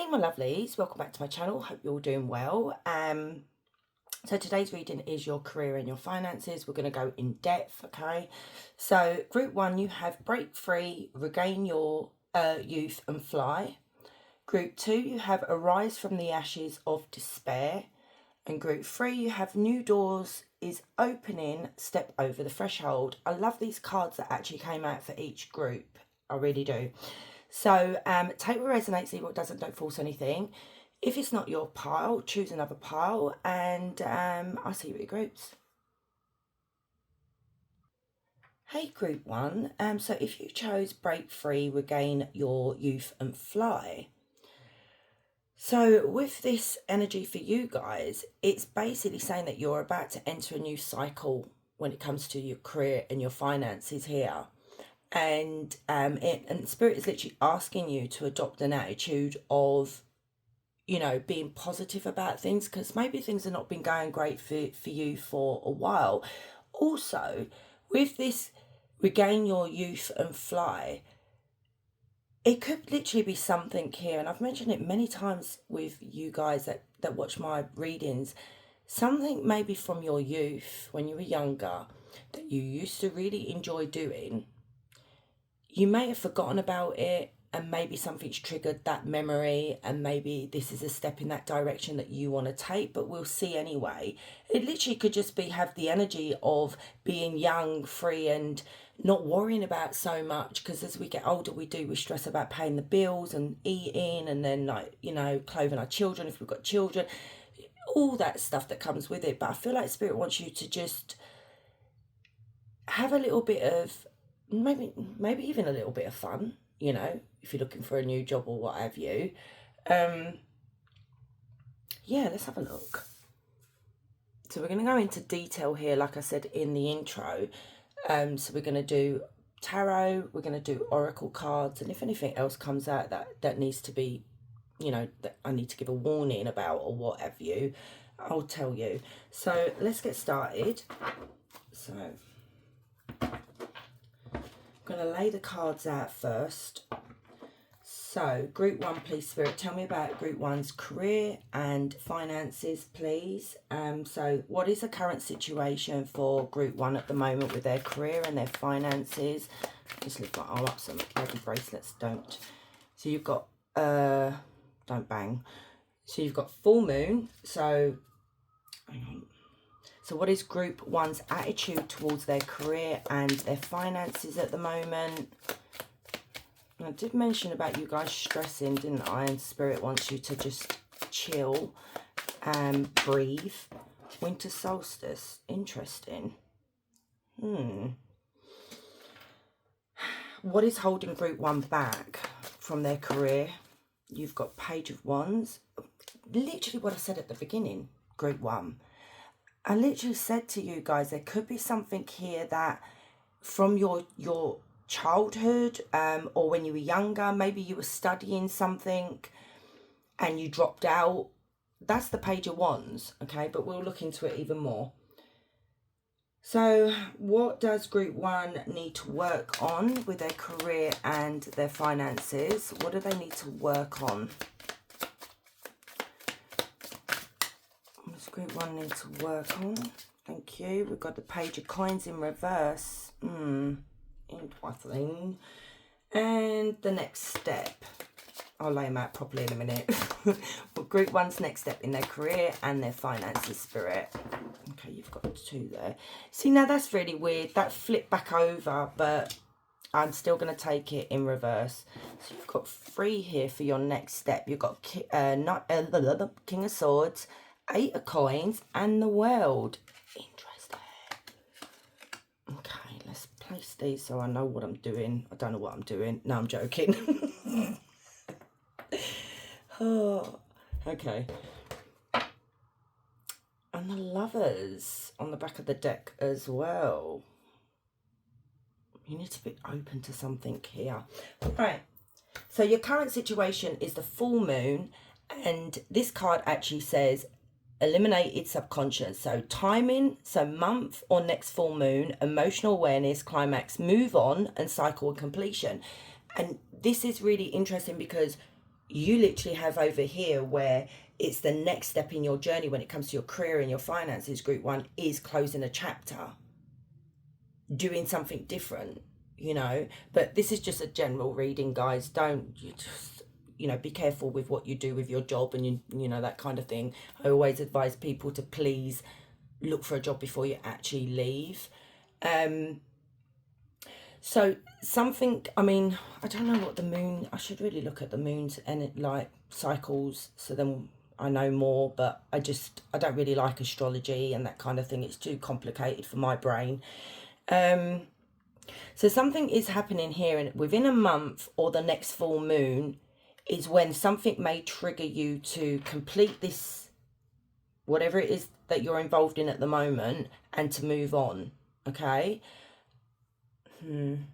Hey my lovelies, welcome back to my channel. Hope you're all doing well. So today's reading is your career and your finances. We're going to go in depth, okay? So group 1, you have break free, regain your youth and fly. Group 2, you have arise from the ashes of despair. And group 3, you have new doors is opening, step over the threshold. I love these cards that actually came out for each group. I really do. So take what resonates, see what doesn't, don't force anything. If it's not your pile, choose another pile, and I'll see you at your groups. Hey group 1, so if you chose break free, regain your youth and fly. So with this energy for you guys, it's basically saying that you're about to enter a new cycle when it comes to your career and your finances here. And Spirit is literally asking you to adopt an attitude of, you know, being positive about things, because maybe things have not been going great for you for a while. Also, with this regain your youth and fly, it could literally be something here, and I've mentioned it many times with you guys that watch my readings, something maybe from your youth when you were younger that you used to really enjoy doing. You may have forgotten about it, and maybe something's triggered that memory, and maybe this is a step in that direction that you want to take, but we'll see anyway. It literally could just be have the energy of being young, free, and not worrying about so much, because as we get older we stress about paying the bills and eating, and then, like, you know, clothing our children if we've got children, all that stuff that comes with it. But I feel like Spirit wants you to just have a little bit of maybe even a little bit of fun, you know, if you're looking for a new job or what have you. Yeah, let's have a look. So we're going to go into detail here, like I said in the intro. So we're going to do tarot, we're going to do oracle cards, and if anything else comes out that needs to be, you know, that I need to give a warning about or what have you, I'll tell you. So let's get started. So I'm going to lay the cards out first. So group 1, please Spirit, tell me about group 1's career and finances, please. So what is the current situation for group 1 at the moment with their career and their finances? Just lift my arm up so maybe bracelets don't. So you've got don't bang. So you've got full moon. So hang on. So what is group 1's attitude towards their career and their finances at the moment? I did mention about you guys stressing, didn't I? And Spirit wants you to just chill and breathe. Winter solstice. Interesting. What is holding group 1 back from their career? You've got Page of Wands. Literally what I said at the beginning, group 1. I literally said to you guys, there could be something here that from your childhood, or when you were younger, maybe you were studying something and you dropped out. That's the Page of Wands, okay? But we'll look into it even more. So what does group 1 need to work on with their career and their finances? What do they need to work on? Group 1 needs to work on. Thank you. We've got the Page of Coins in reverse. Interesting. And the next step. I'll lay them out properly in a minute. But group 1's next step in their career and their finances, Spirit. Okay, you've got 2 there. See, now that's really weird. That flipped back over, but I'm still going to take it in reverse. So you've got 3 here for your next step. You've got King of Swords, 8 of Coins, and the World. Interesting. Okay, let's place these so I know what I'm doing. I don't know what I'm doing. No, I'm joking. Oh, okay. And the Lovers on the back of the deck as well. You need to be open to something here. Right. So your current situation is the full moon, and this card actually says eliminated subconscious. So timing, so month or next full moon, emotional awareness, climax, move on, and cycle and completion. And this is really interesting because you literally have over here where it's the next step in your journey when it comes to your career and your finances. Group 1 is closing a chapter, doing something different, you know. But this is just a general reading, guys. Don't you just, you know, be careful with what you do with your job and you know, that kind of thing. I always advise people to please look for a job before you actually leave. So something, I mean, I don't know what the moon, I should really look at the moon's and like cycles, so then I know more. But I don't really like astrology and that kind of thing. It's too complicated for my brain. So something is happening here, and within a month or the next full moon is when something may trigger you to complete this, whatever it is that you're involved in at the moment, and to move on. Okay. And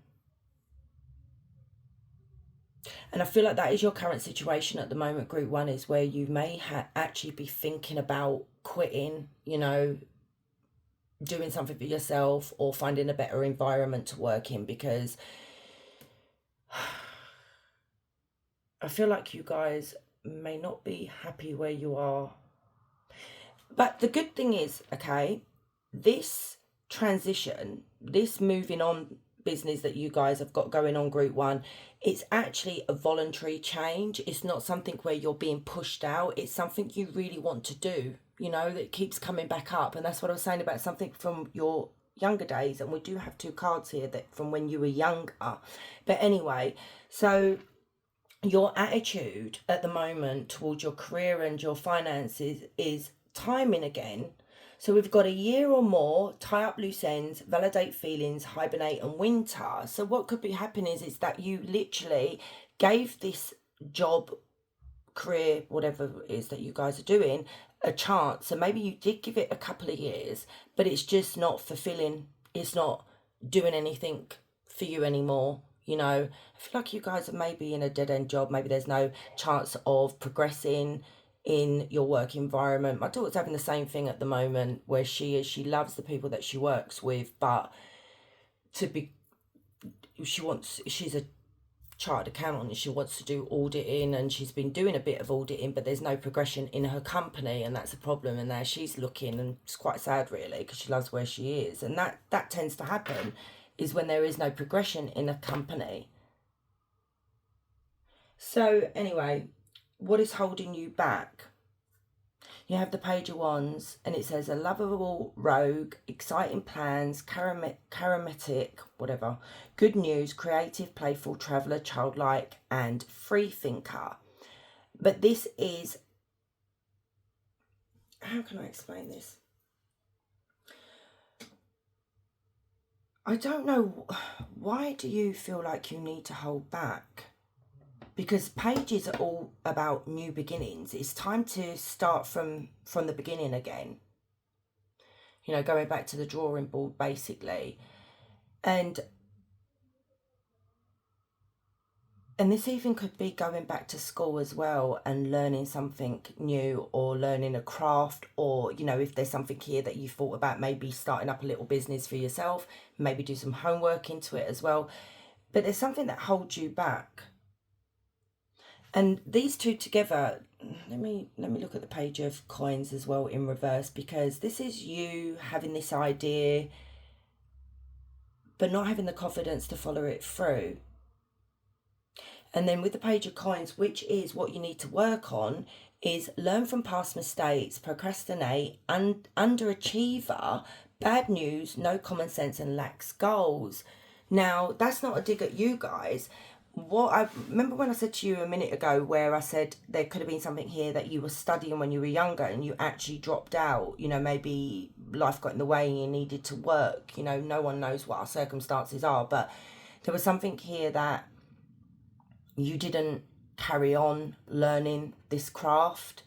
I feel like that is your current situation at the moment, Group 1, is where you may actually be thinking about quitting, you know, doing something for yourself or finding a better environment to work in, because I feel like you guys may not be happy where you are. But the good thing is, okay, this transition, this moving on business that you guys have got going on, Group 1, it's actually a voluntary change. It's not something where you're being pushed out. It's something you really want to do, you know, that keeps coming back up. And that's what I was saying about something from your younger days. And we do have 2 cards here that from when you were younger. But anyway, so your attitude at the moment towards your career and your finances is timing again. So we've got a year or more, tie up loose ends, validate feelings, hibernate, and winter. So what could be happening is that you literally gave this job, career, whatever it is that you guys are doing, a chance. So maybe you did give it a couple of years, but it's just not fulfilling. It's not doing anything for you anymore. You know, I feel like you guys are maybe in a dead end job. Maybe there's no chance of progressing in your work environment. My daughter's having the same thing at the moment, where she loves the people that she works with, but she's a chartered accountant and she wants to do auditing, and she's been doing a bit of auditing, but there's no progression in her company, and that's a problem. And now she's looking, and it's quite sad really, because she loves where she is, and that tends to happen is when there is no progression in a company. So anyway, what is holding you back? You have the Page of Wands, and it says a lovable rogue, exciting plans, charismatic, whatever, good news, creative, playful, traveller, childlike, and free thinker. But this is, how can I explain this? I don't know, why do you feel like you need to hold back? Because pages are all about new beginnings. It's time to start from the beginning again. You know, going back to the drawing board, basically. And this even could be going back to school as well and learning something new, or learning a craft, or, you know, if there's something here that you thought about, maybe starting up a little business for yourself, maybe do some homework into it as well. But there's something that holds you back. And these 2 together, let me look at the Page of Coins as well in reverse, because this is you having this idea but not having the confidence to follow it through. And then with the Page of Coins, which is what you need to work on, is learn from past mistakes, procrastinate, underachiever, bad news, no common sense, and lacks goals. Now, that's not a dig at you guys. What I remember when I said to you a minute ago, where I said there could have been something here that you were studying when you were younger and you actually dropped out, you know, maybe life got in the way and you needed to work, you know, no one knows what our circumstances are, but there was something here that you didn't carry on learning this craft,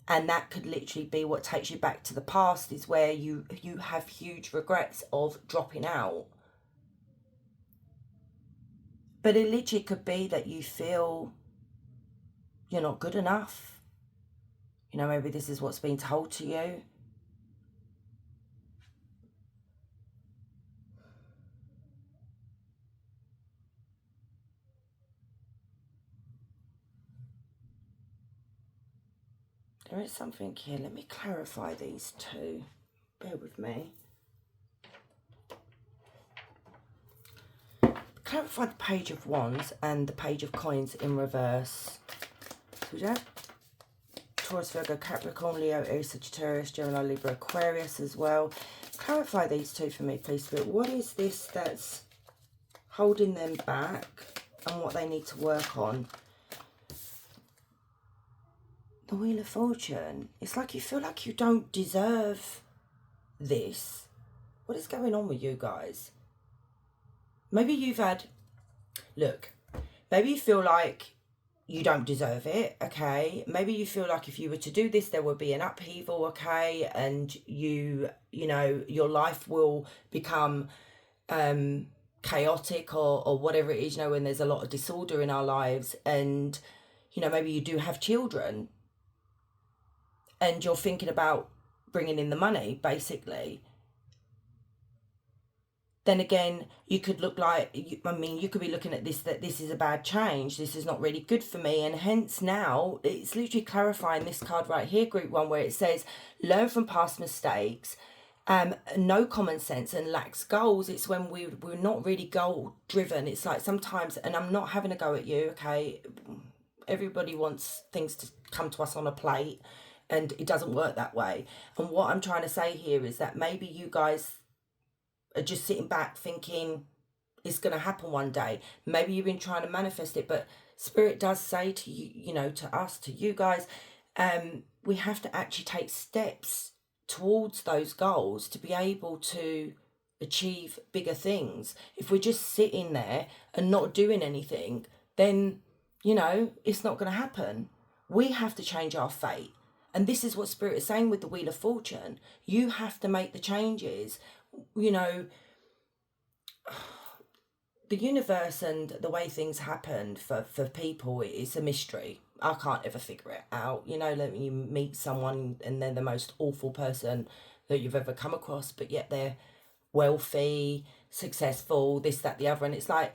and that could literally be what takes you back to the past, is where you have huge regrets of dropping out. But it literally could be that you feel you're not good enough. You know, maybe this is what's been told to you. There is something here. Let me clarify these two. Bear with me. Clarify the Page of Wands and the Page of Coins in reverse. So we have Taurus, Virgo, Capricorn, Leo, Aries, Sagittarius, Gemini, Libra, Aquarius as well. Clarify these two for me, please, Spirit. What is this that's holding them back and what they need to work on? The Wheel of Fortune. It's like you feel like you don't deserve this. What is going on with you guys? Maybe you've had... Look, maybe you feel like you don't deserve it, okay? Maybe you feel like if you were to do this, there would be an upheaval, okay? And you know, your life will become chaotic or whatever it is, you know, when there's a lot of disorder in our lives. And, you know, maybe you do have children and you're thinking about bringing in the money, basically. Then again, you could look like, I mean, you could be looking at this, that this is a bad change. This is not really good for me. And hence now, it's literally clarifying this card right here, Group 1, where it says, learn from past mistakes, no common sense and lacks goals. It's when we're not really goal driven. It's like sometimes, and I'm not having a go at you, okay? Everybody wants things to come to us on a plate and it doesn't work that way. And what I'm trying to say here is that maybe you guys are just sitting back thinking it's going to happen one day. Maybe you've been trying to manifest it, but Spirit does say to you, you know, to us, to you guys, we have to actually take steps towards those goals to be able to achieve bigger things. If we're just sitting there and not doing anything, then, you know, it's not going to happen. We have to change our fate. And this is what Spirit is saying with the Wheel of Fortune. You have to make the changes. You know, the universe and the way things happen for people is a mystery. I can't ever figure it out. You know, like when you meet someone and they're the most awful person that you've ever come across, but yet they're wealthy, successful, this, that, the other. And it's like,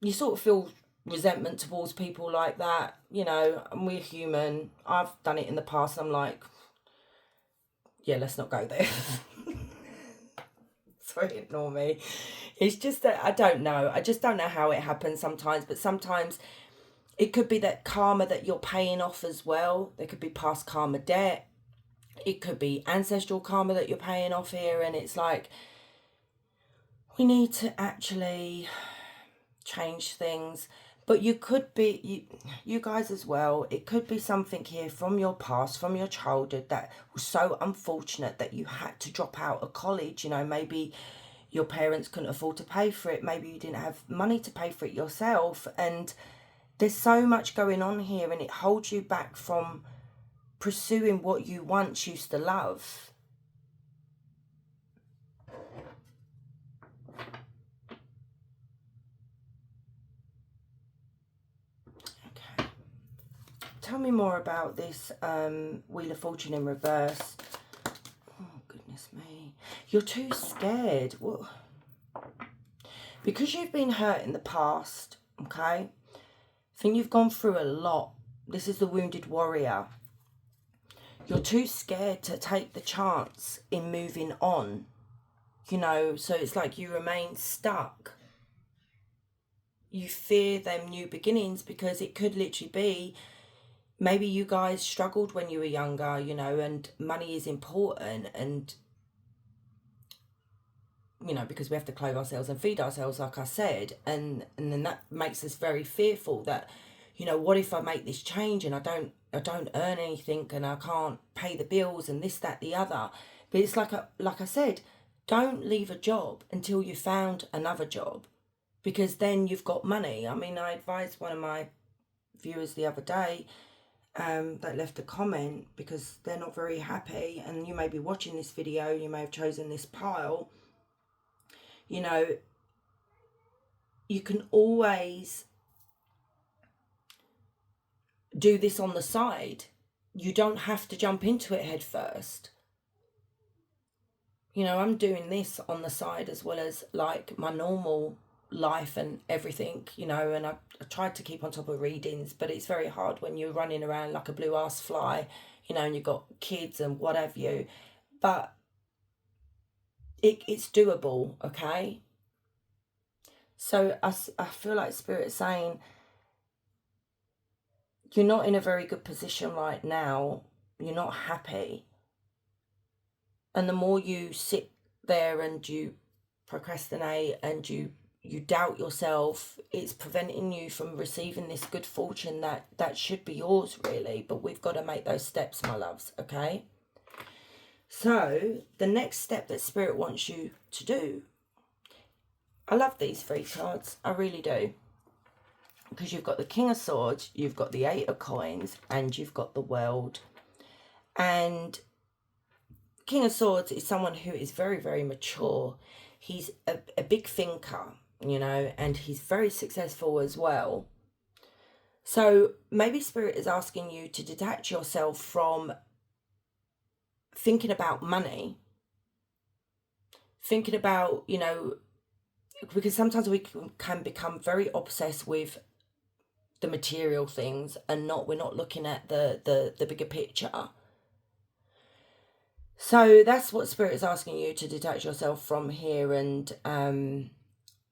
you sort of feel resentment towards people like that, you know, and we're human. I've done it in the past. I'm like, yeah, let's not go there. Sorry, ignore me. It's just that I don't know. I just don't know how it happens sometimes. But sometimes it could be that karma that you're paying off as well. There could be past karma debt. It could be ancestral karma that you're paying off here. And it's like, we need to actually change things. But you could be, you guys as well, it could be something here from your past, from your childhood that was so unfortunate that you had to drop out of college. You know, maybe your parents couldn't afford to pay for it. Maybe you didn't have money to pay for it yourself. And there's so much going on here and it holds you back from pursuing what you once used to love. Tell me more about this Wheel of Fortune in reverse. Oh, goodness me. You're too scared. What? Because you've been hurt in the past, okay? I think you've gone through a lot. This is the Wounded Warrior. You're too scared to take the chance in moving on. You know, so it's like you remain stuck. You fear them new beginnings because it could literally be... Maybe you guys struggled when you were younger, you know, and money is important and, you know, because we have to clothe ourselves and feed ourselves, like I said, and then that makes us very fearful that, you know, what if I make this change and I don't earn anything and I can't pay the bills and this, that, the other. But it's like I said, don't leave a job until you found another job because then you've got money. I mean, I advised one of my viewers the other day that left a comment because they're not very happy, and you may be watching this video, you may have chosen this pile. You know, you can always do this on the side. You don't have to jump into it head first. You know, I'm doing this on the side as well as like my normal life and everything, you know, and I tried to keep on top of readings, but it's very hard when you're running around like a blue ass fly, you know, and you've got kids and what have you. But it's doable, okay? So I feel like Spirit's saying you're not in a very good position right now. You're not happy. And the more you sit there and you procrastinate and you doubt yourself, it's preventing you from receiving this good fortune that should be yours, really. But we've got to make those steps, my loves, okay? So the next step that Spirit wants you to do, I love these 3 cards, I really do, because you've got the King of Swords, you've got the 8 of Coins, and you've got the World. And King of Swords is someone who is very, very mature. He's a big thinker, you know, and he's very successful as well. So maybe Spirit is asking you to detach yourself from thinking about money, thinking about, you know, because sometimes we can become very obsessed with the material things and we're not looking at the bigger picture. So that's what Spirit is asking you, to detach yourself from here and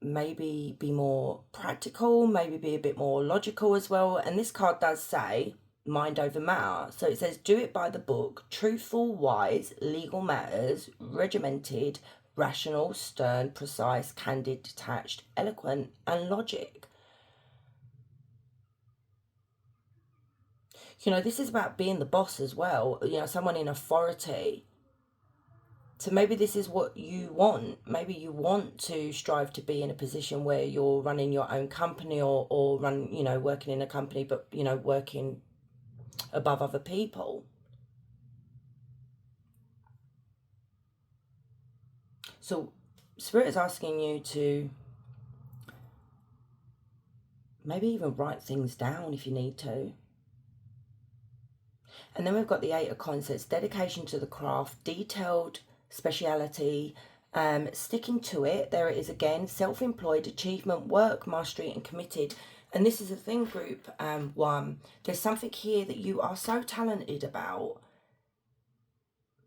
maybe be more practical, maybe be a bit more logical as well. And this card does say mind over matter. So it says do it by the book, truthful, wise, legal matters, regimented, rational, stern, precise, candid, detached, eloquent, and logic. You know, this is about being the boss as well, you know, someone in authority. So maybe this is what you want. Maybe you want to strive to be in a position where you're running your own company or run, you know, working in a company, but, you know, working above other people. So Spirit is asking you to maybe even write things down if you need to. And then we've got the 8 of Coins. Dedication to the craft, detailed speciality, sticking to it. There it is again, self-employed, achievement, work, mastery, and committed. And this is a thing, group 1. There's something here that you are so talented about,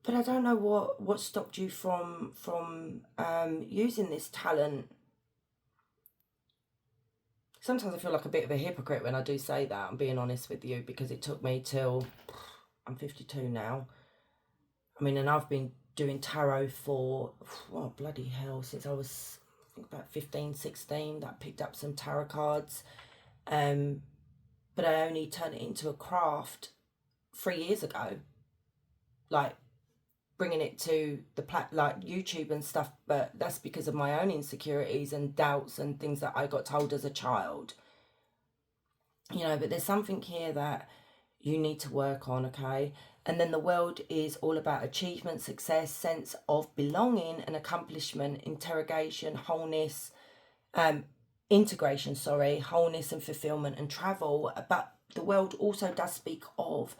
but I don't know what stopped you from using this talent. Sometimes I feel like a bit of a hypocrite when I do say that, I'm being honest with you, because it took me till I'm 52 now. I mean, and I've been doing tarot for, oh, bloody hell, since I was, I think, about 15, 16, that I picked up some tarot cards. But I only turned it into a craft 3 years ago. Like, bringing it to the like YouTube and stuff, but that's because of my own insecurities and doubts and things that I got told as a child. You know, but there's something here that you need to work on, okay? And then the World is all about achievement, success, sense of belonging and accomplishment, interrogation, wholeness, integration, wholeness and fulfillment and travel. But the World also does speak of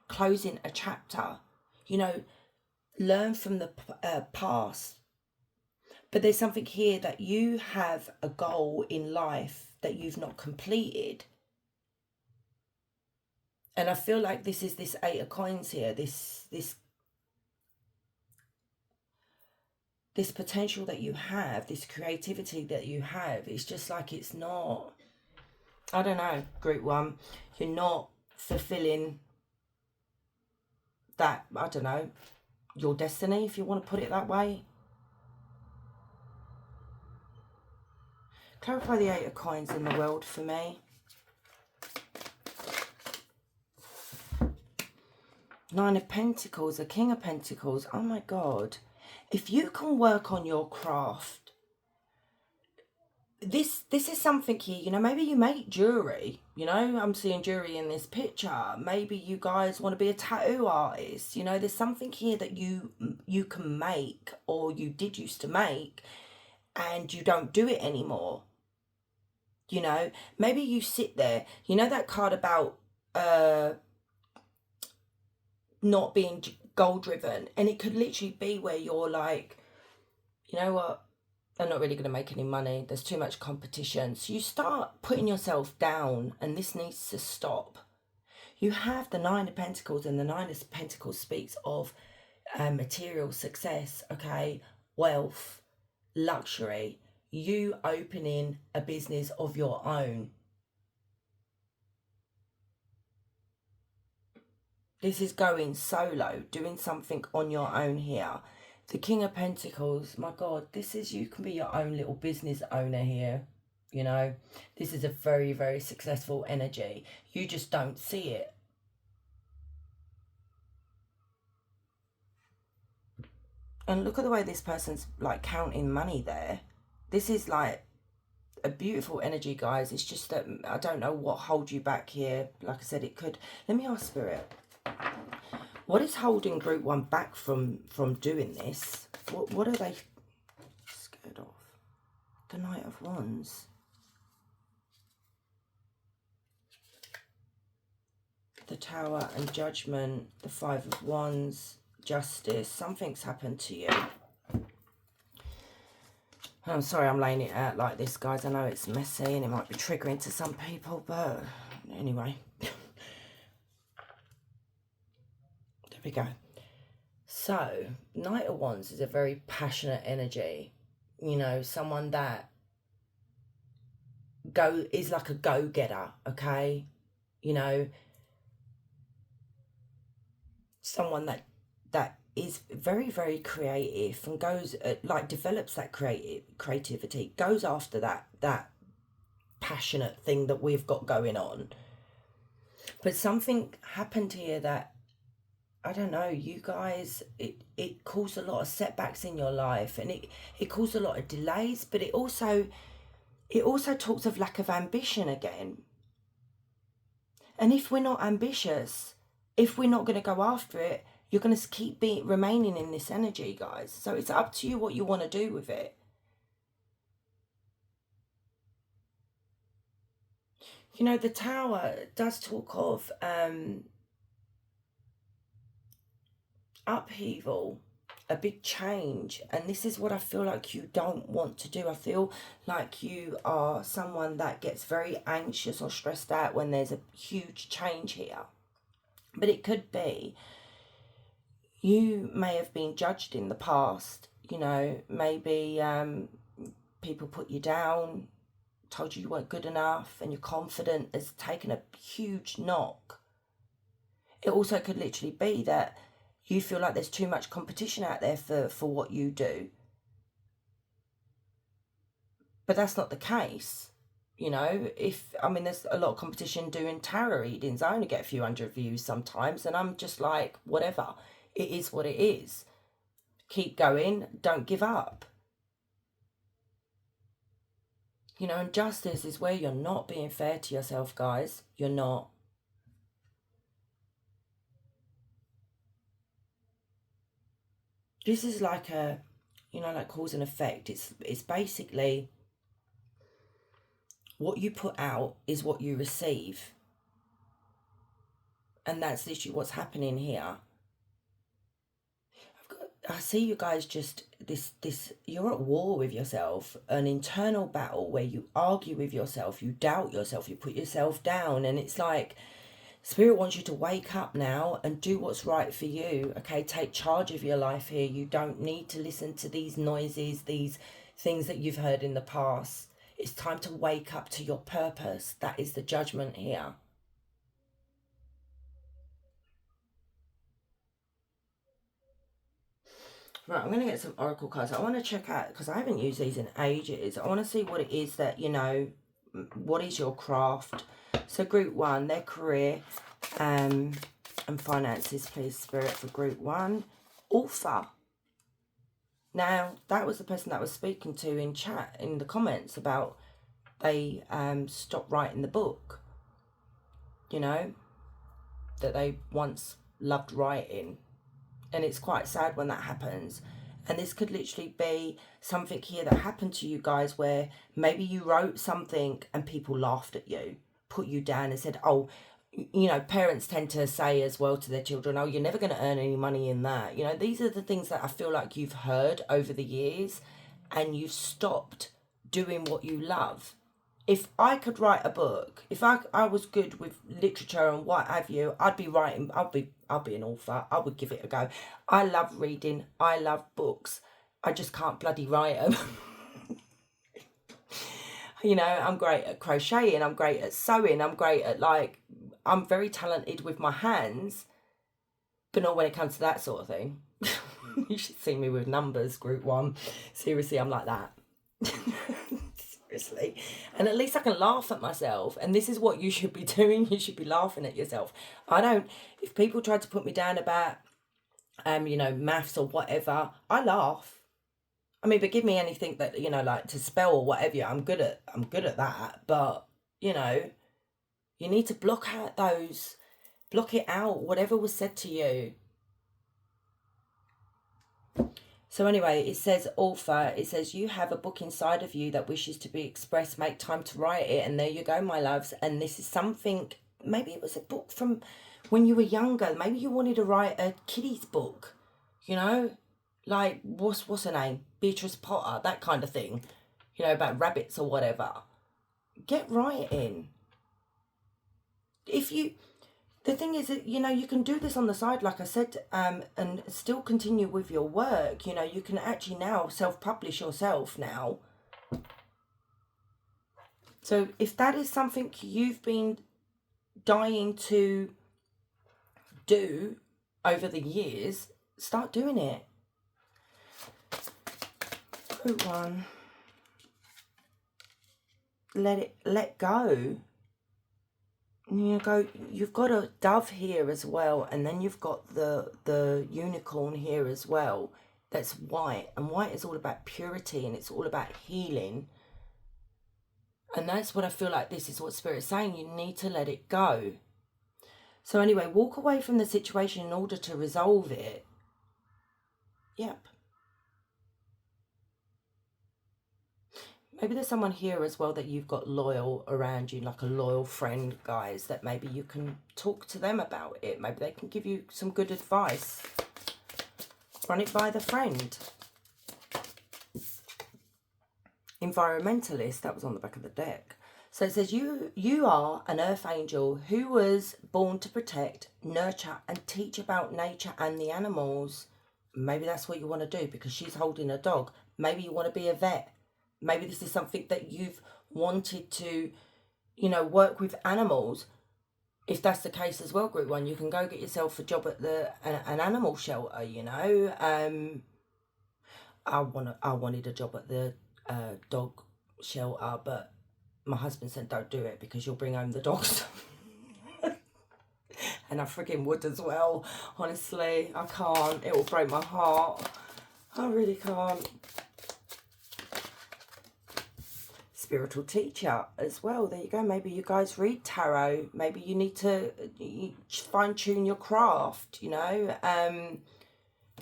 closing a chapter, you know, learn from the past. But there's something here that you have a goal in life that you've not completed. And I feel like this is this 8 of Coins here, this potential that you have, this creativity that you have. It's just like it's not, I don't know, group 1, you're not fulfilling that, I don't know, your destiny, if you want to put it that way. Clarify the 8 of Coins in the World for me. 9 of Pentacles, a King of Pentacles. Oh my God. If you can work on your craft, this is something here, you know, maybe you make jewelry, you know, I'm seeing jewelry in this picture. Maybe you guys want to be a tattoo artist, you know, there's something here that you can make, or you did used to make, and you don't do it anymore. You know, maybe you sit there, you know, that card about not being goal driven, and it could literally be where you're like, you know what, are not really going to make any money. There's too much competition. So you start putting yourself down, and this needs to stop. You have the Nine of Pentacles, and the Nine of Pentacles speaks of material success, okay, wealth, luxury, you opening a business of your own. This is going solo, doing something on your own here. The King of Pentacles, my God, this is, you can be your own little business owner here. You know, this is a very, very successful energy. You just don't see it. And look at the way this person's like counting money there. This is like a beautiful energy, guys. It's just that I don't know what holds you back here. Like I said, it could. Let me ask Spirit. What is holding group one back from doing this? What are they scared of? The Knight of Wands. The Tower and Judgment. The Five of Wands. Justice. Something's happened to you. I'm sorry I'm laying it out like this, guys. I know it's messy and it might be triggering to some people, but anyway. There we go. So, Knight of Wands is a very passionate energy. You know, someone that is like a go-getter, okay? You know, someone that is very, very creative and goes, like, develops that creativity, goes after that passionate thing that we've got going on. But something happened here that, I don't know, you guys, it caused a lot of setbacks in your life, and it caused a lot of delays, but it also talks of lack of ambition again. And if we're not ambitious, if we're not going to go after it, you're going to keep remaining in this energy, guys. So it's up to you what you want to do with it. You know, the Tower does talk of upheaval, a big change, and this is what I feel like you don't want to do. I feel like you are someone that gets very anxious or stressed out when there's a huge change here. But it could be you may have been judged in the past, you know, maybe people put you down, told you weren't good enough, and your confidence has taken a huge knock. It also could literally be that you feel like there's too much competition out there for what you do. But that's not the case. You know, there's a lot of competition doing tarot readings. I only get a few hundred views sometimes, and I'm just like, whatever. It is what it is. Keep going. Don't give up. You know, and justice is where you're not being fair to yourself, guys. You're not. This is like a, you know, like cause and effect. It's basically what you put out is what you receive. And that's literally what's happening here. I see you guys just, you're at war with yourself, an internal battle where you argue with yourself, you doubt yourself, you put yourself down, and it's like, Spirit wants you to wake up now and do what's right for you, okay? Take charge of your life here. You don't need to listen to these noises, these things that you've heard in the past. It's time to wake up to your purpose. That is the judgment here. Right, I'm going to get some oracle cards. I want to check out, because I haven't used these in ages. I want to see what it is that, you know, what is your craft. So group one, their career and finances, please, Spirit, for group one. Author. Now, that was the person that was speaking to in chat, in the comments, about they stopped writing the book. You know, that they once loved writing. And it's quite sad when that happens. And this could literally be something here that happened to you guys where maybe you wrote something and people laughed at you, put you down and said, oh, you know, parents tend to say as well to their children, oh, you're never going to earn any money in that. You know, these are the things that I feel like you've heard over the years. and you've stopped doing what you love. If I could write a book, if I was good with literature and what have you, I'd be writing. I'll be an author. I would give it a go. I love reading. I love books. I just can't bloody write them. You know, I'm great at crocheting. I'm great at sewing. I'm great at I'm very talented with my hands, but not when it comes to that sort of thing. You should see me with numbers, group 1. Seriously, I'm like that. Seriously. And at least I can laugh at myself. And this is what you should be doing. You should be laughing at yourself. If people try to put me down about, maths or whatever, I laugh. I mean, but give me anything that, to spell or whatever, I'm good at that. But, you need to block it out, whatever was said to you. So anyway, it says author, it says you have a book inside of you that wishes to be expressed, make time to write it. And there you go, my loves. And this is something, maybe it was a book from when you were younger. Maybe you wanted to write a kiddies book, like what's her name? Beatrice Potter, that kind of thing, about rabbits or whatever. Get writing. The thing is that, you can do this on the side, like I said, and still continue with your work. You can actually now self-publish yourself now. So if that is something you've been dying to do over the years, start doing it. Group 1. Let go. You've got a dove here as well, and then you've got the unicorn here as well. That's white, and white is all about purity, and it's all about healing. And that's what I feel like this is what Spirit's saying. You need to let it go. So anyway, walk away from the situation in order to resolve it. Yep. Maybe there's someone here as well that you've got loyal around you, like a loyal friend, guys, that maybe you can talk to them about it. Maybe they can give you some good advice. Run it by the friend. Environmentalist, that was on the back of the deck. So it says you are an earth angel who was born to protect, nurture and teach about nature and the animals. Maybe that's what you want to do because she's holding a dog. Maybe you want to be a vet. Maybe this is something that you've wanted to, work with animals. If that's the case as well, group 1, you can go get yourself a job at an animal shelter, I wanted a job at the dog shelter, but my husband said don't do it because you'll bring home the dogs. And I freaking would as well. Honestly, I can't. It will break my heart. I really can't. Spiritual teacher as well. There you go. Maybe you guys read tarot. Maybe you need to fine-tune your craft,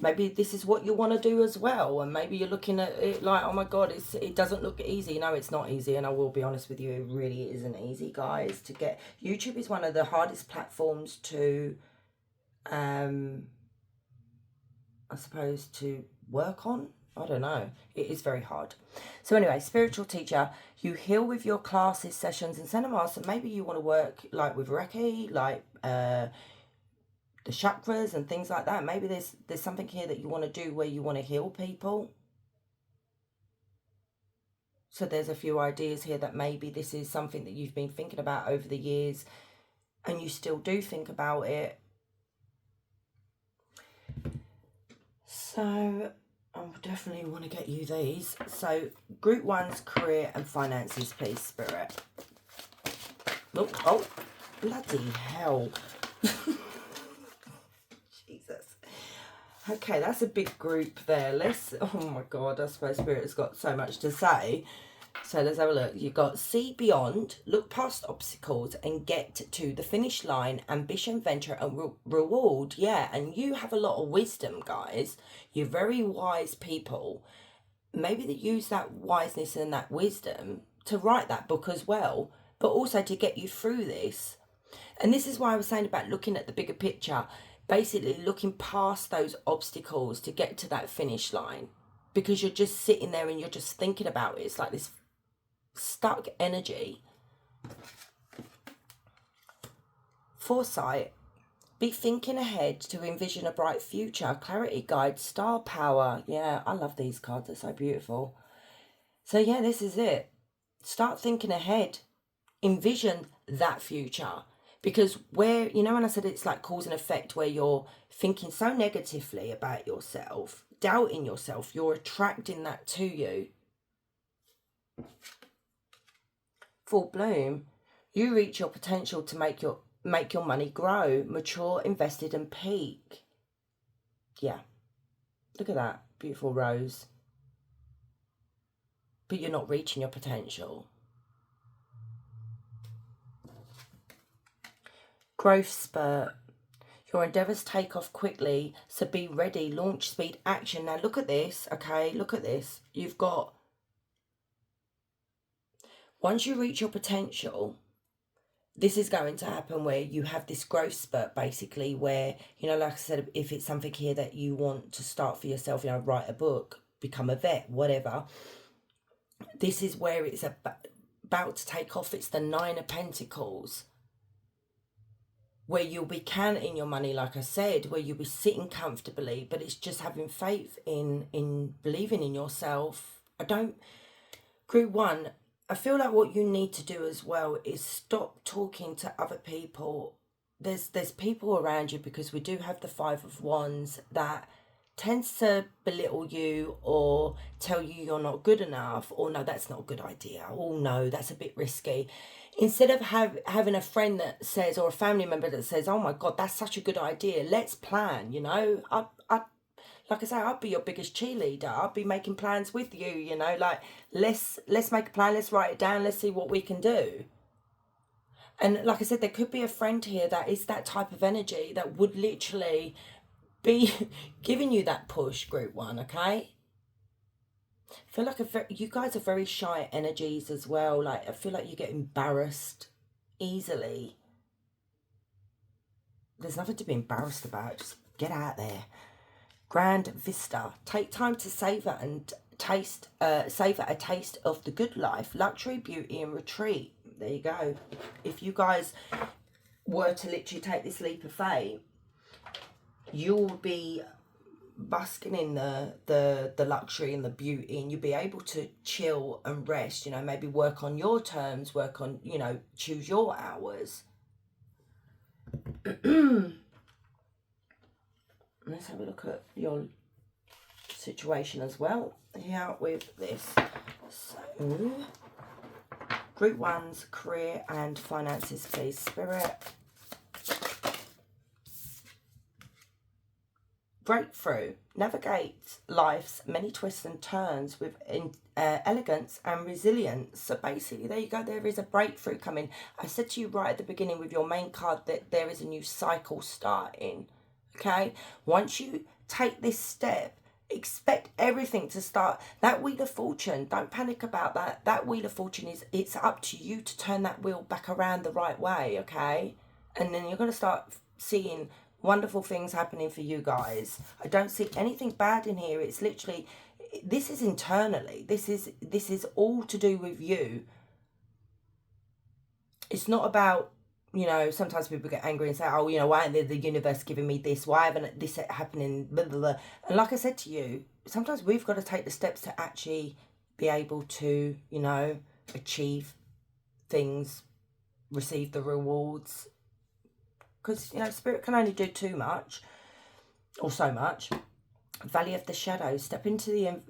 maybe this is what you want to do as well. And maybe you're looking at it like, oh my god, it doesn't look easy. No, it's not easy, and I will be honest with you, it really isn't easy, guys, to get. YouTube is one of the hardest platforms to I suppose to work on. I don't know. It is very hard. So anyway, spiritual teacher, you heal with your classes, sessions and seminars. So maybe you want to work like with Reiki, like the chakras and things like that. Maybe there's something here that you want to do where you want to heal people. So there's a few ideas here that maybe this is something that you've been thinking about over the years and you still do think about it. So I definitely want to get you these. So group 1's career and finances, please, Spirit. Oh, bloody hell. Jesus. Okay, that's a big group there. Oh my god, I suppose Spirit has got so much to say. So let's have a look. You've got see beyond, look past obstacles and get to the finish line, ambition, venture and reward. Yeah, and you have a lot of wisdom, guys. You're very wise people. Maybe they use that wiseness and that wisdom to write that book as well, but also to get you through this. And this is why I was saying about looking at the bigger picture, basically looking past those obstacles to get to that finish line. because you're just sitting there and you're just thinking about it. It's like this stuck energy. Foresight. Be thinking ahead to envision a bright future. Clarity guide, star power. Yeah, I love these cards. They're so beautiful. So yeah, this is it. Start thinking ahead. Envision that future. Because where, you know, when I said it's like cause and effect, where you're thinking so negatively about yourself, doubting yourself, you're attracting that to you. Full bloom. You reach your potential to make your money grow, mature, invested, and peak. Yeah. Look at that. Beautiful rose. But you're not reaching your potential. Growth spurt. Your endeavours take off quickly, so be ready. Launch speed, action. Now look at this, okay? Look at this. You've got... Once you reach your potential, this is going to happen where you have this growth spurt, basically, where, you know, like I said, if it's something here that you want to start for yourself, you know, write a book, become a vet, whatever, this is where it's about to take off. It's the Nine of Pentacles, where you'll be counting your money, like I said, where you'll be sitting comfortably, but it's just having faith in believing in yourself. Group 1, I feel like what you need to do as well is stop talking to other people. There's people around you, because we do have the Five of Wands, that tends to belittle you or tell you you're not good enough, or no, that's not a good idea, or no, that's a bit risky. Instead of having a friend that says, or a family member that says, oh my God, that's such a good idea, let's plan, you know. Like I say, I'd be your biggest cheerleader. I'd be making plans with you, you know, like, let's make a plan, let's write it down, let's see what we can do. And like I said, there could be a friend here that is that type of energy that would literally be giving you that push, Group 1, okay? I feel like you guys are very shy energies as well. Like, I feel like you get embarrassed easily. There's nothing to be embarrassed about. Just get out there. Grand Vista. Take time to savor and savor a taste of the good life. Luxury, beauty, and retreat. There you go. If you guys were to literally take this leap of faith, you'll be basking in the luxury and the beauty, and you'll be able to chill and rest, you know, maybe work on your terms, work on, you know, choose your hours. Let's have a look at your situation as well here with this. So, Group 1's career and finances, please, Spirit. Breakthrough. Navigate life's many twists and turns with elegance and resilience. So basically, there you go. There is a breakthrough coming. I said to you right at the beginning with your main card that there is a new cycle starting. Okay? Once you take this step, expect everything to start. That Wheel of Fortune, don't panic about that. That Wheel of Fortune it's up to you to turn that wheel back around the right way, okay? And then you're going to start seeing wonderful things happening for you guys. I don't see anything bad in here. It's literally, this is internally. This is all to do with you. It's not about, you know, sometimes people get angry and say, oh, you know, why isn't the universe giving me this? Why haven't this happening? Blah, blah, blah. And like I said to you, sometimes we've got to take the steps to actually be able to, you know, achieve things, receive the rewards. Because, you know, Spirit can only do too much, or so much. Valley of the Shadows. Step into the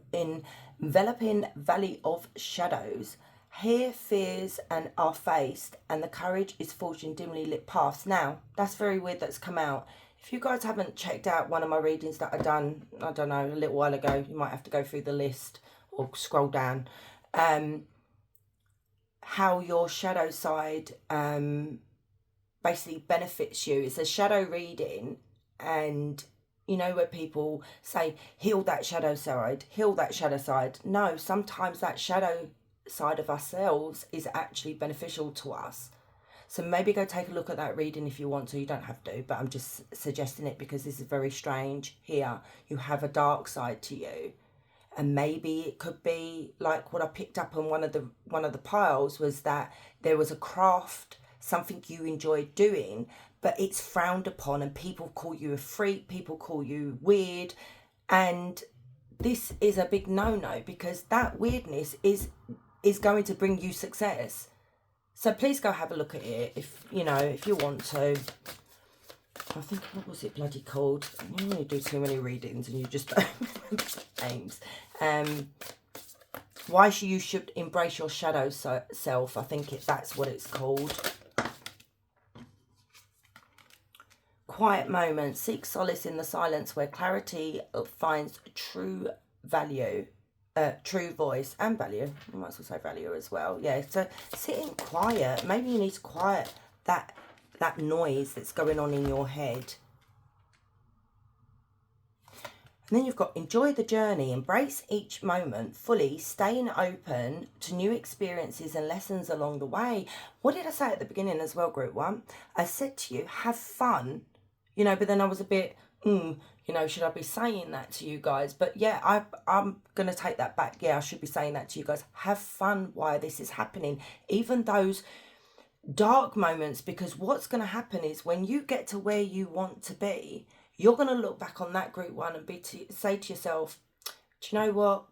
enveloping Valley of Shadows. Here fears and are faced, and the courage is forging dimly lit paths. Now, that's very weird that's come out. If you guys haven't checked out one of my readings that I've done, I don't know, a little while ago, you might have to go through the list or scroll down. How your shadow side basically benefits you. It's a shadow reading, and you know where people say, heal that shadow side, heal that shadow side. No, sometimes that shadow side of ourselves is actually beneficial to us. So maybe go take a look at that reading if you want to. You don't have to, but I'm just suggesting it because this is very strange here. You have a dark side to you, And maybe it could be like what I picked up on one of the piles was that there was a craft, something you enjoyed doing, but it's frowned upon and people call you a freak, people call you weird. And this is a big no-no, because that weirdness is going to bring you success. So please go have a look at it if you know, if you want to. I think, what was it bloody called? You know, you do too many readings and you just don't remember names. Why you should embrace your shadow self. I think that's what it's called. Quiet moments. Seek solace in the silence where clarity finds true value. True voice and value. I might as well say value as well. Yeah, so sitting quiet. Maybe you need to quiet that noise that's going on in your head. And then you've got enjoy the journey, embrace each moment fully, staying open to new experiences and lessons along the way. What did I say at the beginning as well, group one? I said to you, have fun, you know, but then I was a bit, you know, should I be saying that to you guys? But yeah, I'm going to take that back. Yeah, I should be saying that to you guys. Have fun while this is happening. Even those dark moments, because what's going to happen is when you get to where you want to be, you're going to look back on that group one and say to yourself, do you know what?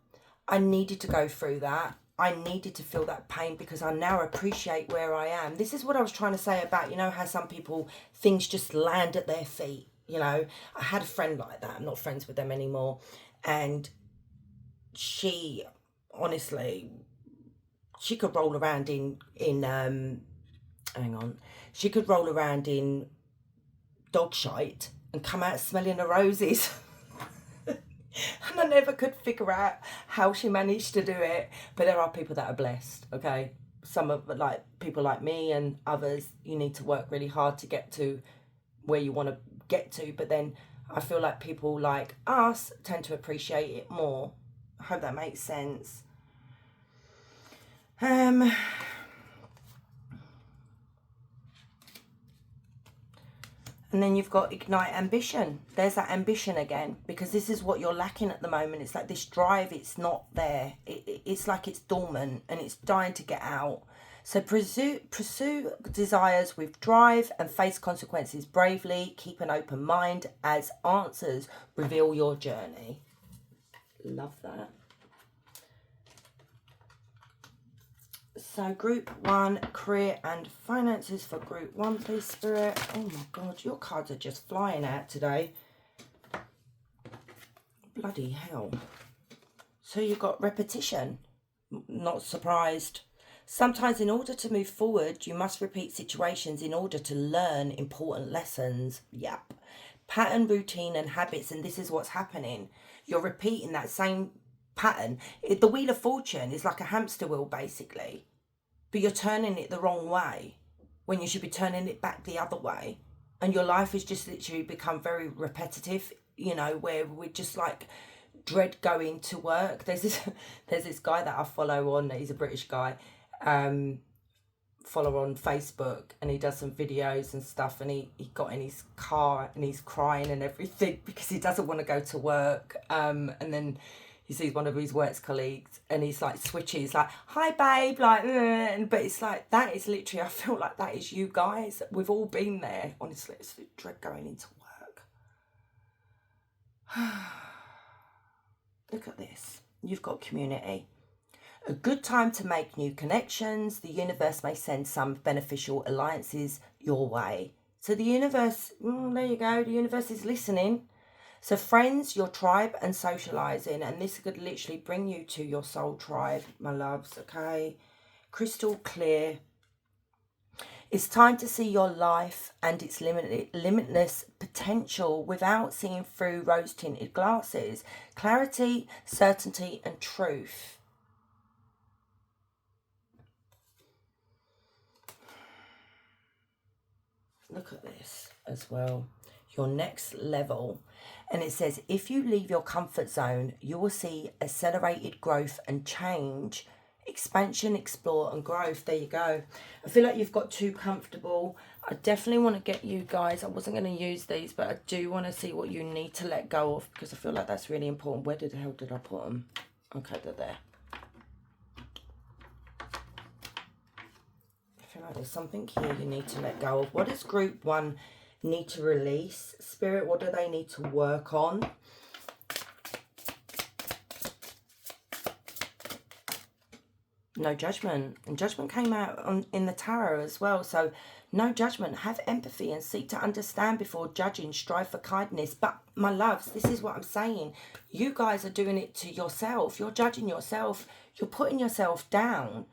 I needed to go through that. I needed to feel that pain because I now appreciate where I am. This is what I was trying to say about, you know, how some people, things just land at their feet. You know, I had a friend like that. I'm not friends with them anymore. And she, honestly, she could roll around in hang on, she could roll around in dog shite and come out smelling of roses. And I never could figure out how she managed to do it. But there are people that are blessed, okay? Some of, like, people like me and others, you need to work really hard to get to where you want to get to. But then I feel like people like us tend to appreciate it more. I hope that makes sense. And then you've got ignite ambition. There's that ambition again, because this is what you're lacking at the moment. It's like this drive, it's not there. It's like it's dormant and it's dying to get out. So pursue desires with drive and face consequences bravely. Keep an open mind as answers reveal your journey. Love that. So group one, career and finances for group one, please, Spirit. Oh my God, your cards are just flying out today. Bloody hell. So you've got repetition. Not surprised. Sometimes in order to move forward, you must repeat situations in order to learn important lessons. Yep. Pattern, routine and habits, and this is what's happening. You're repeating that same pattern. The Wheel of Fortune is like a hamster wheel, basically. But you're turning it the wrong way when you should be turning it back the other way. And your life has just literally become very repetitive, you know, where we just like dread going to work. There's this guy that I follow on, he's a British guy, follow on Facebook, and he does some videos and stuff, and he got in his car and he's crying and everything because he doesn't want to go to work. And then he sees one of his work colleagues and he's like switches, like, hi babe, like, but it's like, that is literally, I feel like that is you guys. We've all been there. Honestly, it's dread going into work. Look at this. You've got community. A good time to make new connections. The universe may send some beneficial alliances your way. So the universe, there you go. The universe is listening. So friends, your tribe and socializing. And this could literally bring you to your soul tribe, my loves, okay? Crystal clear. It's time to see your life and its limitless potential without seeing through rose-tinted glasses. Clarity, certainty and truth. Look at this as well. Your next level. And it says, if you leave your comfort zone, you will see accelerated growth and change. Expansion, explore and growth. There you go. I feel like you've got too comfortable. I definitely want to get you guys, I wasn't going to use these, but I do want to see what you need to let go of, because I feel like that's really important. Where the hell did I put them? Okay, they're there. I feel like there's something here you need to let go of. What does group 1 need to release? Spirit, what do they need to work on? No judgment. And judgment came out in the tarot as well. So no judgment. Have empathy and seek to understand before judging. Strive for kindness. But my loves, this is what I'm saying. You guys are doing it to yourself. You're judging yourself. You're putting yourself down.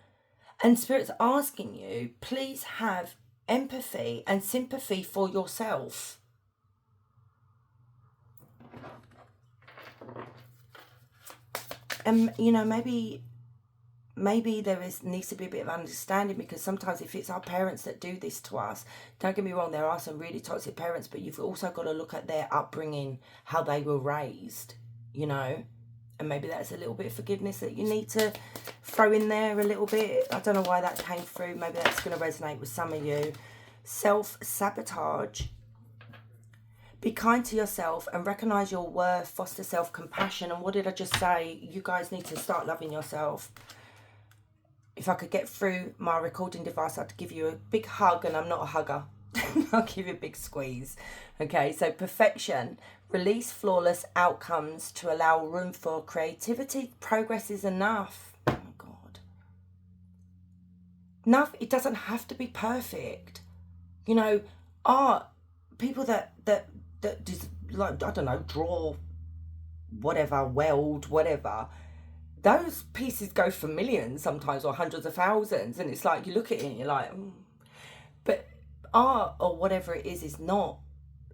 And Spirit's asking you, please have empathy and sympathy for yourself. And, you know, maybe there needs to be a bit of understanding, because sometimes if it's our parents that do this to us, don't get me wrong, there are some really toxic parents, but you've also got to look at their upbringing, how they were raised, you know, and maybe that's a little bit of forgiveness that you need to throw in there a little bit. I don't know why that came through. Maybe that's going to resonate with some of you. Self-sabotage. Be kind to yourself and recognize your worth. Foster self-compassion. And what did I just say? You guys need to start loving yourself. If I could get through my recording device, I'd give you a big hug, and I'm not a hugger. I'll give you a big squeeze. Okay, so perfection. Release flawless outcomes to allow room for creativity. Progress is enough. Oh my God. Enough. It doesn't have to be perfect. You know, art, people that just, like, I don't know, draw, whatever, weld, whatever, those pieces go for millions sometimes, or hundreds of thousands, and it's like you look at it and you're like, but art or whatever it is not,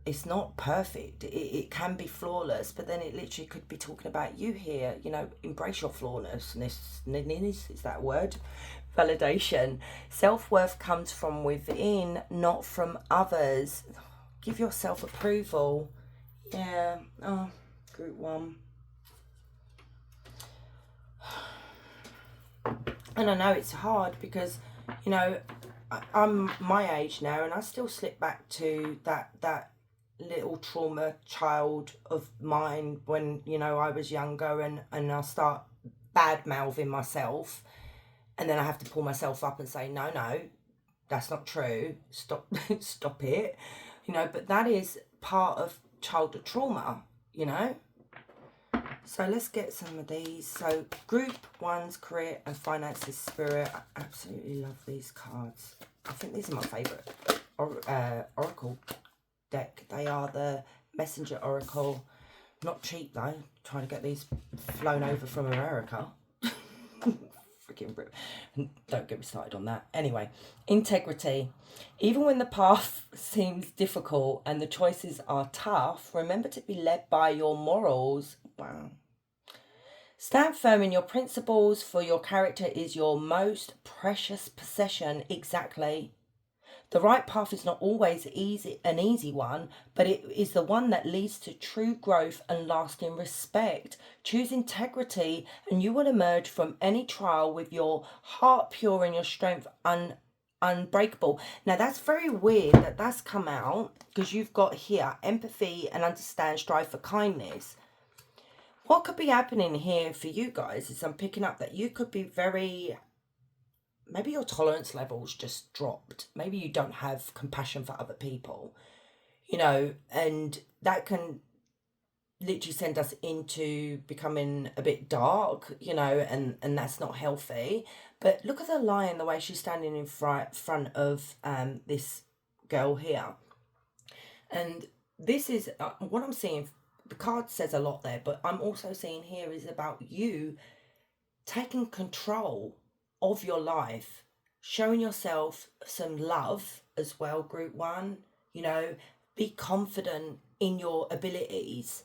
it's not perfect. It can be flawless, but then it literally could be talking about you here. You know, embrace your flawlessness. Is that word? Validation. Self-worth comes from within, not from others. Give yourself approval. Yeah. Oh, group 1. And I know it's hard because, you know, I'm my age now, and I still slip back to that little trauma child of mine when, you know, I was younger, and I start bad mouthing myself, and then I have to pull myself up and say, no, that's not true. Stop, stop it. You know, but that is part of childhood trauma, you know. So let's get some of these. So group 1's career and finances, Spirit. I absolutely love these cards. I think these are my favourite oracle deck. They are the Messenger Oracle. Not cheap though. Trying to get these flown over from America. Freaking Brit. Don't get me started on that. Anyway, integrity. Even when the path seems difficult and the choices are tough, remember to be led by your morals. Wow. Stand firm in your principles, for your character is your most precious possession. Exactly. The right path is not always an easy one, but it is the one that leads to true growth and lasting respect. Choose integrity, and you will emerge from any trial with your heart pure and your strength unbreakable. Now that's very weird that that's come out, because you've got here empathy and understand, strive for kindness. What could be happening here for you guys is I'm picking up that you could be very, maybe your tolerance levels just dropped. Maybe you don't have compassion for other people, you know, and that can literally send us into becoming a bit dark, you know, and that's not healthy. But look at the lion, the way she's standing in front of this girl here. And this is what I'm seeing. The card says a lot there, but I'm also seeing here is about you taking control of your life, showing yourself some love as well, group 1. You know, be confident in your abilities.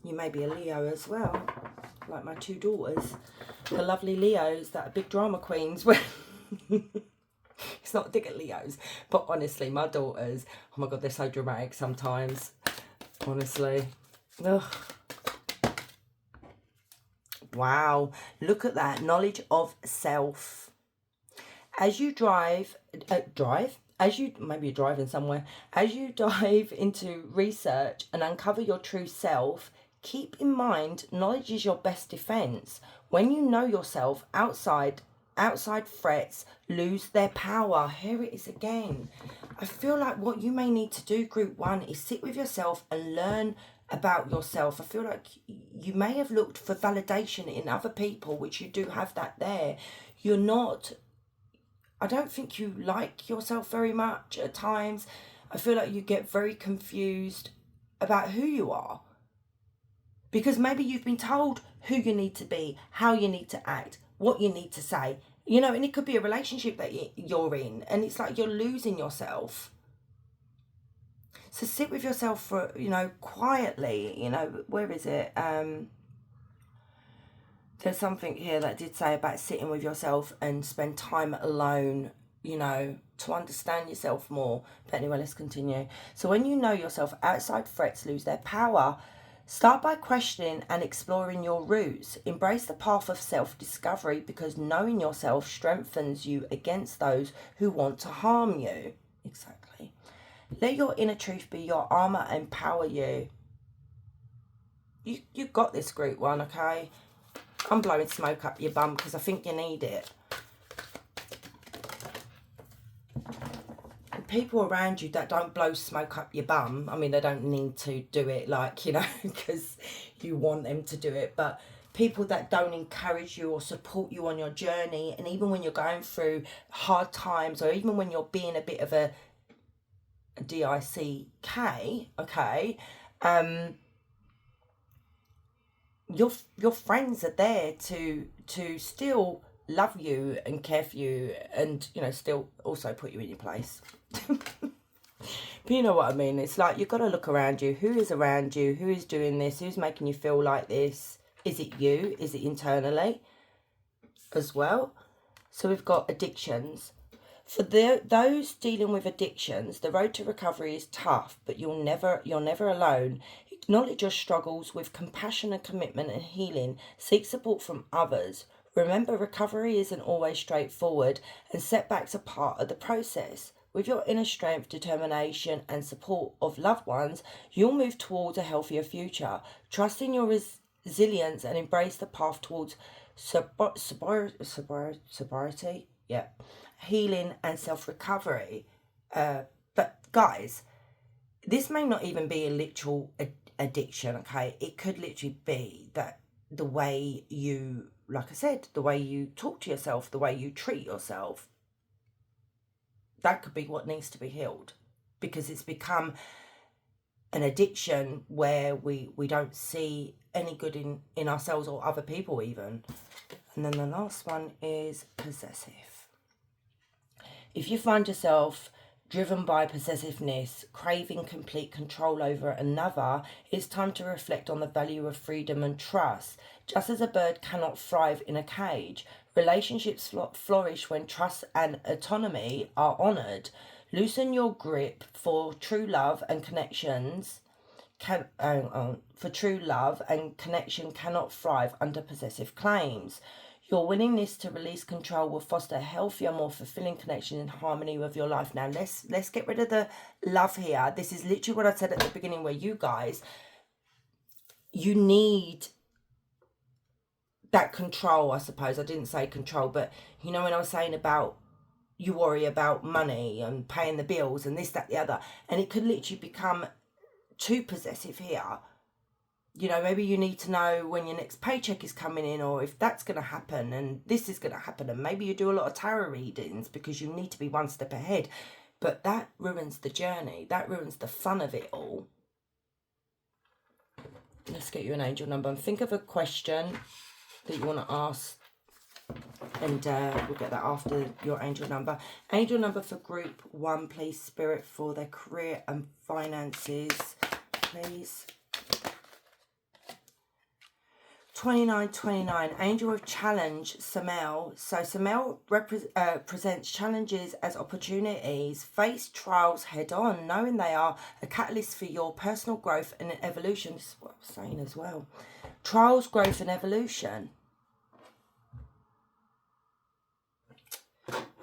You may be a Leo as well, like my 2 daughters, the lovely Leos that are big drama queens. It's not a dig at Leos, but honestly, my daughters, oh my God, they're so dramatic sometimes, honestly. Ugh. Wow, look at that, knowledge of self. As you maybe you're driving somewhere, as you dive into research and uncover your true self, keep in mind, knowledge is your best defense. When you know yourself, outside threats lose their power. Here it is again. I feel like what you may need to do, group 1, is sit with yourself and learn about yourself. I feel like you may have looked for validation in other people, which you do have that there. You're not, I don't think you like yourself very much at times. I feel like you get very confused about who you are, because maybe you've been told who you need to be, how you need to act, what you need to say, you know, and it could be a relationship that you're in, and it's like you're losing yourself. So sit with yourself for, you know, quietly, you know, where is it? There's something here that did say about sitting with yourself and spend time alone, you know, to understand yourself more. But anyway, let's continue. So when you know yourself, outside threats lose their power. Start by questioning and exploring your roots. Embrace the path of self-discovery, because knowing yourself strengthens you against those who want to harm you. Exactly. Let your inner truth be your armor and empower you. You got this, group 1, okay? I'm blowing smoke up your bum because I think you need it. People around you that don't blow smoke up your bum, I mean, they don't need to do it, like, you know, because you want them to do it, but people that don't encourage you or support you on your journey, and even when you're going through hard times, or even when you're being a bit of a DICK, okay, your friends are there to still love you and care for you, and, you know, still also put you in your place. But you know what I mean. It's like you've got to look around you. Who is around you? Who is doing this? Who's making you feel like this? Is it you? Is it internally as well? So we've got addictions. For those dealing with addictions, the road to recovery is tough, but you're never alone. Acknowledge your struggles with compassion and commitment and healing. Seek support from others. Remember, recovery isn't always straightforward, and setbacks are part of the process. With your inner strength, determination, and support of loved ones, you'll move towards a healthier future. Trust in your resilience and embrace the path towards sobriety, healing, and self-recovery. But guys, this may not even be a literal addiction, okay? It could literally be that the way you, like I said, the way you talk to yourself, the way you treat yourself, that could be what needs to be healed, because it's become an addiction where we don't see any good in ourselves or other people even. And then the last one is possessive. If you find yourself driven by possessiveness, craving complete control over another, it's time to reflect on the value of freedom and trust. Just as a bird cannot thrive in a cage, relationships flourish when trust and autonomy are honoured. Loosen your grip for true love and connections. For true love and connection cannot thrive under possessive claims. Your willingness to release control will foster a healthier, more fulfilling connection in harmony with your life. Now, let's get rid of the love here. This is literally what I said at the beginning, where you guys, you need that control, I suppose. I didn't say control, but, you know, when I was saying about you worry about money and paying the bills and this, that, the other, and it could literally become too possessive here. You know, maybe you need to know when your next paycheck is coming in, or if that's going to happen and this is going to happen. And maybe you do a lot of tarot readings because you need to be one step ahead. But that ruins the journey. That ruins the fun of it all. Let's get you an angel number. And think of a question that you want to ask. And we'll get that after your angel number. Angel number for group 1, please, Spirit, for their career and finances, please. 2929, Angel of Challenge, Samel. So Samel presents challenges as opportunities. Face trials head on, knowing they are a catalyst for your personal growth and evolution. This is what I was saying as well. Trials, growth and evolution.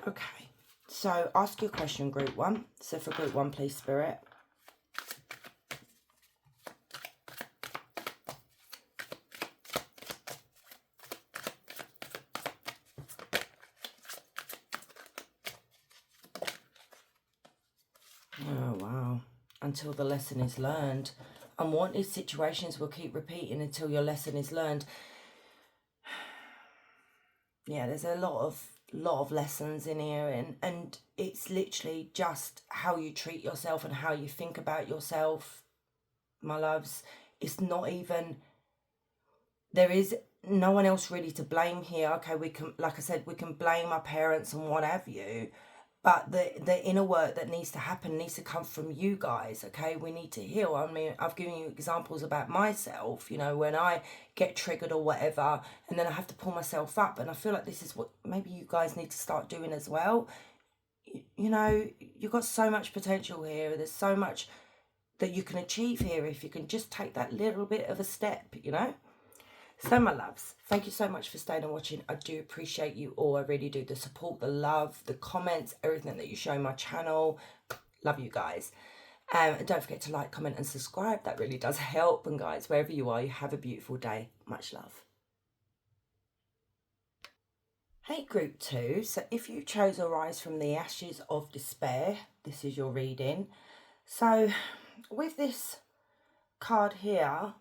Okay, so ask your question, group 1. So for group 1, please, Spirit. until the lesson is learned. Unwanted situations will keep repeating until your lesson is learned. Yeah, there's a lot of lessons in here, and it's literally just how you treat yourself and how you think about yourself, my loves. It's not even, there is no one else really to blame here. Okay, we can, like I said, we can blame our parents and what have you, but the inner work that needs to happen needs to come from you guys. Okay, we need to heal. I mean, I've given you examples about myself, you know, when I get triggered or whatever, and then I have to pull myself up, and I feel like this is what maybe you guys need to start doing as well. You know, you've got so much potential here. There's so much that you can achieve here if you can just take that little bit of a step, you know. So my loves, thank you so much for staying and watching. I do appreciate you all. I really do. The support, the love, the comments, everything that you show my channel. Love you guys. And don't forget to like, comment and subscribe. That really does help. And guys, wherever you are, you have a beautiful day. Much love. Hey group 2, so if you chose Arise from the Ashes of Despair, this is your reading. So with this card here,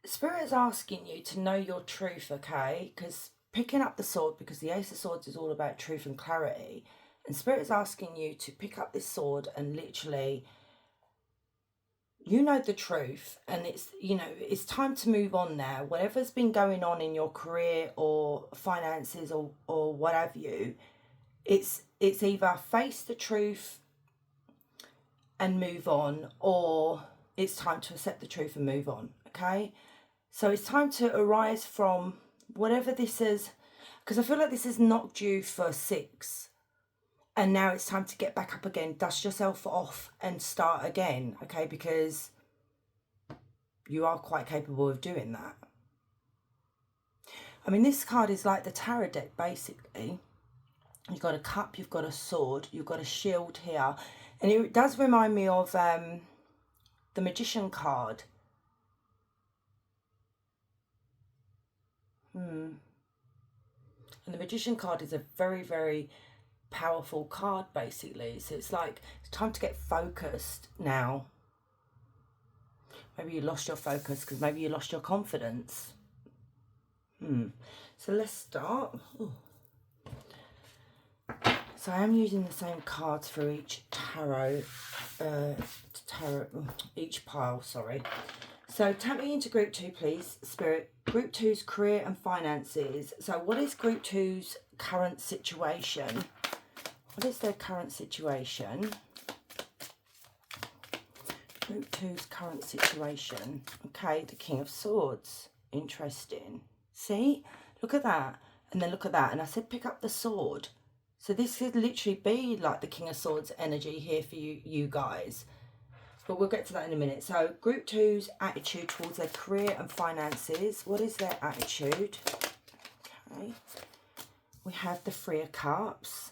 Spirit is asking you to know your truth, okay? Because picking up the sword, because the Ace of Swords is all about truth and clarity, and Spirit is asking you to pick up this sword and literally, you know the truth, and it's, you know, it's time to move on now. Whatever's been going on in your career or finances or what have you, it's either face the truth and move on, or it's time to accept the truth and move on, okay? So it's time to arise from whatever this is, because I feel like this is knocked you for 6. And now it's time to get back up again, dust yourself off and start again, okay? Because you are quite capable of doing that. I mean, this card is like the tarot deck, basically. You've got a cup, you've got a sword, you've got a shield here. And it does remind me of the Magician card. And the Magician card is a very, very powerful card, basically. So it's like, it's time to get focused now. Maybe you lost your focus because maybe you lost your confidence. So let's start. Ooh. So I am using the same cards for each each pile, sorry. So tap me into group 2, please, Spirit. Group 2's career and finances. So what is group 2's current situation? What is their current situation? Group 2's current situation. Okay, the King of Swords. Interesting. See? Look at that. And then look at that. And I said pick up the sword. So this could literally be like the King of Swords energy here for you guys. But we'll get to that in a minute. So group 2's attitude towards their career and finances. What is their attitude? Okay. We have the Three of Cups.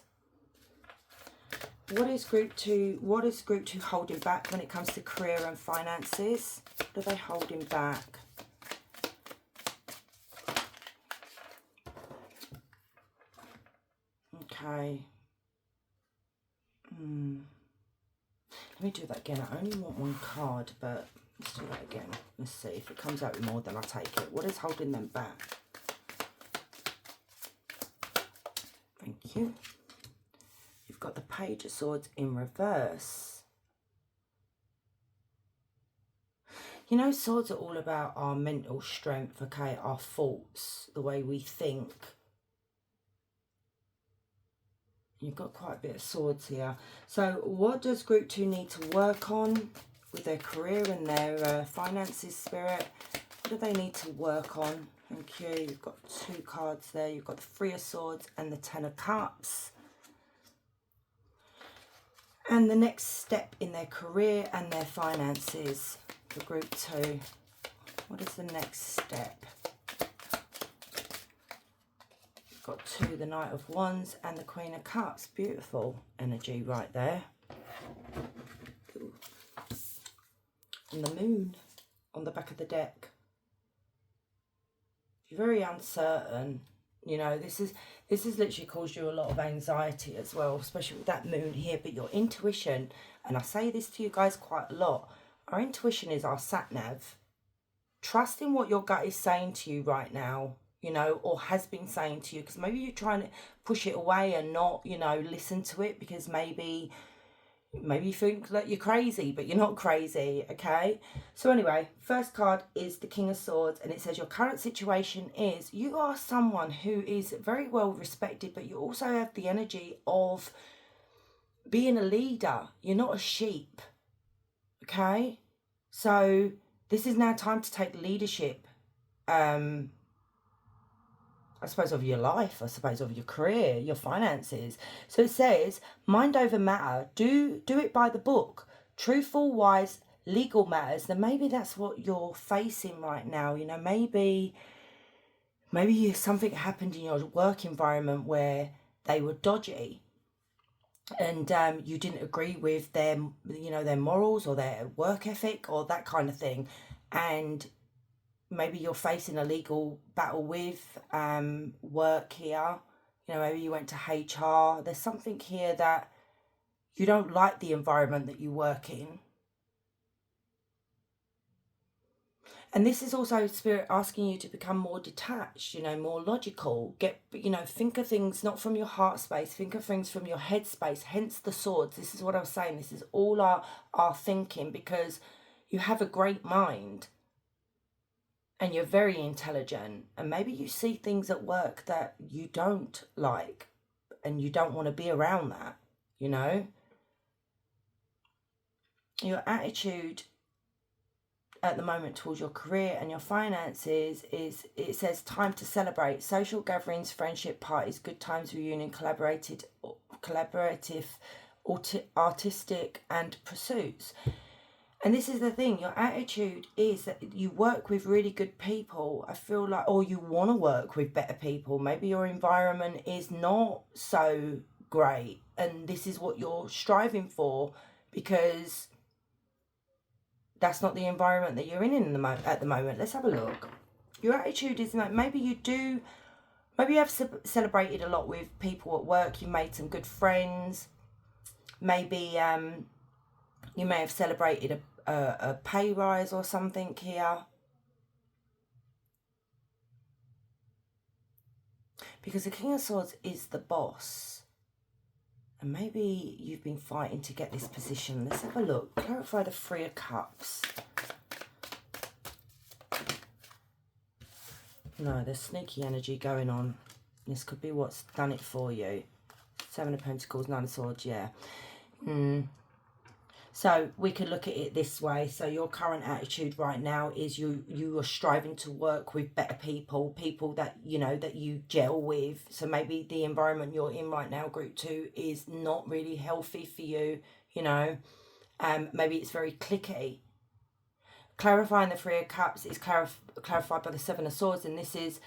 What is group 2? What is group 2 holding back when it comes to career and finances? What are they holding back? Okay. Let me do that again. I only want one card, but let's do that again. Let's see. If it comes out with more, then I'll take it. What is holding them back? Thank you. You've got the Page of Swords in reverse. You know, swords are all about our mental strength, okay? Our thoughts, the way we think. You've got quite a bit of swords here. So what does group 2 need to work on with their career and their finances, Spirit? What do they need to work on? Thank you. You've got 2 cards there. You've got the Three of Swords and the Ten of Cups. And the next step in their career and their finances for group 2. What is the next step? Got 2, the Knight of Wands and the Queen of Cups. Beautiful energy right there. Ooh. And the Moon on the back of the deck. You're very uncertain. You know, this has literally caused you a lot of anxiety as well, especially with that moon here. But your intuition, and I say this to you guys quite a lot, our intuition is our sat nav. Trust in what your gut is saying to you right now, you know, or has been saying to you, because maybe you're trying to push it away and not, you know, listen to it, because maybe you think that you're crazy, but you're not crazy. Okay, so anyway, first card is the King of Swords, and it says your current situation is you are someone who is very well respected, but you also have the energy of being a leader. You're not a sheep. Okay, so this is now time to take leadership, I suppose, of your life, I suppose, of your career, your finances. So it says, mind over matter. Do it by the book. Truthful, wise, legal matters. Then maybe that's what you're facing right now. You know, maybe something happened in your work environment where they were dodgy, and you didn't agree with their, you know, their morals or their work ethic or that kind of thing, and maybe you're facing a legal battle with work here. You know, maybe you went to HR. There's something here that you don't like the environment that you work in. And this is also Spirit asking you to become more detached, you know, more logical. Think of things not from your heart space, think of things from your head space, hence the swords. This is what I was saying. This is all our thinking, because you have a great mind and you're very intelligent, and maybe you see things at work that you don't like and you don't want to be around that, you know. Your attitude at the moment towards your career and your finances is, it says, time to celebrate. Social gatherings, friendship parties, good times, reunion, collaborative, artistic and pursuits. And this is the thing, your attitude is that you work with really good people, I feel like, or you want to work with better people. Maybe your environment is not so great, and this is what you're striving for, because that's not the environment that you're in at the moment. Let's have a look. Your attitude is like, maybe you have celebrated a lot with people at work, you made some good friends, maybe you may have celebrated a pay rise or something here. Because the King of Swords is the boss. And maybe you've been fighting to get this position. Let's have a look. Clarify the Three of Cups. No, there's sneaky energy going on. This could be what's done it for you. Seven of Pentacles, Nine of Swords, yeah. So we can look at it this way. So your current attitude right now is you are striving to work with better people that, you know, that you gel with. So maybe the environment you're in right now, group 2, is not really healthy for you, you know. Maybe it's very cliquey. Clarifying the Three of Cups is clarified by the Seven of Swords, and this is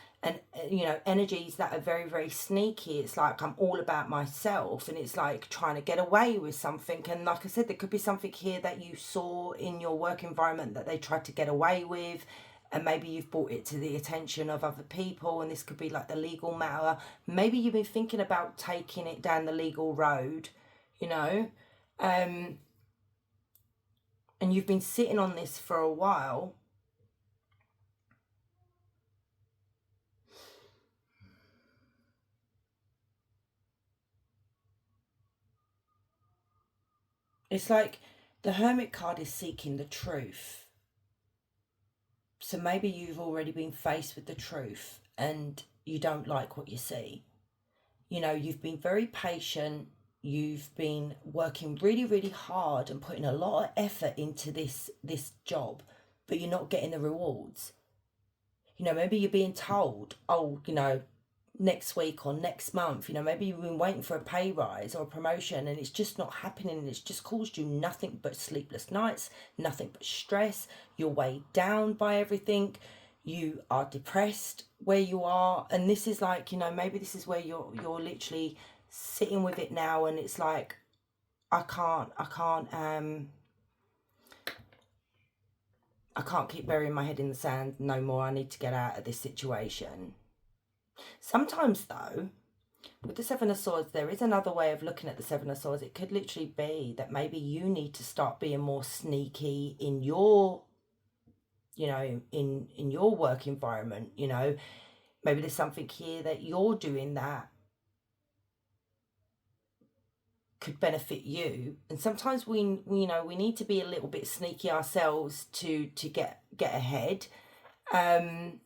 energies that are very, very sneaky. It's like, I'm all about myself, and it's like trying to get away with something. And like I said, there could be something here that you saw in your work environment that they tried to get away with, and maybe you've brought it to the attention of other people, and this could be like the legal matter. Maybe you've been thinking about taking it down the legal road, you know, and you've been sitting on this for a while. It's like the Hermit card is seeking the truth. So maybe you've already been faced with the truth and you don't like what you see. You know, you've been very patient. You've been working really, really hard and putting a lot of effort into this job, but you're not getting the rewards. You know, maybe you're being told, oh, you know, next week or next month, you know, maybe you've been waiting for a pay rise or a promotion and it's just not happening, and it's just caused you nothing but sleepless nights, nothing but stress. You're weighed down by everything, you are depressed where you are, and this is like, you know, maybe this is where you're literally sitting with it now, and it's like, I can't keep burying my head in the sand no more. I need to get out of this situation. Sometimes, though, with the Seven of Swords, there is another way of looking at the Seven of Swords. It could literally be that maybe you need to start being more sneaky in your, you know, in your work environment. You know, maybe there's something here that you're doing that could benefit you. And sometimes we you know, we need to be a little bit sneaky ourselves to get ahead. And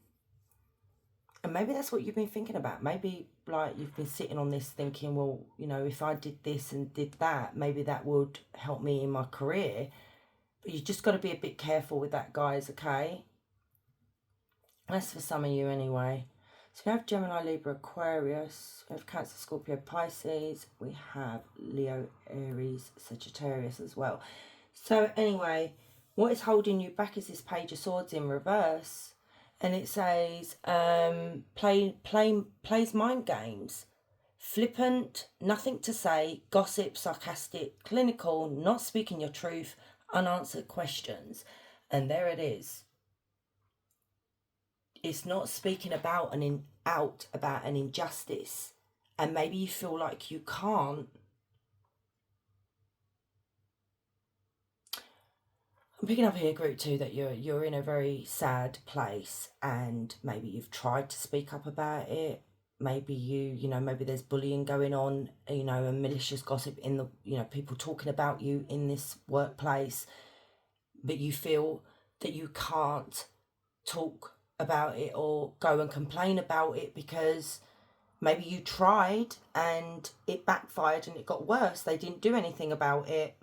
maybe that's what you've been thinking about. Maybe like you've been sitting on this thinking, well, you know, if I did this and did that, maybe that would help me in my career. But you just got to be a bit careful with that, guys, okay? That's for some of you anyway. So we have Gemini, Libra, Aquarius, we have Cancer, Scorpio, Pisces, we have Leo, Aries, Sagittarius as well. So anyway, what is holding you back is this Page of Swords in reverse. And it says, plays mind games. Flippant, nothing to say, gossip, sarcastic, clinical, not speaking your truth, unanswered questions. And there it is. It's not speaking about about an injustice. And maybe you feel like you can't. I'm picking up here, group 2, that you're in a very sad place, and maybe you've tried to speak up about it. Maybe you know, maybe there's bullying going on, you know, and malicious gossip in the, you know, people talking about you in this workplace, but you feel that you can't talk about it or go and complain about it because maybe you tried and it backfired and it got worse. They didn't do anything about it.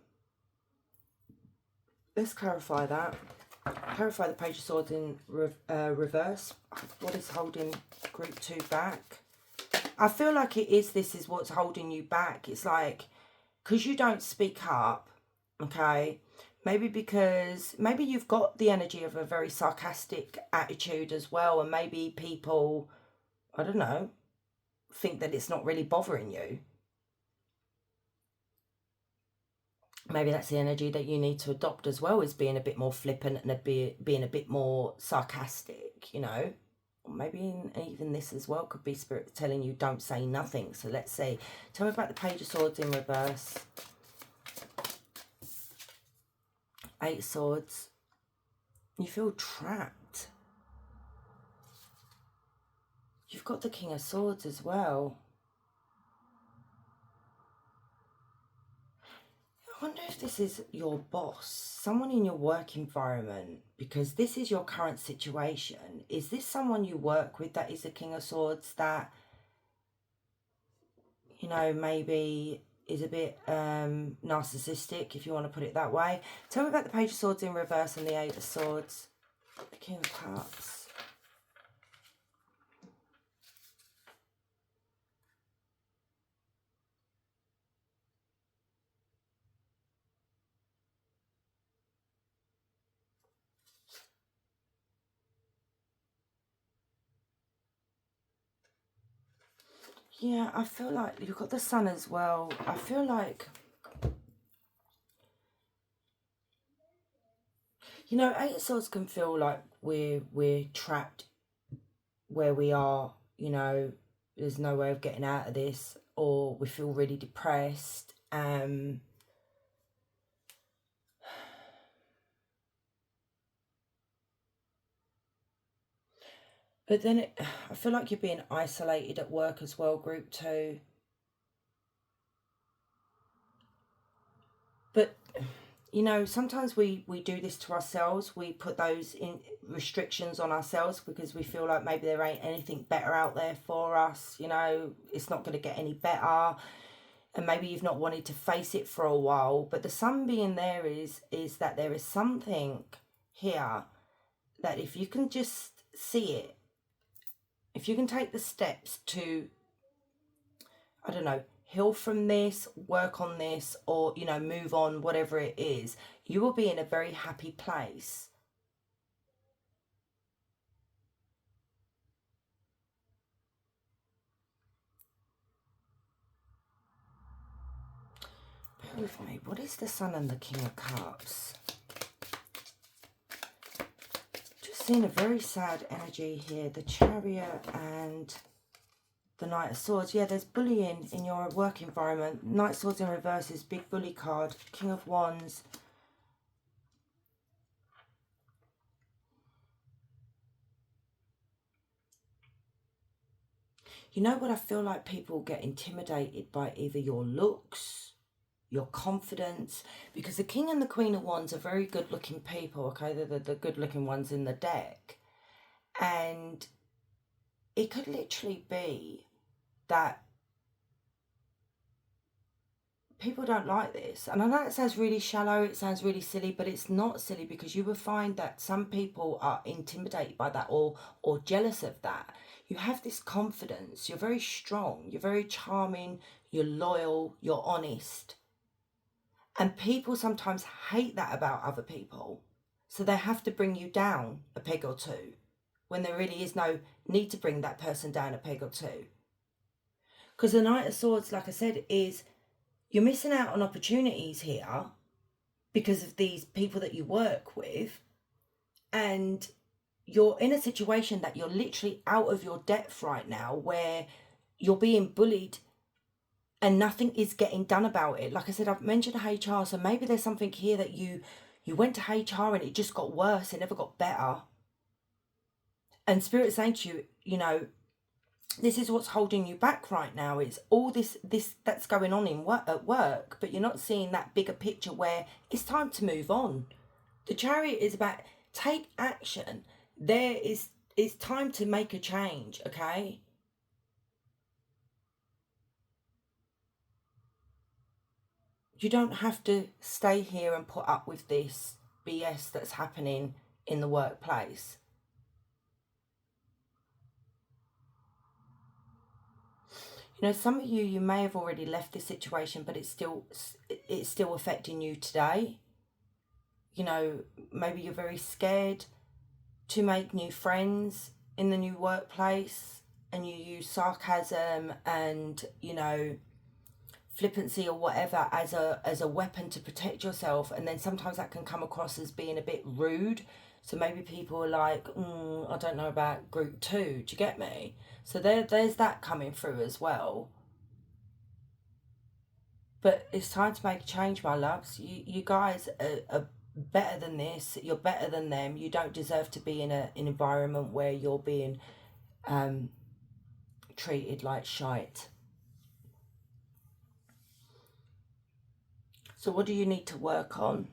Let's clarify that. Clarify the Page of Swords in reverse. What is holding group 2 back? I feel like this is what's holding you back. It's like, because you don't speak up, okay? Maybe because, maybe you've got the energy of a very sarcastic attitude as well. And maybe people, I don't know, think that it's not really bothering you. Maybe that's the energy that you need to adopt as well, is being a bit more flippant and being a bit more sarcastic, you know. Maybe even this as well could be Spirit telling you don't say nothing. So let's see. Tell me about the Page of Swords in reverse. 8 of Swords. You feel trapped. You've got the King of Swords as well. I wonder if this is your boss, someone in your work environment, because this is your current situation. Is this someone you work with that is a King of Swords that, you know, maybe is a bit narcissistic, if you want to put it that way? Tell me about the Page of Swords in reverse and the 8 of Swords. The King of Cups. Yeah, I feel like you've got the Sun as well. I feel like, you know, 8 of Swords can feel like we're trapped where we are, you know, there's no way of getting out of this, or we feel really depressed. But then I feel like you're being isolated at work as well, group 2. But, you know, sometimes we do this to ourselves. We put those restrictions on ourselves because we feel like maybe there ain't anything better out there for us. You know, it's not going to get any better. And maybe you've not wanted to face it for a while. But the Sun being there is that there is something here that if you can just see it, if you can take the steps to, I don't know, heal from this, work on this, or, you know, move on, whatever it is, you will be in a very happy place. Bear with me. What is the Sun and the King of Cups? Just seeing a very sad energy here. The Chariot and the Knight of Swords. Yeah, there's bullying in your work environment. Knight of Swords in reverse is big bully card. King of Wands. You know what, I feel like people get intimidated by either your looks, your confidence, because the King and the Queen of Wands are very good looking people, okay? They're the good looking ones in the deck. And it could literally be that people don't like this. And I know it sounds really shallow, it sounds really silly, but it's not silly, because you will find that some people are intimidated by that, or jealous of that. You have this confidence, you're very strong, you're very charming, you're loyal, you're honest. And people sometimes hate that about other people. So they have to bring you down a peg or two, when there really is no need to bring that person down a peg or two. Because the Knight of Swords, like I said, is you're missing out on opportunities here because of these people that you work with. And you're in a situation that you're literally out of your depth right now, where you're being bullied and nothing is getting done about it. Like I said, I've mentioned HR, so maybe there's something here that you went to HR and it just got worse, it never got better. And Spirit's saying to you, you know, this is what's holding you back right now. It's all this that's going on at work, but you're not seeing that bigger picture where it's time to move on. The Chariot is about take action. It's time to make a change, okay? You don't have to stay here and put up with this BS that's happening in the workplace. You know, some of you may have already left this situation, but it's still affecting you today. You know, maybe you're very scared to make new friends in the new workplace, and you use sarcasm and, you know, flippancy or whatever as a weapon to protect yourself, and then sometimes that can come across as being a bit rude. So maybe people are like, I don't know about group 2, do you get me? So there's that coming through as well. But it's time to make a change, my loves. You guys are better than this. You're better than them. You don't deserve to be in an environment where you're being treated like shite. So what do you need to work on?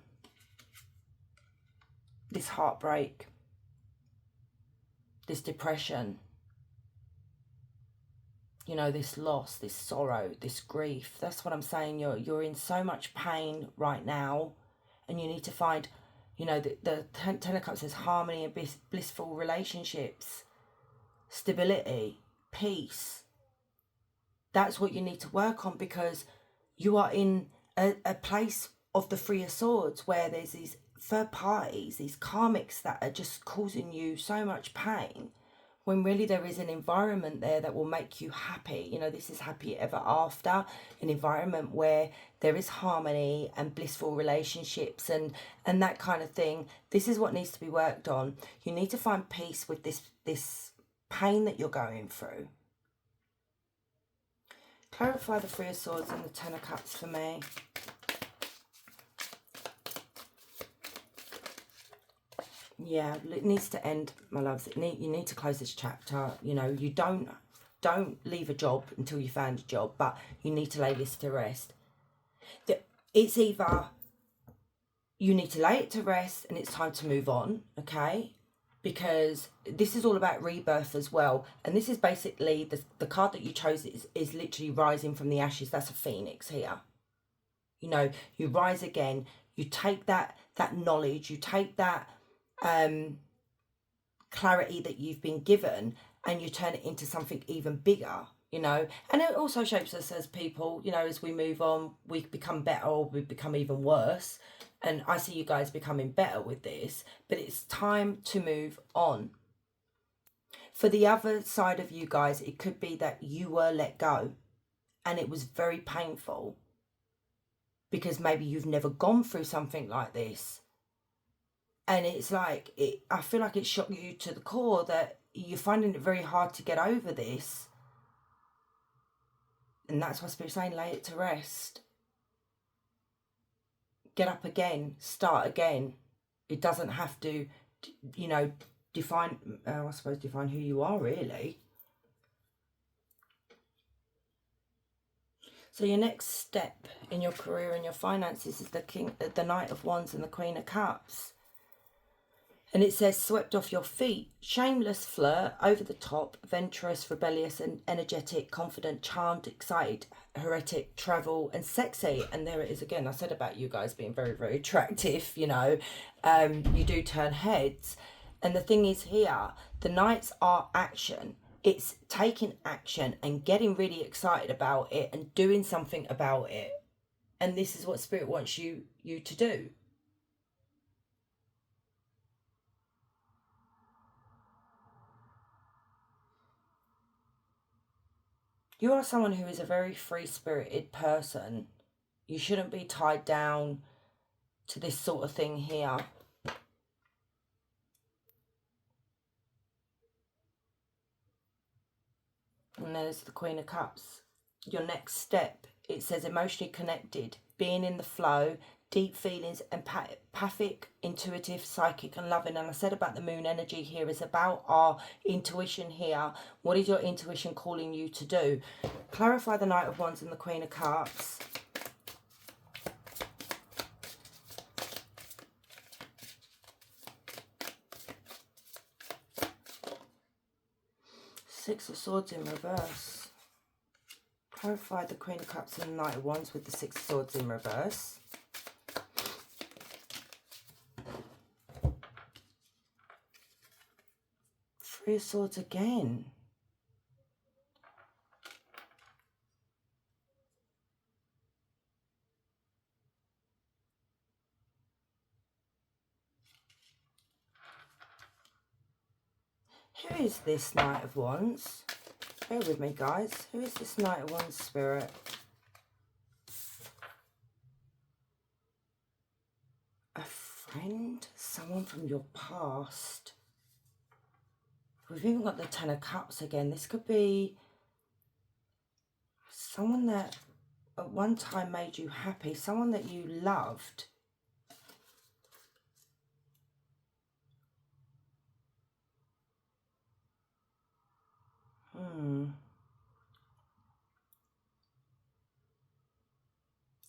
This heartbreak, this depression, you know, this loss, this sorrow, this grief. That's what I'm saying. You're in so much pain right now, and you need to find, you know, the Ten of Cups says harmony and blissful relationships, stability, peace. That's what you need to work on, because you are in a place of the Three of Swords where there's these third parties, these karmics that are just causing you so much pain, when really there is an environment there that will make you happy. You know, this is happy ever after, an environment where there is harmony and blissful relationships and that kind of thing. This is what needs to be worked on. You need to find peace with this pain that you're going through. Clarify the Three of Swords and the Ten of Cups for me. Yeah, it needs to end, my loves. You need to close this chapter. You know, you don't leave a job until you found a job, but you need to lay this to rest. It's either you need to lay it to rest and it's time to move on, okay? Because this is all about rebirth as well. And this is basically, the card that you chose is literally rising from the ashes. That's a phoenix here. You know, you rise again. You take that knowledge, you take that clarity that you've been given, and you turn it into something even bigger, you know. And it also shapes us as people, you know. As we move on, we become better or we become even worse. And I see you guys becoming better with this, but it's time to move on. For the other side of you guys, it could be that you were let go and it was very painful, because maybe you've never gone through something like this. And it's like, I feel like it shocked you to the core that you're finding it very hard to get over this. And that's why Spirit's saying lay it to rest. Get up again, start again. It doesn't have to, you know, define who you are, really. So your next step in your career and your finances is the Knight of Wands and the Queen of Cups. And it says, swept off your feet, shameless flirt, over the top, venturous, rebellious and energetic, confident, charmed, excited, heretic, travel and sexy. And there it is again. I said about you guys being very, very attractive, you know. You do turn heads. And the thing is here, the Knights are action. It's taking action and getting really excited about it and doing something about it. And this is what Spirit wants you to do. You are someone who is a very free-spirited person. You shouldn't be tied down to this sort of thing here. And there's the Queen of Cups. Your next step, it says emotionally connected, being in the flow, deep feelings, empathic, intuitive, psychic and loving. And I said about the moon energy here is about our intuition here. What is your intuition calling you to do? Clarify the Knight of Wands and the Queen of Cups. Six of Swords in reverse. Clarify the Queen of Cups and the Knight of Wands with the Six of Swords in reverse. Three of Swords again. Who is this Knight of Wands? Bear with me, guys. Who is this Knight of Wands, Spirit? A friend? Someone from your past? We've even got the Ten of Cups again. This could be someone that at one time made you happy. Someone that you loved.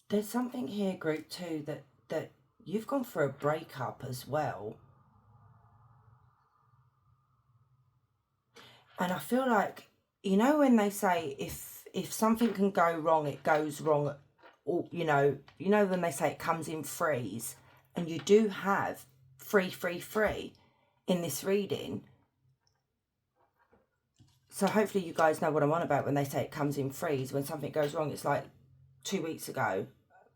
There's something here, group 2, that you've gone for a breakup as well. And I feel like, you know, when they say if something can go wrong, it goes wrong. Or, you know when they say it comes in threes, and you do have 3 in this reading. So hopefully you guys know what I'm on about when they say it comes in threes. When something goes wrong, it's like 2 weeks ago,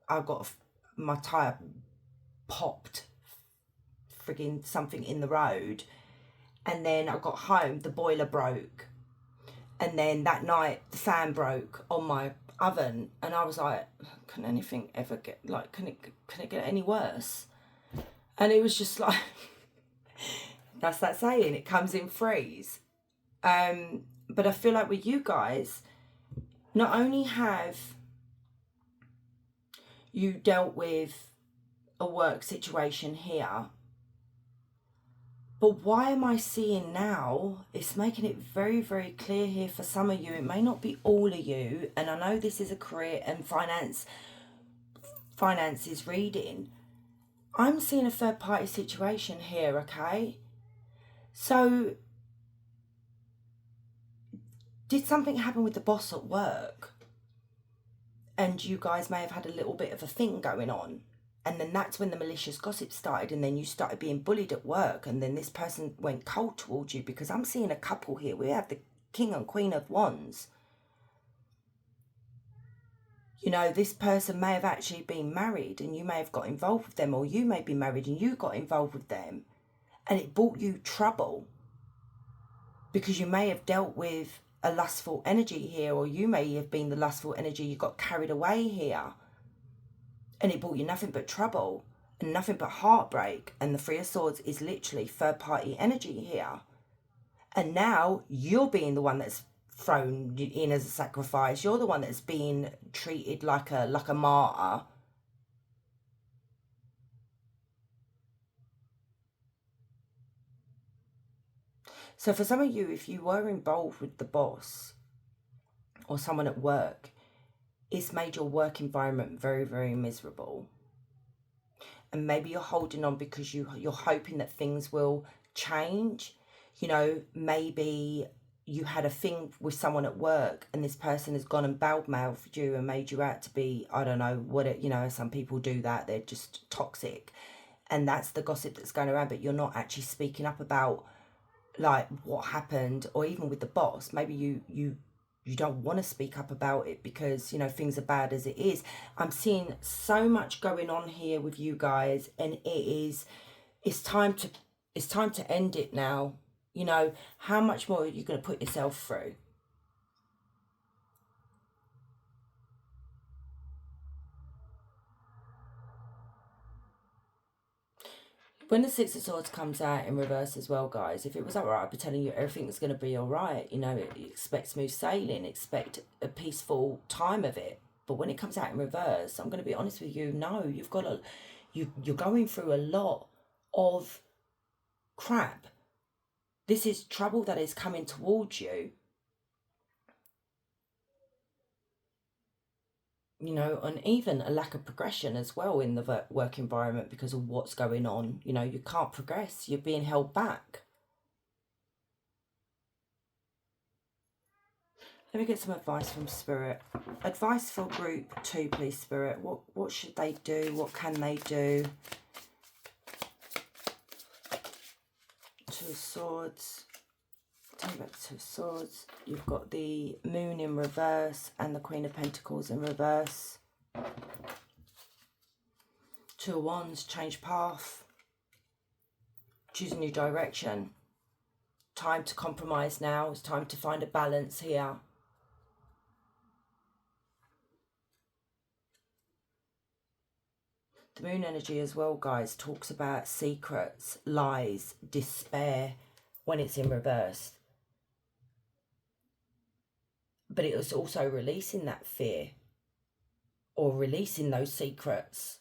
I got my tyre popped, frigging something in the road. And then I got home, the boiler broke. And then that night, the fan broke on my oven. And I was like, can anything ever get, like, can it get any worse? And it was just like, that's that saying, it comes in threes. But I feel like with you guys, not only have you dealt with a work situation here, but why am I seeing now? It's making it very, very clear here for some of you. It may not be all of you. And I know this is a career and finances reading. I'm seeing a third party situation here, okay? So did something happen with the boss at work? And you guys may have had a little bit of a thing going on. And then that's when the malicious gossip started, and then you started being bullied at work, and then this person went cold towards you, because I'm seeing a couple here. We have the King and Queen of Wands. You know, this person may have actually been married, and you may have got involved with them, or you may be married and you got involved with them, and it brought you trouble because you may have dealt with a lustful energy here, or you may have been the lustful energy. You got carried away here. And it brought you nothing but trouble and nothing but heartbreak. And the Three of Swords is literally third party energy here. And now you're being the one that's thrown in as a sacrifice. You're the one that's being treated like a martyr. So for some of you, if you were involved with the boss or someone at work, it's made your work environment very, very miserable. And maybe you're holding on because you're hoping that things will change. You know, maybe you had a thing with someone at work and this person has gone and bad-mouthed you and made you out to be, I don't know what it, you know, some people do that, they're just toxic, and that's the gossip that's going around, but you're not actually speaking up about like what happened. Or even with the boss, maybe you don't want to speak up about it because, you know, things are bad as it is. I'm seeing so much going on here with you guys, and it's time to end it now. You know, how much more are you going to put yourself through? When the Six of Swords comes out in reverse as well, guys, if it was alright, I'd be telling you everything's going to be alright. You know, expect smooth sailing, expect a peaceful time of it. But when it comes out in reverse, I'm going to be honest with you, no, you're going through a lot of crap. This is trouble that is coming towards you. You know, and even a lack of progression as well in the work environment because of what's going on. You know, you can't progress, you're being held back. Let me get some advice from Spirit. Advice for group 2, please, Spirit. What should they do? What can they do? Two of Swords. Tell me about the Two of Swords. You've got the Moon in reverse and the Queen of Pentacles in reverse. Two of Wands, change path. Choose a new direction. Time to compromise now. It's time to find a balance here. The moon energy as well, guys, talks about secrets, lies, despair when it's in reverse. But it was also releasing that fear or releasing those secrets.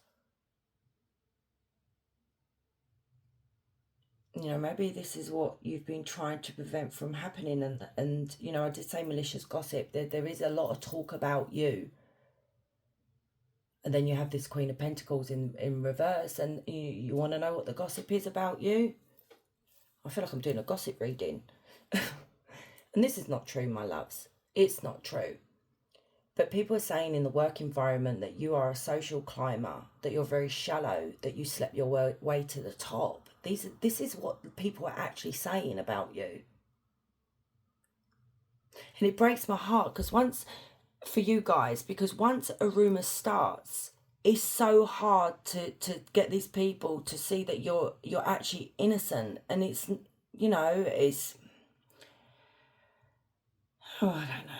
You know, maybe this is what you've been trying to prevent from happening. And you know, I did say malicious gossip. There is a lot of talk about you. And then you have this Queen of Pentacles in reverse, and you want to know what the gossip is about you? I feel like I'm doing a gossip reading. And this is not true, my loves. It's not true. But people are saying in the work environment that you are a social climber, that you're very shallow, that you slept your way to the top. This is what people are actually saying about you. And it breaks my heart because once a rumour starts, it's so hard to get these people to see that you're actually innocent. And it's, you know, it's, oh, I don't know.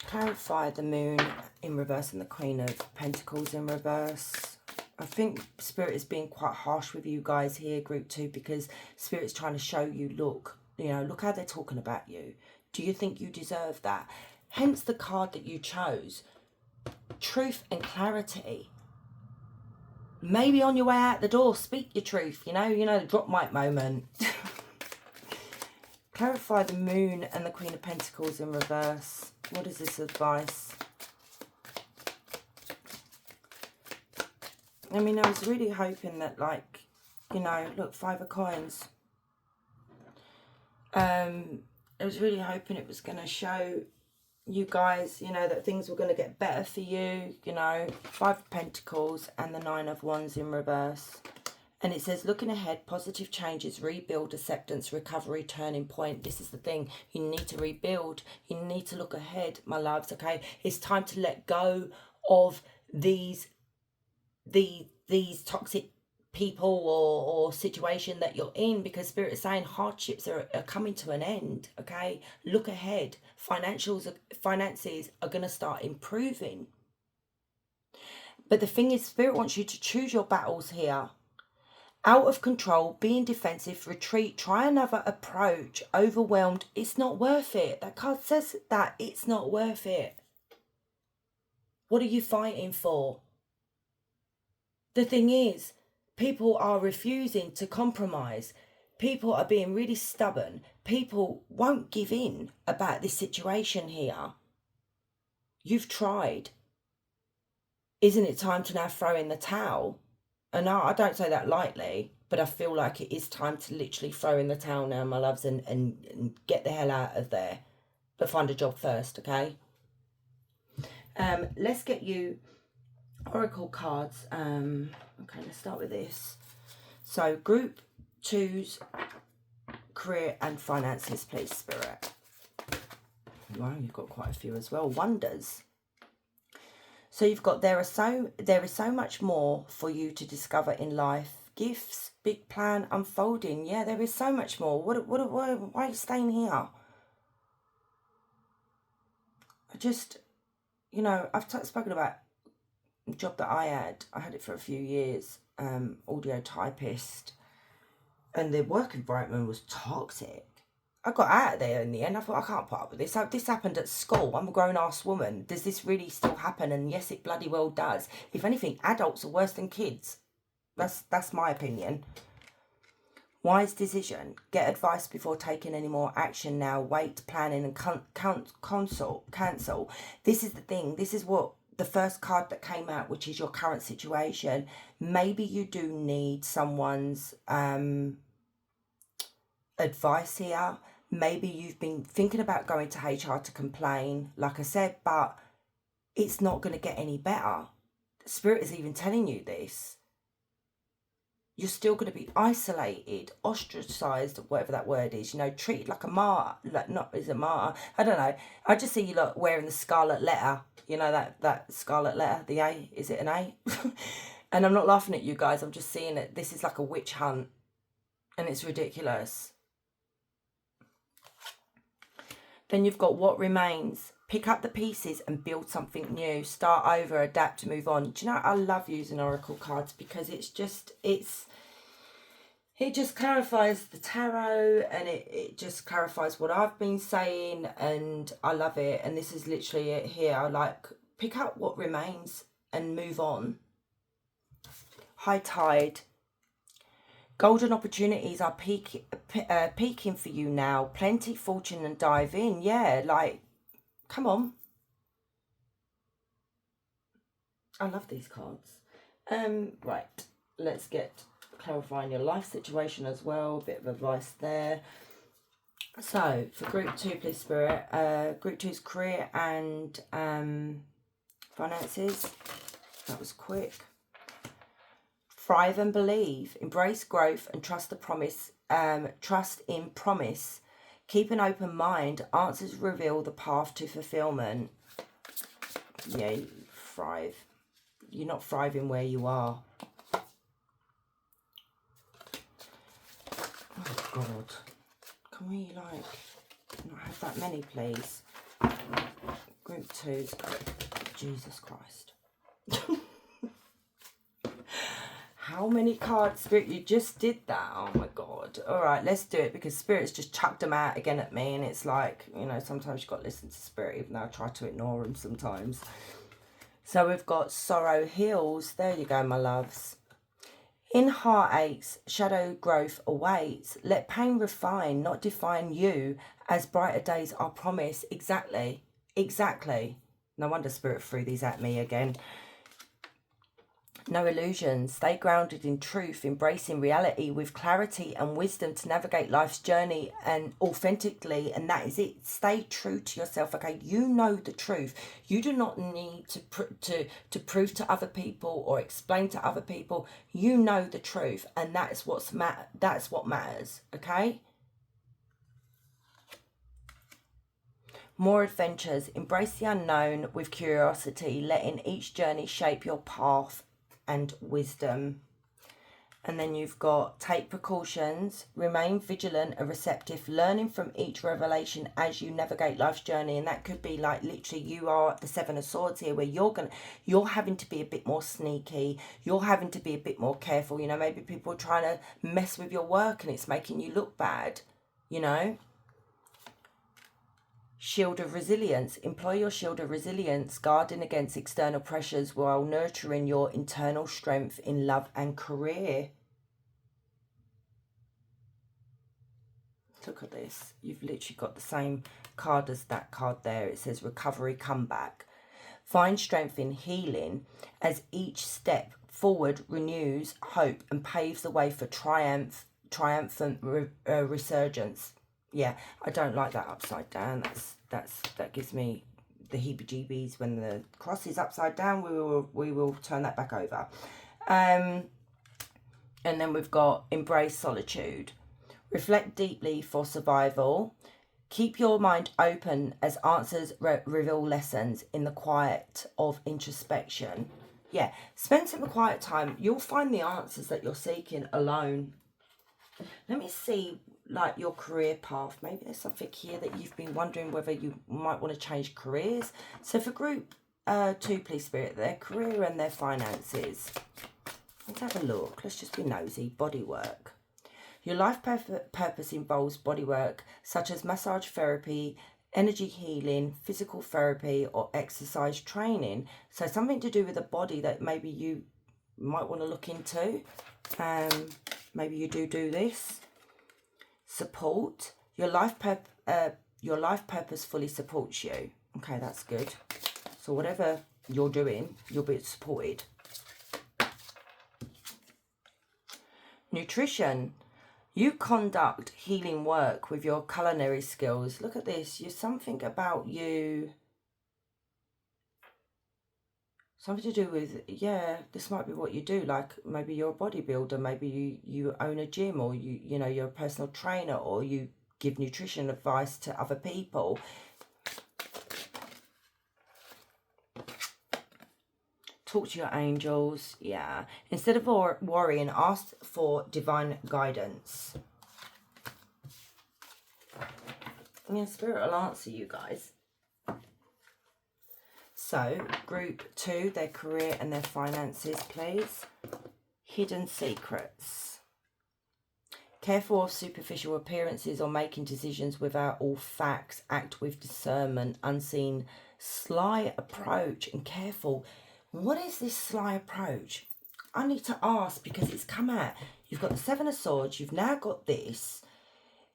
Clarify the Moon in reverse and the Queen of Pentacles in reverse. I think Spirit is being quite harsh with you guys here, group 2, because Spirit's trying to show you, look, you know, look how they're talking about you. Do you think you deserve that? Hence the card that you chose. Truth and clarity. Maybe on your way out the door, speak your truth, you know, the drop mic moment. Clarify the Moon and the Queen of Pentacles in reverse. What is this advice? I mean, I was really hoping that, like, you know, look, 5 of Coins. I was really hoping it was going to show you guys, you know, that things were going to get better for you, you know. 5 of Pentacles and the 9 of Wands in reverse. And it says, looking ahead, positive changes, rebuild, acceptance, recovery, turning point. This is the thing. You need to rebuild. You need to look ahead, my loves, okay? It's time to let go of these toxic people or situation that you're in, because Spirit is saying hardships are coming to an end, okay? Look ahead. Finances are going to start improving. But the thing is, Spirit wants you to choose your battles here. Out of control, being defensive, retreat, try another approach, overwhelmed. It's not worth it. That card says that it's not worth it. What are you fighting for? The thing is, people are refusing to compromise. People are being really stubborn. People won't give in about this situation here. You've tried. Isn't it time to now throw in the towel? And I don't say that lightly, but I feel like it is time to literally throw in the towel now, my loves, and get the hell out of there. But find a job first, okay? Let's get you oracle cards. Okay, let's start with this. So group 2's career and finances, please, Spirit. Wow, you've got quite a few as well. Wonders. So you've got there is so much more for you to discover in life. Gifts, big plan unfolding. Yeah, there is so much more. Why are you staying here? I just, you know, I've spoken about the job that I had. I had it for a few years, audio typist, and the work environment was toxic. I got out of there in the end. I thought, I can't put up with this. So this happened at school. I'm a grown-ass woman. Does this really still happen? And yes, it bloody well does. If anything, adults are worse than kids. That's my opinion. Wise decision. Get advice before taking any more action now. Wait, planning, and cancel. This is the thing. This is what the first card that came out, which is your current situation. Maybe you do need someone's advice here. Maybe you've been thinking about going to HR to complain, like I said, but it's not going to get any better. Spirit is even telling you this. You're still going to be isolated, ostracized, whatever that word is, you know, treated like a martyr. Like, not, is it martyr? I don't know. I just see you like wearing the scarlet letter, you know, that scarlet letter, the A. Is it an A? And I'm not laughing at you guys. I'm just seeing it. This is like a witch hunt, and it's ridiculous. Then you've got what remains. Pick up the pieces and build something new. Start over, adapt, move on. Do you know, I love using oracle cards because it just clarifies the tarot, and it just clarifies what I've been saying, and I love it. And this is literally it here. I like, pick up what remains and move on. High tide. Golden opportunities are peaking for you now. Plenty, fortune, and dive in. Yeah, like, come on. I love these cards. Right, let's get clarifying your life situation as well. A bit of advice there. So, for group 2, please, Spirit. Group 2's career and finances. That was quick. Thrive and believe. Embrace growth and trust the promise. Trust in promise. Keep an open mind. Answers reveal the path to fulfillment. Yeah, thrive. You're not thriving where you are. Oh, God. Can we, like, not have that many, please? Group 2's... Jesus Christ. How many cards, Spirit? You just did that. Oh, my God. All right, let's do it, because Spirit's just chucked them out again at me, and it's like, you know, sometimes you've got to listen to Spirit, even though I try to ignore them sometimes. So we've got sorrow heals. There you go, my loves. In heartaches, shadow growth awaits. Let pain refine, not define you, as brighter days are promised. Exactly. Exactly. No wonder Spirit threw these at me again. No illusions. Stay grounded in truth, embracing reality with clarity and wisdom to navigate life's journey and authentically, and that is it. Stay true to yourself, okay? You know the truth. You do not need to prove to other people or explain to other people. You know the truth, and that's what matters, okay? More adventures. Embrace the unknown with curiosity, letting each journey shape your path and wisdom. And then you've got take precautions, remain vigilant and receptive, learning from each revelation as you navigate life's journey. And that could be like literally you are the Seven of Swords here, where you're having to be a bit more sneaky. You're having to be a bit more careful. You know, maybe people are trying to mess with your work and it's making you look bad, you know. Shield of resilience. Employ your shield of resilience, guarding against external pressures while nurturing your internal strength in love and career. Look at this. You've literally got the same card as that card there. It says recovery, comeback. Find strength in healing as each step forward renews hope and paves the way for triumphant resurgence. Yeah, I don't like that upside down. That gives me the heebie-jeebies. When the cross is upside down, we will turn that back over. And then we've got embrace solitude. Reflect deeply for survival. Keep your mind open as answers reveal lessons in the quiet of introspection. Yeah, spend some quiet time. You'll find the answers that you're seeking alone. Let me see, like, your career path. Maybe there's something here that you've been wondering whether you might want to change careers. So for group 2, please, Spirit, their career and their finances. Let's have a look. Let's just be nosy. Bodywork. Your life purpose involves bodywork such as massage therapy, energy healing, physical therapy, or exercise training. So something to do with the body that maybe you might want to look into. Maybe you do this. Support. Your life purpose fully supports you. Okay, that's good. So whatever you're doing, you'll be supported. Nutrition. You conduct healing work with your culinary skills. Look at this. You're something about you. Something to do with, yeah, this might be what you do. Like maybe you're a bodybuilder. Maybe you own a gym, or you know, you're a personal trainer, or you give nutrition advice to other people. Talk to your angels. Yeah. Instead of worrying, ask for divine guidance. Yeah, Spirit will answer you guys. So, group 2, their career and their finances, please. Hidden secrets. Careful of superficial appearances or making decisions without all facts. Act with discernment, unseen, sly approach, and careful. What is this sly approach? I need to ask because it's come out. You've got the Seven of Swords. You've now got this.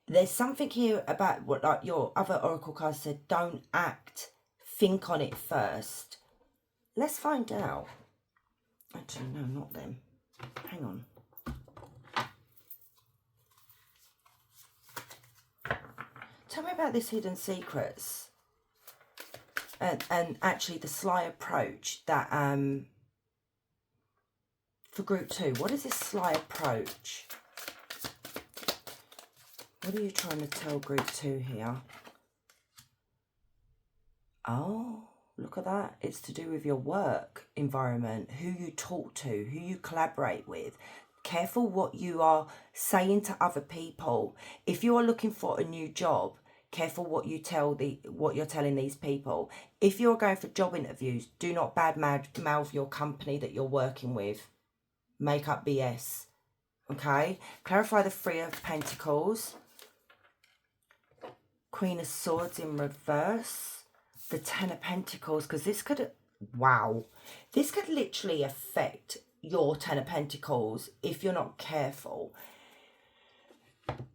There's something here about what, like your other oracle cards said, don't act. Think on it first. Let's find out. Actually, no, not them. Hang on. Tell me about this hidden secrets. And actually the sly approach that for group 2. What is this sly approach? What are you trying to tell group 2 here? Oh, look at that. It's to do with your work environment, who you talk to, who you collaborate with. Careful what you are saying to other people. If you are looking for a new job, careful what you're telling these people. If you're going for job interviews, do not badmouth your company that you're working with. Make up BS. Okay? Clarify the Three of Pentacles. Queen of Swords in reverse. The Ten of Pentacles, because this could, wow, this could literally affect your Ten of Pentacles if you're not careful.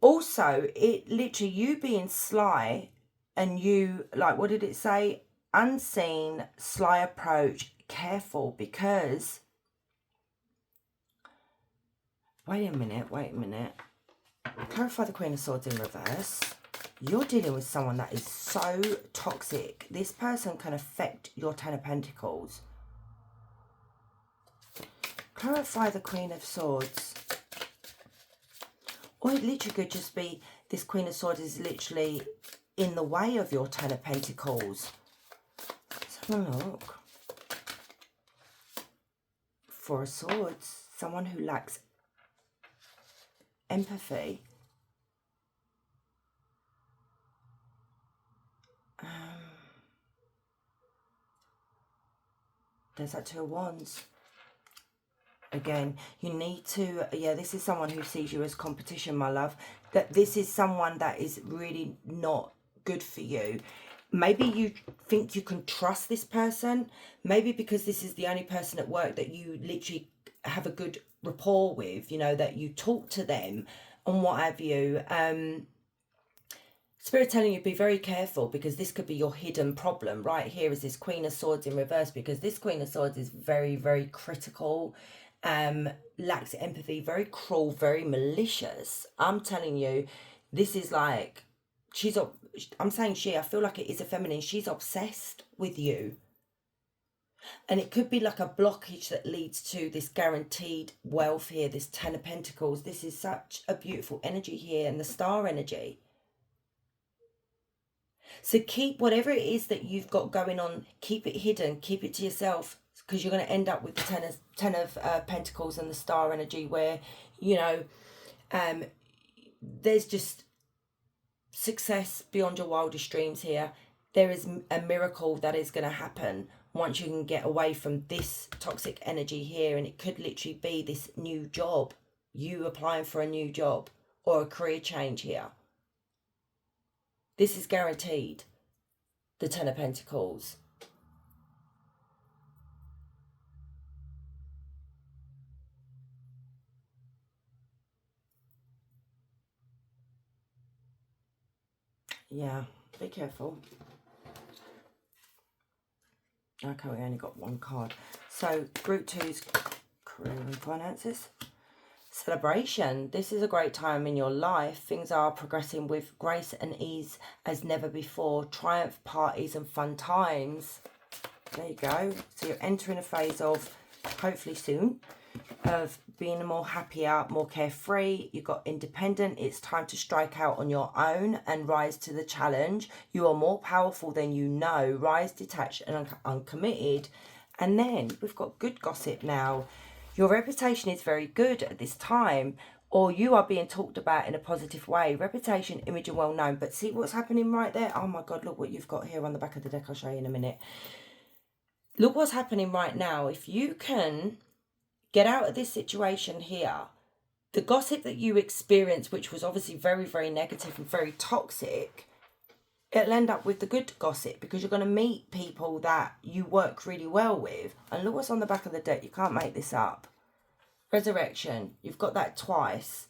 Also, it literally, you being sly and you, like, what did it say? Unseen, sly approach, careful, because, wait a minute. Clarify the Queen of Swords in reverse. You're dealing with someone that is so toxic. This person can affect your Ten of Pentacles. Clarify the Queen of Swords. Or it literally could just be this Queen of Swords is literally in the way of your Ten of Pentacles. Let's have a look. Four of Swords. Someone who lacks empathy. There's that Two of Wands. Again, you need to, yeah, this is someone who sees you as competition, my love. That this is someone that is really not good for you. Maybe you think you can trust this person. Maybe because this is the only person at work that you literally have a good rapport with, you know, that you talk to them and what have you. Spirit telling you be very careful, because this could be your hidden problem. Right here is this Queen of Swords in reverse, because this Queen of Swords is very, very critical, lacks empathy, very cruel, very malicious. I'm telling you, this is like, I'm saying I feel like it is a feminine. She's obsessed with you. And it could be like a blockage that leads to this guaranteed wealth here, this Ten of Pentacles. This is such a beautiful energy here, and the star energy. So keep whatever it is that you've got going on, keep it hidden, keep it to yourself, because you're going to end up with the Ten of Pentacles and the star energy, where, you know, there's just success beyond your wildest dreams here. There is a miracle that is going to happen once you can get away from this toxic energy here, and it could literally be this new job, you applying for a new job or a career change here. This is guaranteed, the Ten of Pentacles. Yeah, be careful. Okay, we only got one card. So, Group 2's career and finances. Celebration. This is a great time in your life. Things are progressing with grace and ease as never before. Triumph parties and fun times. There you go. So you're entering a phase of, hopefully soon, of being more happier, more carefree. You've got independent. It's time to strike out on your own and rise to the challenge. You are more powerful than you know. Rise detached and uncommitted. And then we've got good gossip now. Your reputation is very good at this time, or you are being talked about in a positive way. Reputation, image, and well known. But see what's happening right there? Oh my God, look what you've got here on the back of the deck. I'll show you in a minute. Look what's happening right now. If you can get out of this situation here, the gossip that you experienced, which was obviously very, very negative and very toxic, it'll end up with the good gossip, because you're going to meet people that you work really well with. And look what's on the back of the deck. You can't make this up. Resurrection. You've got that twice.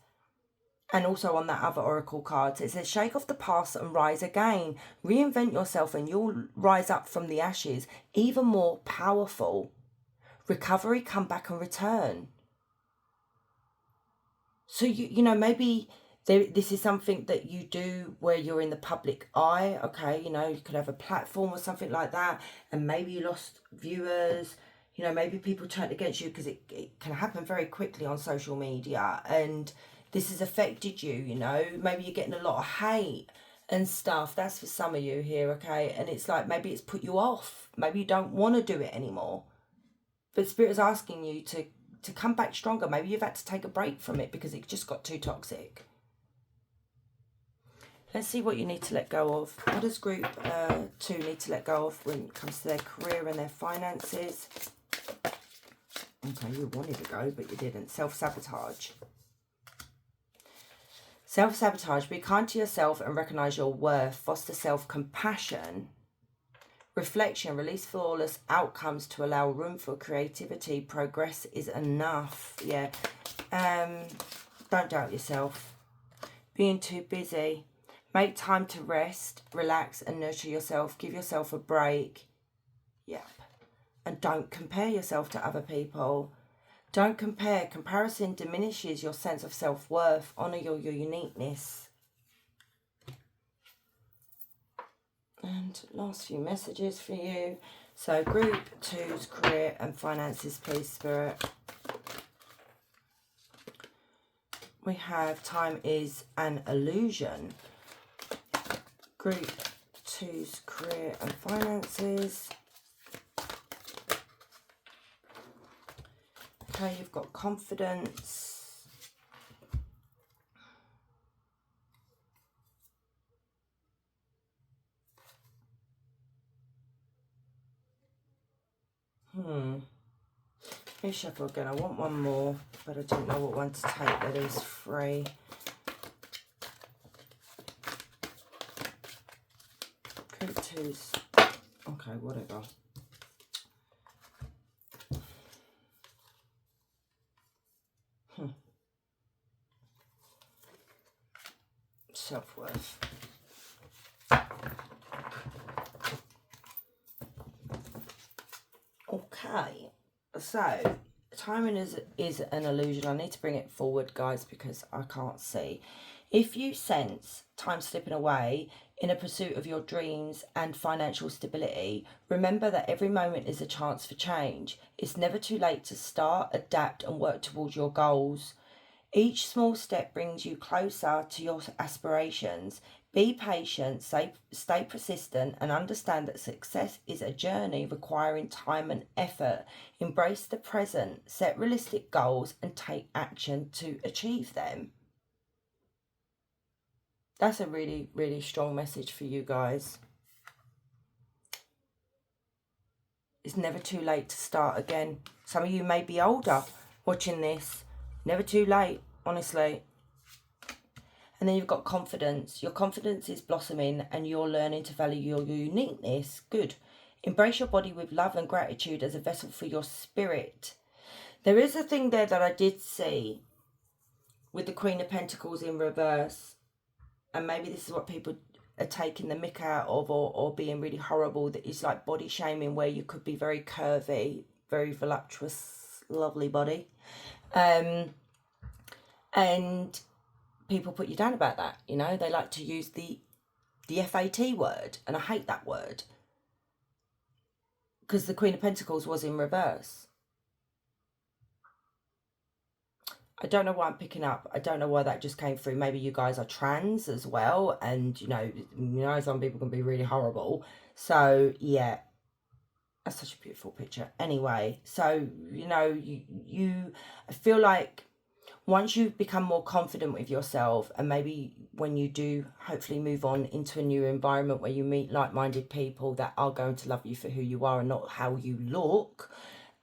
And also on that other oracle card, it says, shake off the past and rise again. Reinvent yourself and you'll rise up from the ashes even more powerful. Recovery, come back and return. So, you know, maybe this is something that you do where you're in the public eye. Okay, you know, you could have a platform or something like that, and maybe you lost viewers. You know, maybe people turned against you, because it can happen very quickly on social media, and this has affected you, you know. Maybe you're getting a lot of hate and stuff. That's for some of you here, okay? And it's like, maybe it's put you off. Maybe you don't want to do it anymore. But Spirit is asking you to come back stronger. Maybe you've had to take a break from it because it just got too toxic. Let's see what you need to let go of. What does Group 2 need to let go of when it comes to their career and their finances? Okay, you wanted to go, but you didn't. Self-sabotage. Self-sabotage. Be kind to yourself and recognise your worth. Foster self-compassion. Reflection. Release flawless outcomes to allow room for creativity. Progress is enough. Yeah. Don't doubt yourself. Being too busy. Make time to rest, relax and nurture yourself. Give yourself a break. Yep. And don't compare yourself to other people. Don't compare. Comparison diminishes your sense of self-worth. Honour your uniqueness. And last few messages for you. So Group 2's career and finances, please, Spirit. We have time is an illusion. Group 2's career and finances. Okay, you've got confidence. Shuffle again. I want one more, but I don't know what one to take. That is free. Group twos. Okay, whatever. Self-worth. Okay, so timing is an illusion. I need to bring it forward, guys, because I can't see. If you sense time slipping away in a pursuit of your dreams and financial stability, remember that every moment is a chance for change. It's never too late to start, adapt, and work towards your goals. Each small step brings you closer to your aspirations. Be patient, stay persistent, and understand that success is a journey requiring time and effort. Embrace the present, set realistic goals, and take action to achieve them. That's a really, really strong message for you guys. It's never too late to start again. Some of you may be older watching this. Never too late, honestly. And then you've got confidence. Your confidence is blossoming and you're learning to value your uniqueness. Good. Embrace your body with love and gratitude as a vessel for your spirit. There is a thing there that I did see with the Queen of Pentacles in reverse. And maybe this is what people are taking the mick out of, or being really horrible. That is like body shaming, where you could be very curvy, very voluptuous, lovely body. And people put you down about that, you know. They like to use the FAT word, and I hate that word. Because the Queen of Pentacles was in reverse. I don't know why I'm picking up. I don't know why that just came through. Maybe you guys are trans as well. And, you know, some people can be really horrible. So, yeah. That's such a beautiful picture. Anyway, so, you know, I feel like once you become more confident with yourself, and maybe when you do hopefully move on into a new environment where you meet like-minded people that are going to love you for who you are and not how you look,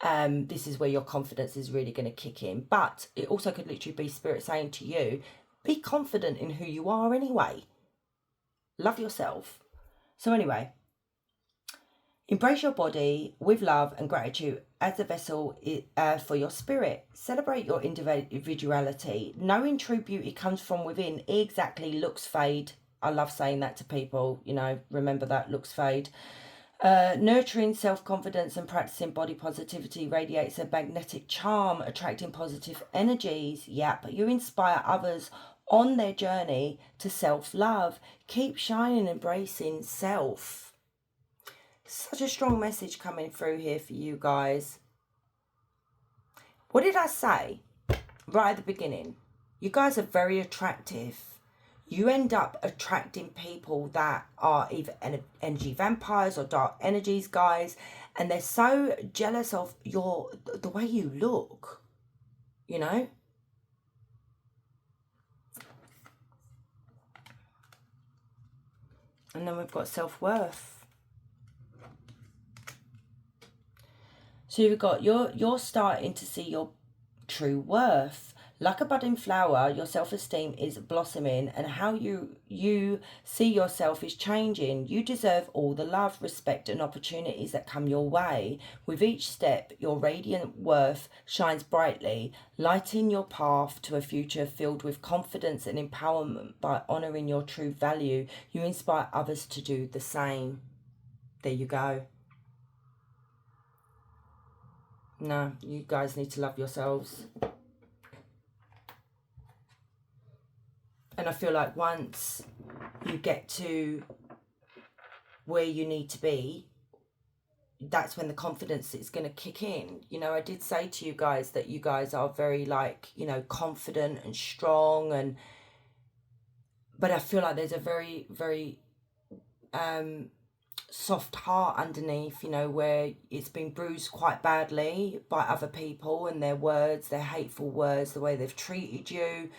this is where your confidence is really going to kick in. But it also could literally be Spirit saying to you, be confident in who you are anyway. Love yourself. So anyway, embrace your body with love and gratitude as a vessel for your spirit. Celebrate your individuality. Knowing true beauty comes from within. Exactly. Looks fade. I love saying that to people. You know, remember that, looks fade. Nurturing self-confidence and practicing body positivity radiates a magnetic charm, attracting positive energies. Yeah, but you inspire others on their journey to self-love. Keep shining, embracing self. Such a strong message coming through here for you guys. What did I say right at the beginning? You guys are very attractive. You end up attracting people that are either energy vampires or dark energies, guys. And they're so jealous of the way you look, you know? And then we've got self-worth. So you've got, you're starting to see your true worth. Like a budding flower, your self-esteem is blossoming, and how you see yourself is changing. You deserve all the love, respect, and opportunities that come your way. With each step, your radiant worth shines brightly, lighting your path to a future filled with confidence and empowerment. By honouring your true value, you inspire others to do the same. There you go. No, you guys need to love yourselves. And I feel like once you get to where you need to be, that's when the confidence is going to kick in. You know, I did say to you guys that you guys are very, like, you know, confident and strong, but I feel like there's a very, very soft heart underneath, you know, where it's been bruised quite badly by other people and their words, their hateful words, the way they've treated you.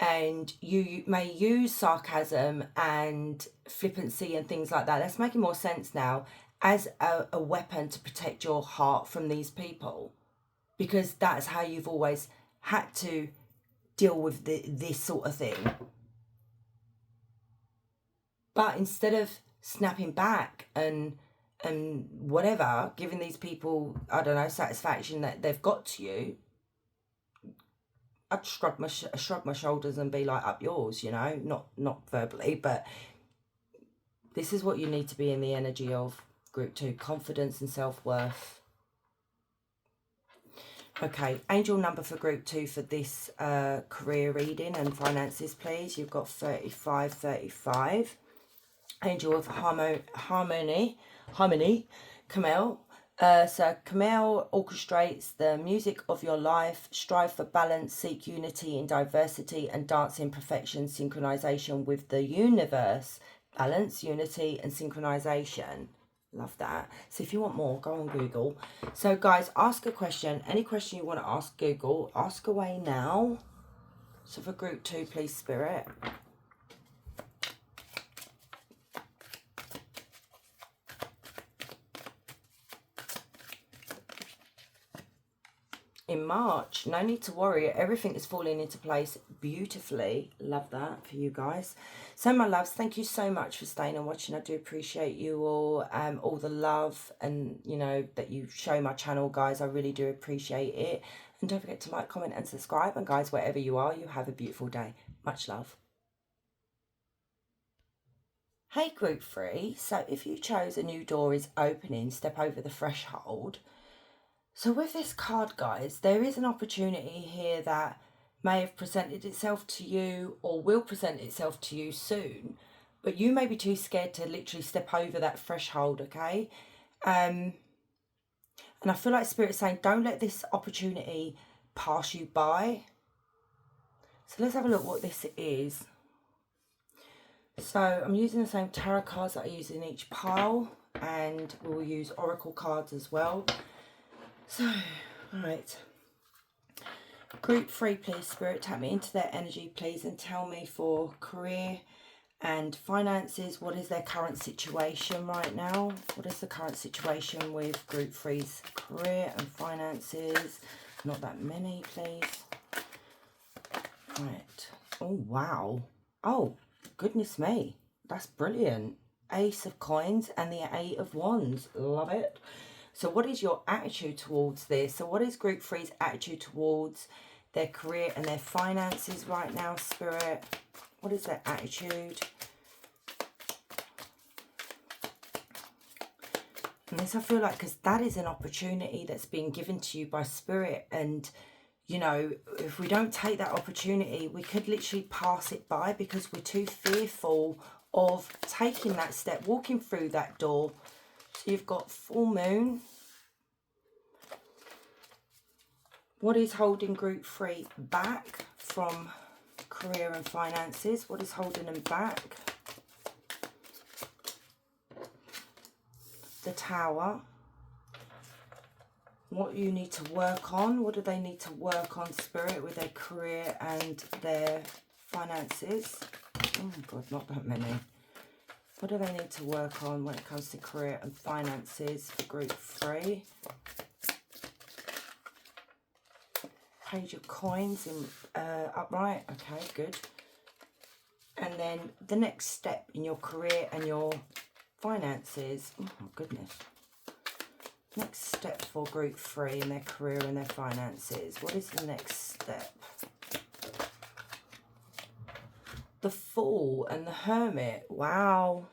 And you may use sarcasm and flippancy and things like that, that's making more sense now, as a weapon to protect your heart from these people. because that's how you've always had to deal with this sort of thing. But instead of snapping back and whatever, giving these people, I don't know, satisfaction that they've got to you, I'd shrug my shoulders and be like, up yours, you know, not verbally, but this is what you need to be in the energy of group 2, confidence and self-worth. Okay, angel number for group 2 for this career reading and finances, please. You've got 3535. Angel of harmony, Camille. So Camille orchestrates the music of your life. Strive for balance, seek unity in diversity, and dance in perfection, synchronization with the universe. Balance, unity, and synchronization. Love that. So if you want more, go on Google. So guys, ask a question. Any question you want to ask Google, ask away now. So for group 2, please, Spirit. In March, no need to worry, everything is falling into place beautifully. Love that for you guys. So my loves, thank you so much for staying and watching. I do appreciate you all the love and, you know, that you show my channel, guys. I really do appreciate it. And don't forget to like, comment and subscribe. And guys, wherever you are, you have a beautiful day. Much love. Hey group 3, so if you chose a new door is opening, step over the threshold. So with this card, guys, there is an opportunity here that may have presented itself to you or will present itself to you soon, but you may be too scared to literally step over that threshold, okay? And I feel like Spirit's saying, don't let this opportunity pass you by. So let's have a look what this is. So I'm using the same tarot cards that I use in each pile, and we'll use oracle cards as well. So, alright, group 3, please, Spirit, tap me into their energy, please, and tell me for career and finances, what is their current situation right now? What is the current situation with group 3's career and finances? Not that many, please. Right. Oh, wow. Oh, goodness me. That's brilliant. Ace of coins and the 8 of wands. Love it. So what is your attitude towards this? So what is group 3's attitude towards their career and their finances right now, Spirit? What is their attitude? And this, I feel like, because that is an opportunity that's being given to you by Spirit. And, you know, if we don't take that opportunity, we could literally pass it by because we're too fearful of taking that step, walking through that door. So you've got full moon. What is holding group 3 back from career and finances? What is holding them back? The Tower. What you need to work on. What do they need to work on, Spirit, with their career and their finances? Oh my God, not that many. What do they need to work on when it comes to career and finances for group 3? Page of coins in upright. Okay, good. And then the next step in your career and your finances. Oh my goodness. Next step for group 3 in their career and their finances. What is the next step? The Fool and the Hermit. Wow.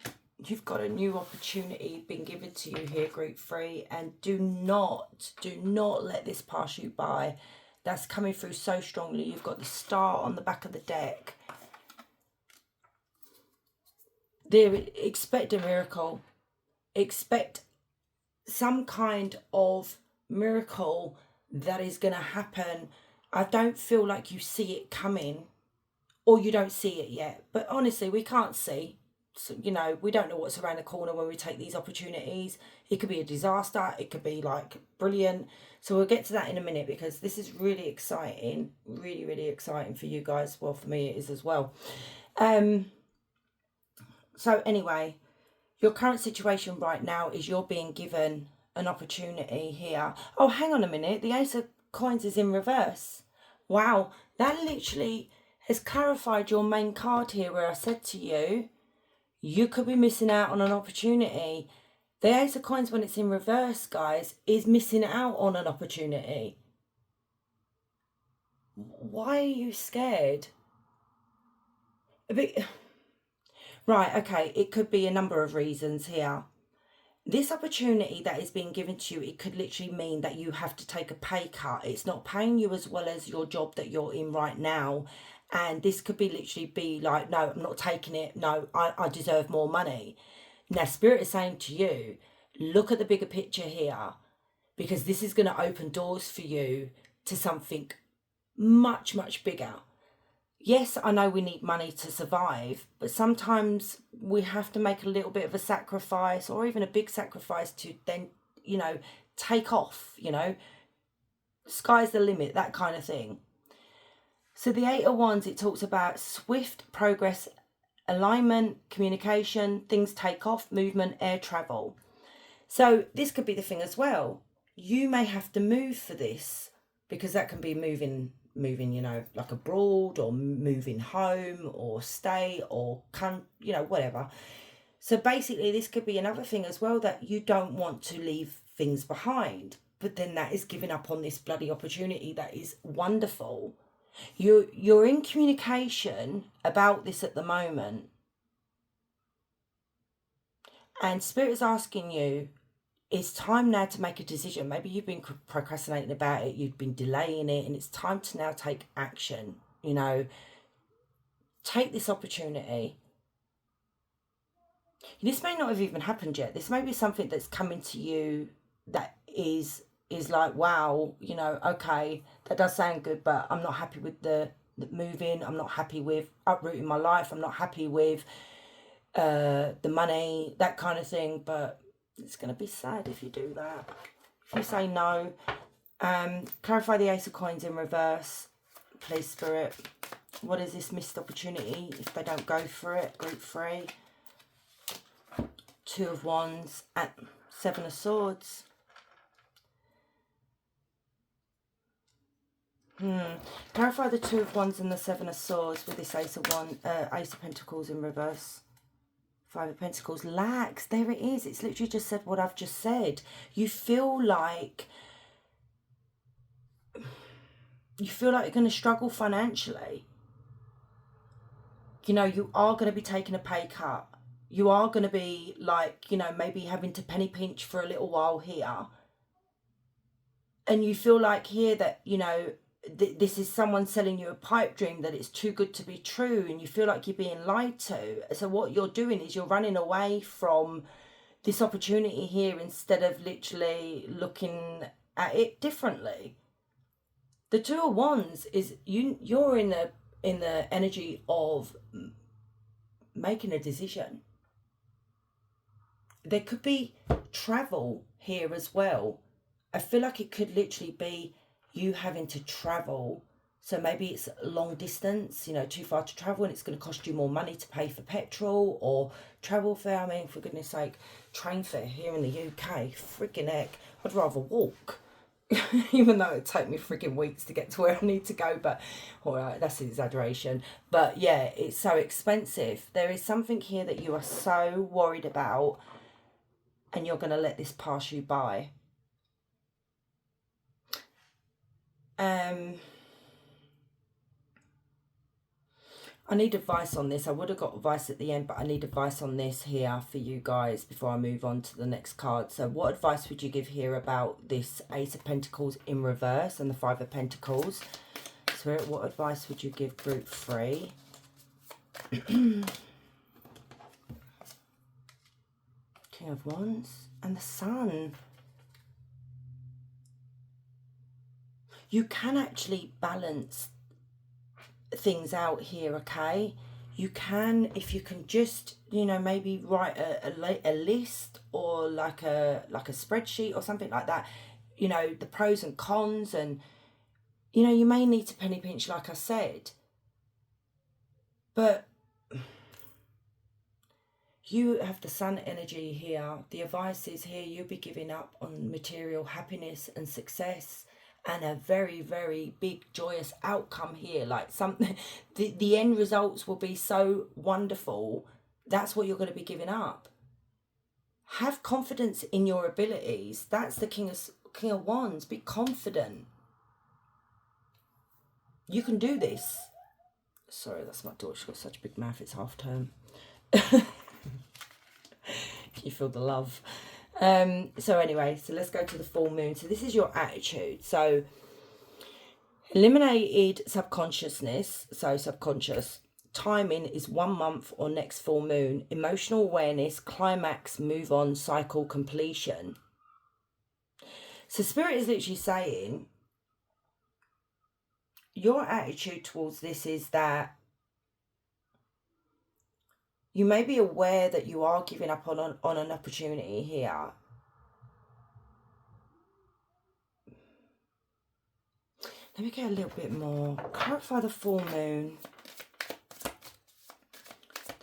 You've got a new opportunity being given to you here, group 3. And do not let this pass you by. That's coming through so strongly. You've got the Star on the back of the deck. Expect a miracle. Expect some kind of miracle that is going to happen. I don't feel like you see it coming. Or you don't see it yet. But honestly, we can't see. So, you know, we don't know what's around the corner when we take these opportunities. It could be a disaster. It could be, like, brilliant. So we'll get to that in a minute because this is really exciting. Really, really exciting for you guys. Well, for me it is as well. So anyway, your current situation right now is you're being given an opportunity here. Oh, hang on a minute. The coins is in reverse. Wow, that literally has clarified your main card here, where I said to you, you could be missing out on an opportunity. The Ace of Coins, when it's in reverse, guys, is missing out on an opportunity. Why are you scared? A bit... Right, okay, it could be a number of reasons here. This opportunity that is being given to you, it could literally mean that you have to take a pay cut. It's not paying you as well as your job that you're in right now. And this could be literally be like, no, I'm not taking it. No, I deserve more money. Now, Spirit is saying to you, look at the bigger picture here, because this is going to open doors for you to something much, much bigger. Yes, I know we need money to survive, but sometimes we have to make a little bit of a sacrifice, or even a big sacrifice, to then, you know, take off, you know, sky's the limit, that kind of thing. So the Eight of Wands, it talks about swift progress, alignment, communication, things take off, movement, air travel. So this could be the thing as well. You may have to move for this, because that can be moving, you know, like abroad, or moving home, or stay, or you know, whatever. So basically this could be another thing as well, that you don't want to leave things behind, but then that is giving up on this bloody opportunity that is wonderful. You're in communication about this at the moment, and Spirit is asking you, it's time now to make a decision. Maybe you've been procrastinating about it, you've been delaying it, and it's time to now take action. You know, take this opportunity. This may not have even happened yet. This may be something that's coming to you that is like, wow, you know, okay, that does sound good, but I'm not happy with the moving. I'm not happy with uprooting my life. I'm not happy with the money, that kind of thing. But it's going to be sad if you do that. If you say no. Clarify the Ace of Coins in reverse, please, Spirit. What is this missed opportunity if they don't go for it? Group 3. Two of Wands and Seven of Swords. Clarify the Two of Wands and the Seven of Swords with this Ace of Pentacles in reverse. Five of Pentacles. Lax. There it is. It's literally just said what I've just said. You feel like you're going to struggle financially. You know, you are going to be taking a pay cut. You are going to be like, you know, maybe having to penny pinch for a little while here. And you feel like here that, you know, this is someone selling you a pipe dream, that it's too good to be true, and you feel like you're being lied to. So what you're doing is you're running away from this opportunity here, instead of literally looking at it differently. The Two of Wands is you're in the energy of making a decision. There could be travel here as well. I feel like it could literally be you having to travel. So maybe it's long distance, you know, too far to travel, and it's going to cost you more money to pay for petrol or travel fare. I mean, for goodness sake, train fare here in the UK, freaking heck, I'd rather walk. Even though it'd take me freaking weeks to get to where I need to go. But all right, that's an exaggeration. But yeah, it's so expensive. There is something here that you are so worried about, and you're going to let this pass you by. I need advice on this. I would have got advice at the end, but I need advice on this here for you guys before I move on to the next card. So what advice would you give here about this Ace of Pentacles in reverse and the Five of Pentacles? Spirit, what advice would you give group 3? King of Wands and the Sun. You can actually balance things out here, okay? You can, if you can just, you know, maybe write a list, or like a spreadsheet or something like that, you know, the pros and cons, and you know, you may need to penny pinch like I said, but you have the Sun energy here. The advice is here, you'll be giving up on material happiness and success, and a very, very big joyous outcome here. Like something, the end results will be so wonderful. That's what you're going to be giving up. Have confidence in your abilities. That's the King of Wands. Be confident. You can do this. Sorry, that's my daughter. She's got such a big mouth. It's half term. You feel the love. So anyway, so let's go to the full moon. So this is your attitude. So eliminated subconsciousness. So subconscious. Timing is 1 month or next full moon. Emotional awareness, climax, move on, cycle, completion. So Spirit is literally saying your attitude towards this is that you may be aware that you are giving up on an opportunity here. Let me get a little bit more. Clarify the full moon.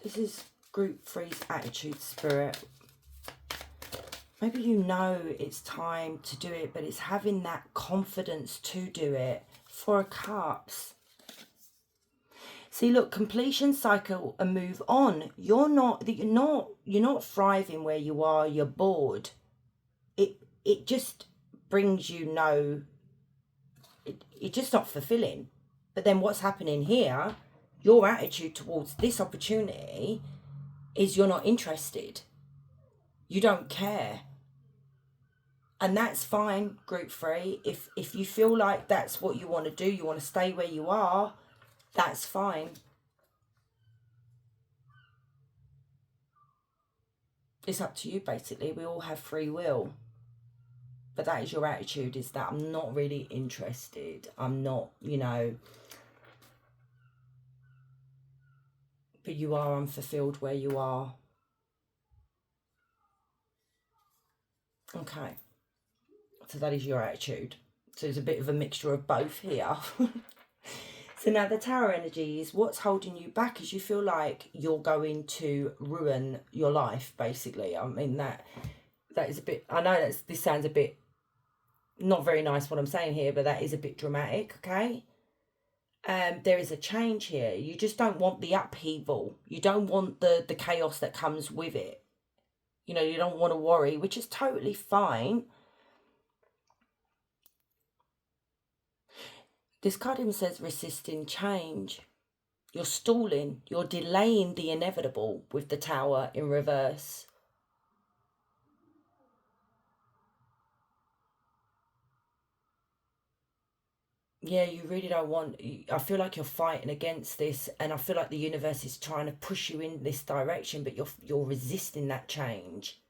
This is group 3's attitude, Spirit. Maybe you know it's time to do it, but it's having that confidence to do it. 4 of Cups. See, look, completion, cycle, and move on. You're not thriving where you are. You're bored. It just brings you no. It's just not fulfilling. But then what's happening here? Your attitude towards this opportunity is you're not interested. You don't care. And that's fine, group 3. If you feel like that's what you want to do, you want to stay where you are, that's fine. It's up to you, basically. We all have free will. But that is your attitude, is that I'm not really interested. I'm not, but you are unfulfilled where you are. Okay. So that is your attitude. So there's a bit of a mixture of both here. So now the Tower energy is what's holding you back is you feel like you're going to ruin your life, basically. I mean, that is a bit, I know this sounds a bit not very nice what I'm saying here, but that is a bit dramatic, okay? There is a change here. You just don't want the upheaval. You don't want the chaos that comes with it. You don't want to worry, which is totally fine. This card even says resisting change. You're stalling. You're delaying the inevitable with the Tower in reverse. Yeah, you really don't want. I feel like you're fighting against this, and I feel like the universe is trying to push you in this direction, but you're resisting that change.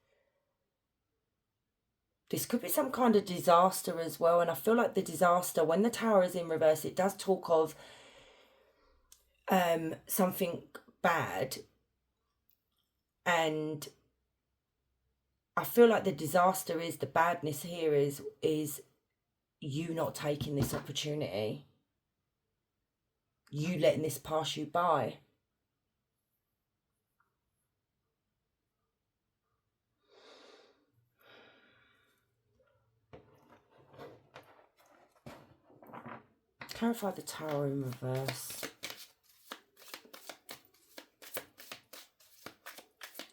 This could be some kind of disaster as well, and I feel like the disaster, when the Tower is in reverse, it does talk of something bad, and I feel like the disaster is, the badness here is you not taking this opportunity, you letting this pass you by. Clarify the Tower in reverse.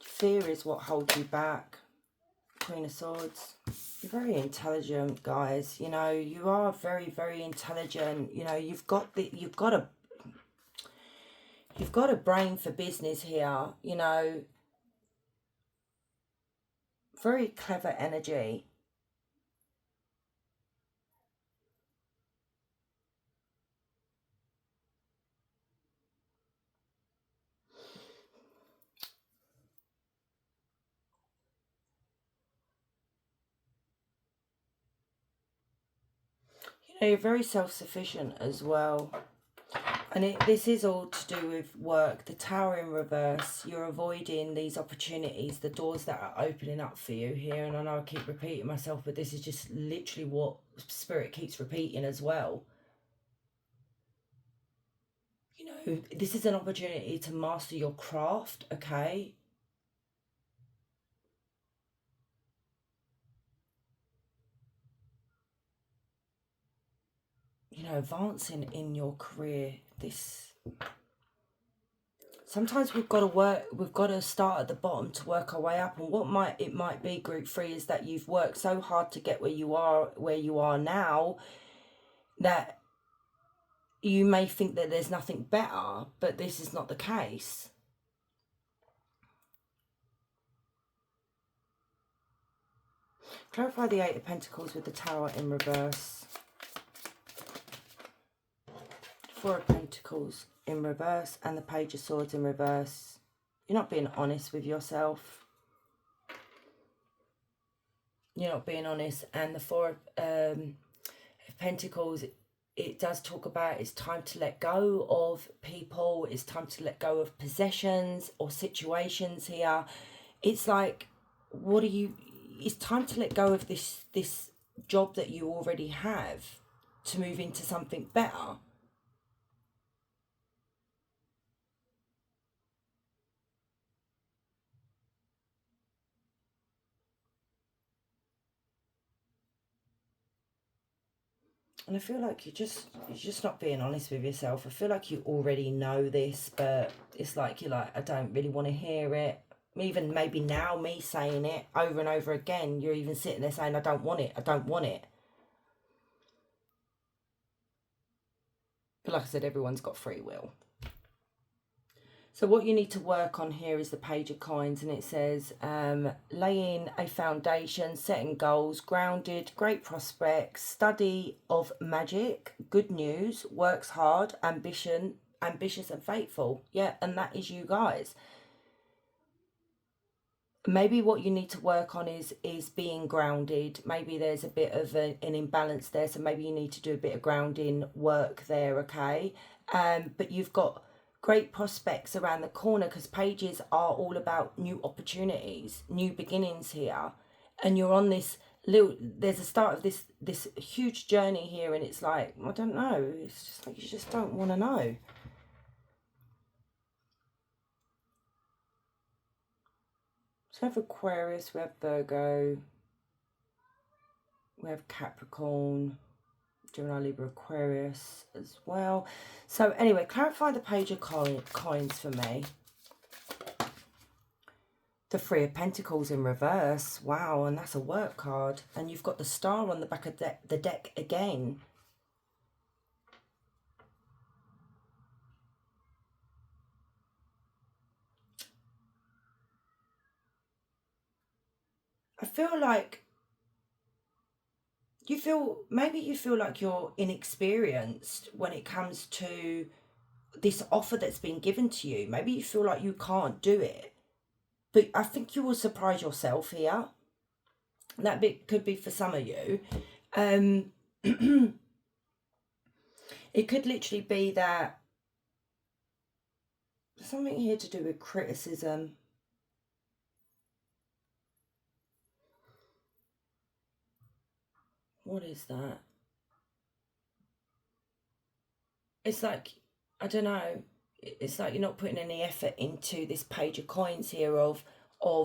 Fear is what holds you back. Queen of Swords. You're very intelligent, guys. You are very, very intelligent. You've got a brain for business here. Very clever energy. You're very self-sufficient as well. And this is all to do with work. The Tower in reverse, you're avoiding these opportunities, the doors that are opening up for you here. And I know I keep repeating myself, but this is just literally what Spirit keeps repeating as well. This is an opportunity to master your craft, okay? advancing in your career. Sometimes we've got to start at the bottom to work our way up. And what it might be, group 3, is that you've worked so hard to get where you are now, that you may think that there's nothing better, but this is not the case. Clarify the 8 of Pentacles with the Tower in reverse. 4 of Pentacles in reverse and the Page of Swords in reverse. You're not being honest with yourself. You're not being honest. And the 4 of Pentacles, it does talk about it's time to let go of people. It's time to let go of possessions or situations here. It's like, it's time to let go of this job that you already have to move into something better. And I feel like you're just not being honest with yourself. I feel like you already know this, but it's like you're like, I don't really want to hear it. Even maybe now, me saying it over and over again, you're even sitting there saying, I don't want it, I don't want it. But like I said, everyone's got free will. So what you need to work on here is the Page of Coins, and it says laying a foundation, setting goals, grounded, great prospects, study of magic, good news, works hard, ambitious and faithful. Yeah, and that is you guys. Maybe what you need to work on is being grounded. Maybe there's a bit of an imbalance there, so maybe you need to do a bit of grounding work there, okay? But you've got great prospects around the corner, because pages are all about new opportunities, new beginnings here. And you're on this there's a start of this huge journey here, and it's like, I don't know, it's just like you just don't want to know. So we have Aquarius, we have Virgo, we have Capricorn, Gemini, Libra, Aquarius as well. So anyway, clarify the Page of Coins for me. The 3 of Pentacles in reverse. Wow, and that's a work card. And you've got the Star on the back of the deck again. I feel like maybe you feel like you're inexperienced when it comes to this offer that's been given to you. Maybe you feel like you can't do it. But I think you will surprise yourself here. That bit could be for some of you. It could literally be that there's something here to do with criticism. What is that? It's like, I don't know, it's like you're not putting any effort into this Page of Coins here of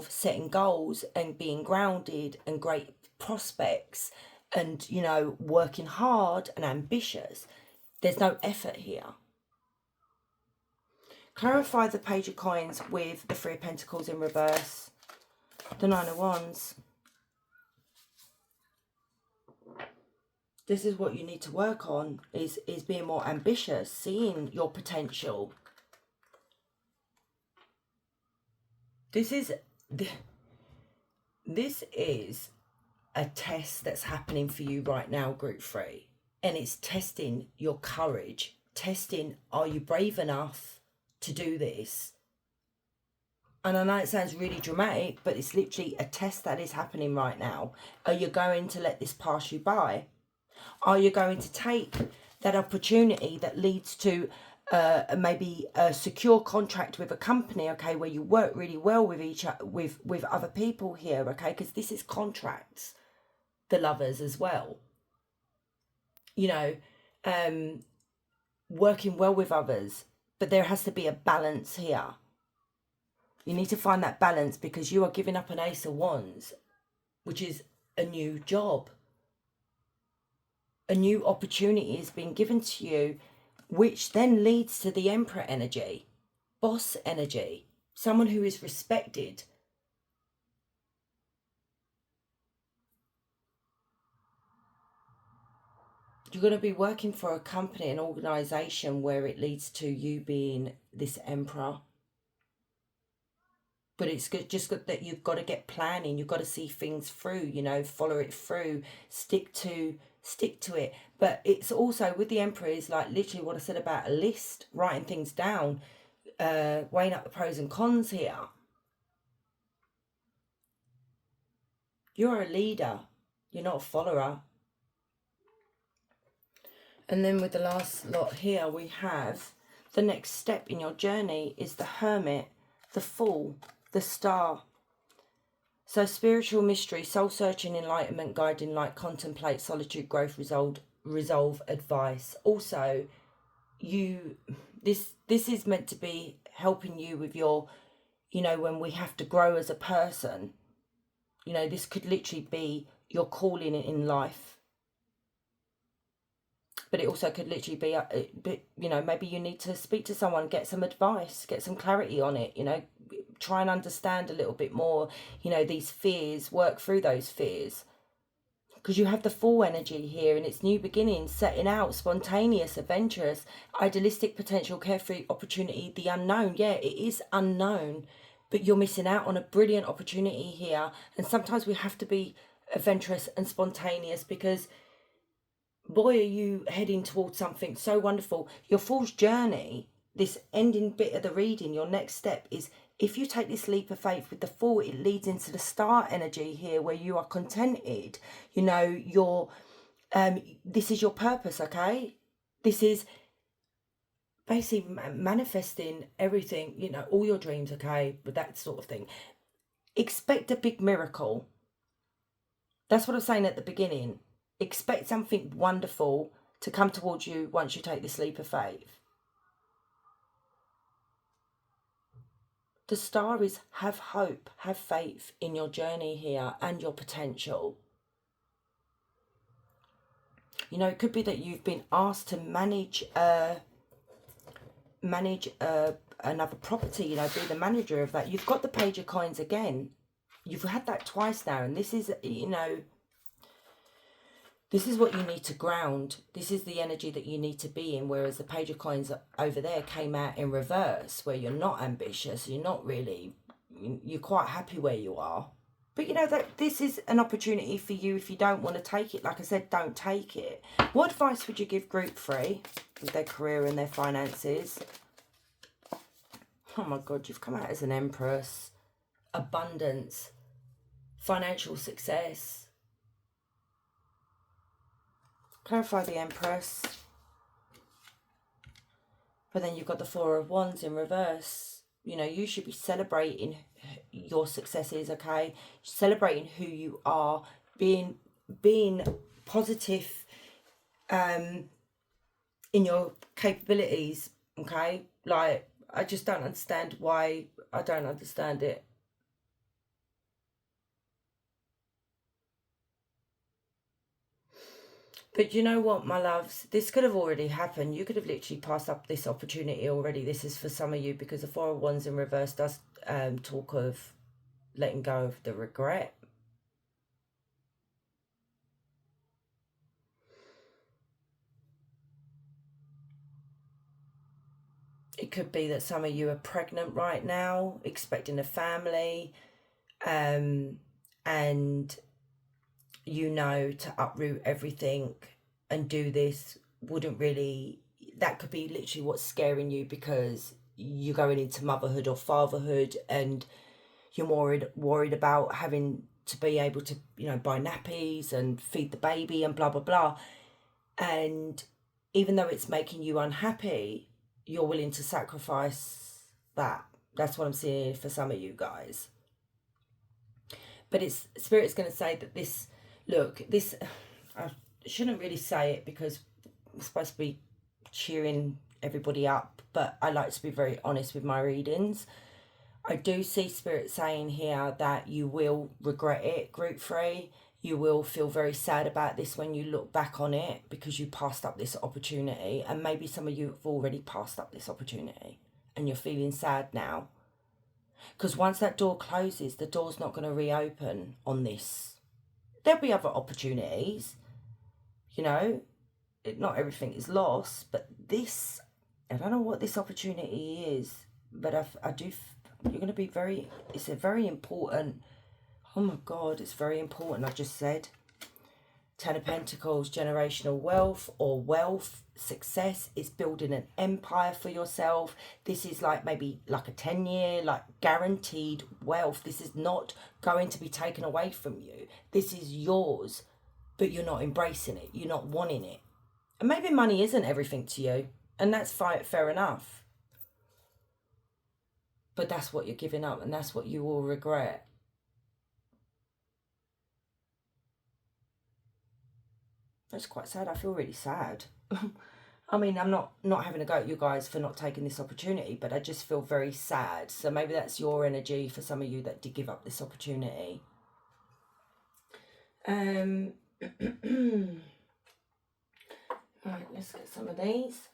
setting goals and being grounded and great prospects and, working hard and ambitious. There's no effort here. Clarify the Page of Coins with the 3 of Pentacles in reverse, the 9 of Wands. This is what you need to work on, is being more ambitious, seeing your potential. This is a test that's happening for you right now, group 3. And it's testing your courage. Testing, are you brave enough to do this? And I know it sounds really dramatic, but it's literally a test that is happening right now. Are you going to let this pass you by? Are you going to take that opportunity that leads to maybe a secure contract with a company, okay, where you work really well with other people here, okay, because this is contracts, the Lovers as well. Working well with others, but there has to be a balance here. You need to find that balance, because you are giving up an Ace of Wands, which is a new job. a new opportunity is being given to you, which then leads to the Emperor energy, boss energy, someone who is respected. You're going to be working for a company, an organization where it leads to you being this emperor. But it's just good that you've got to get planning. You've got to see things through, you know, follow it through, stick to it. But it's also with the emperor is like literally what I said about a list, writing things down, weighing up the pros and cons here. You're a leader. You're not a follower. And then with the last lot here, we have the next step in your journey is the Hermit, the Fool, the Star. So spiritual mystery, soul-searching, enlightenment, guiding light, contemplate, solitude, growth, resolve, advice. Also, this is meant to be helping you with your, you know, when we have to grow as a person. You know, this could literally be your calling in life. But it also could literally be, you know, maybe you need to speak to someone, get some advice, get some clarity on it, you know, try and understand a little bit more, you know, these fears, work through those fears. Because you have the Fool energy here and it's new beginnings, setting out, spontaneous, adventurous, idealistic, potential, carefree, opportunity, the unknown. Yeah, it is unknown, but you're missing out on a brilliant opportunity here. And sometimes we have to be adventurous and spontaneous because boy, are you heading towards something so wonderful. Your Fool's journey, this ending bit of the reading, your next step is if you take this leap of faith with the Fool, it leads into the Star energy here where you are contented. You know, you're, this is your purpose, okay? This is basically manifesting everything, you know, all your dreams, okay? But that sort of thing. Expect a big miracle. That's what I was saying at the beginning. Expect something wonderful to come towards you once you take this leap of faith. The Star is have hope, have faith in your journey here and your potential. You know, it could be that you've been asked to manage another property, you know, be the manager of that. You've got the Page of Coins again. You've had that twice now, and this is, you know, this is what you need to ground. This is the energy that you need to be in, whereas the Page of Coins over there came out in reverse, where you're not ambitious, you're not really, you're quite happy where you are. But you know that this is an opportunity for you if you don't want to take it. Like I said, don't take it. What advice would you give Group 3 with their career and their finances? Oh my God, you've come out as an Empress. Abundance, financial success. Clarify the Empress. But then you've got the Four of Wands in reverse. You know, you should be celebrating your successes, okay? Celebrating who you are, being positive in your capabilities, okay? Like, I just don't understand why. I don't understand it. But you know what, my loves? This could have already happened. You could have literally passed up this opportunity already. This is for some of you because the Four of Wands in reverse does talk of letting go of the regret. It could be that some of you are pregnant right now, expecting a family, and you know to uproot everything and do this wouldn't really, that could be literally what's scaring you because you're going into motherhood or fatherhood and you're worried about having to be able to, you know, buy nappies and feed the baby and blah blah blah. And even though it's making you unhappy, you're willing to sacrifice that. That's what I'm seeing for some of you guys. But it's Spirit's going to say that this, look, this, I shouldn't really say it because we're supposed to be cheering everybody up, but I like to be very honest with my readings. I do see Spirit saying here that you will regret it, Group 3. You will feel very sad about this when you look back on it, because you passed up this opportunity, and maybe some of you have already passed up this opportunity and you're feeling sad now. Because once that door closes, the door's not going to reopen on this. There'll be other opportunities, you know, not everything is lost, but this, I don't know what this opportunity is, but I do, you're going to be it's a very important, oh my God, it's very important, I just said. Ten of Pentacles, generational wealth or wealth, success is building an empire for yourself. This is like maybe like a 10-year, like guaranteed wealth. This is not going to be taken away from you. This is yours, but you're not embracing it. You're not wanting it. And maybe money isn't everything to you, and that's fair enough. But that's what you're giving up, and that's what you will regret. That's quite sad. I feel really sad. I mean, I'm not having a go at you guys for not taking this opportunity, but I just feel very sad. So maybe that's your energy for some of you that did give up this opportunity. Right, let's get some of these.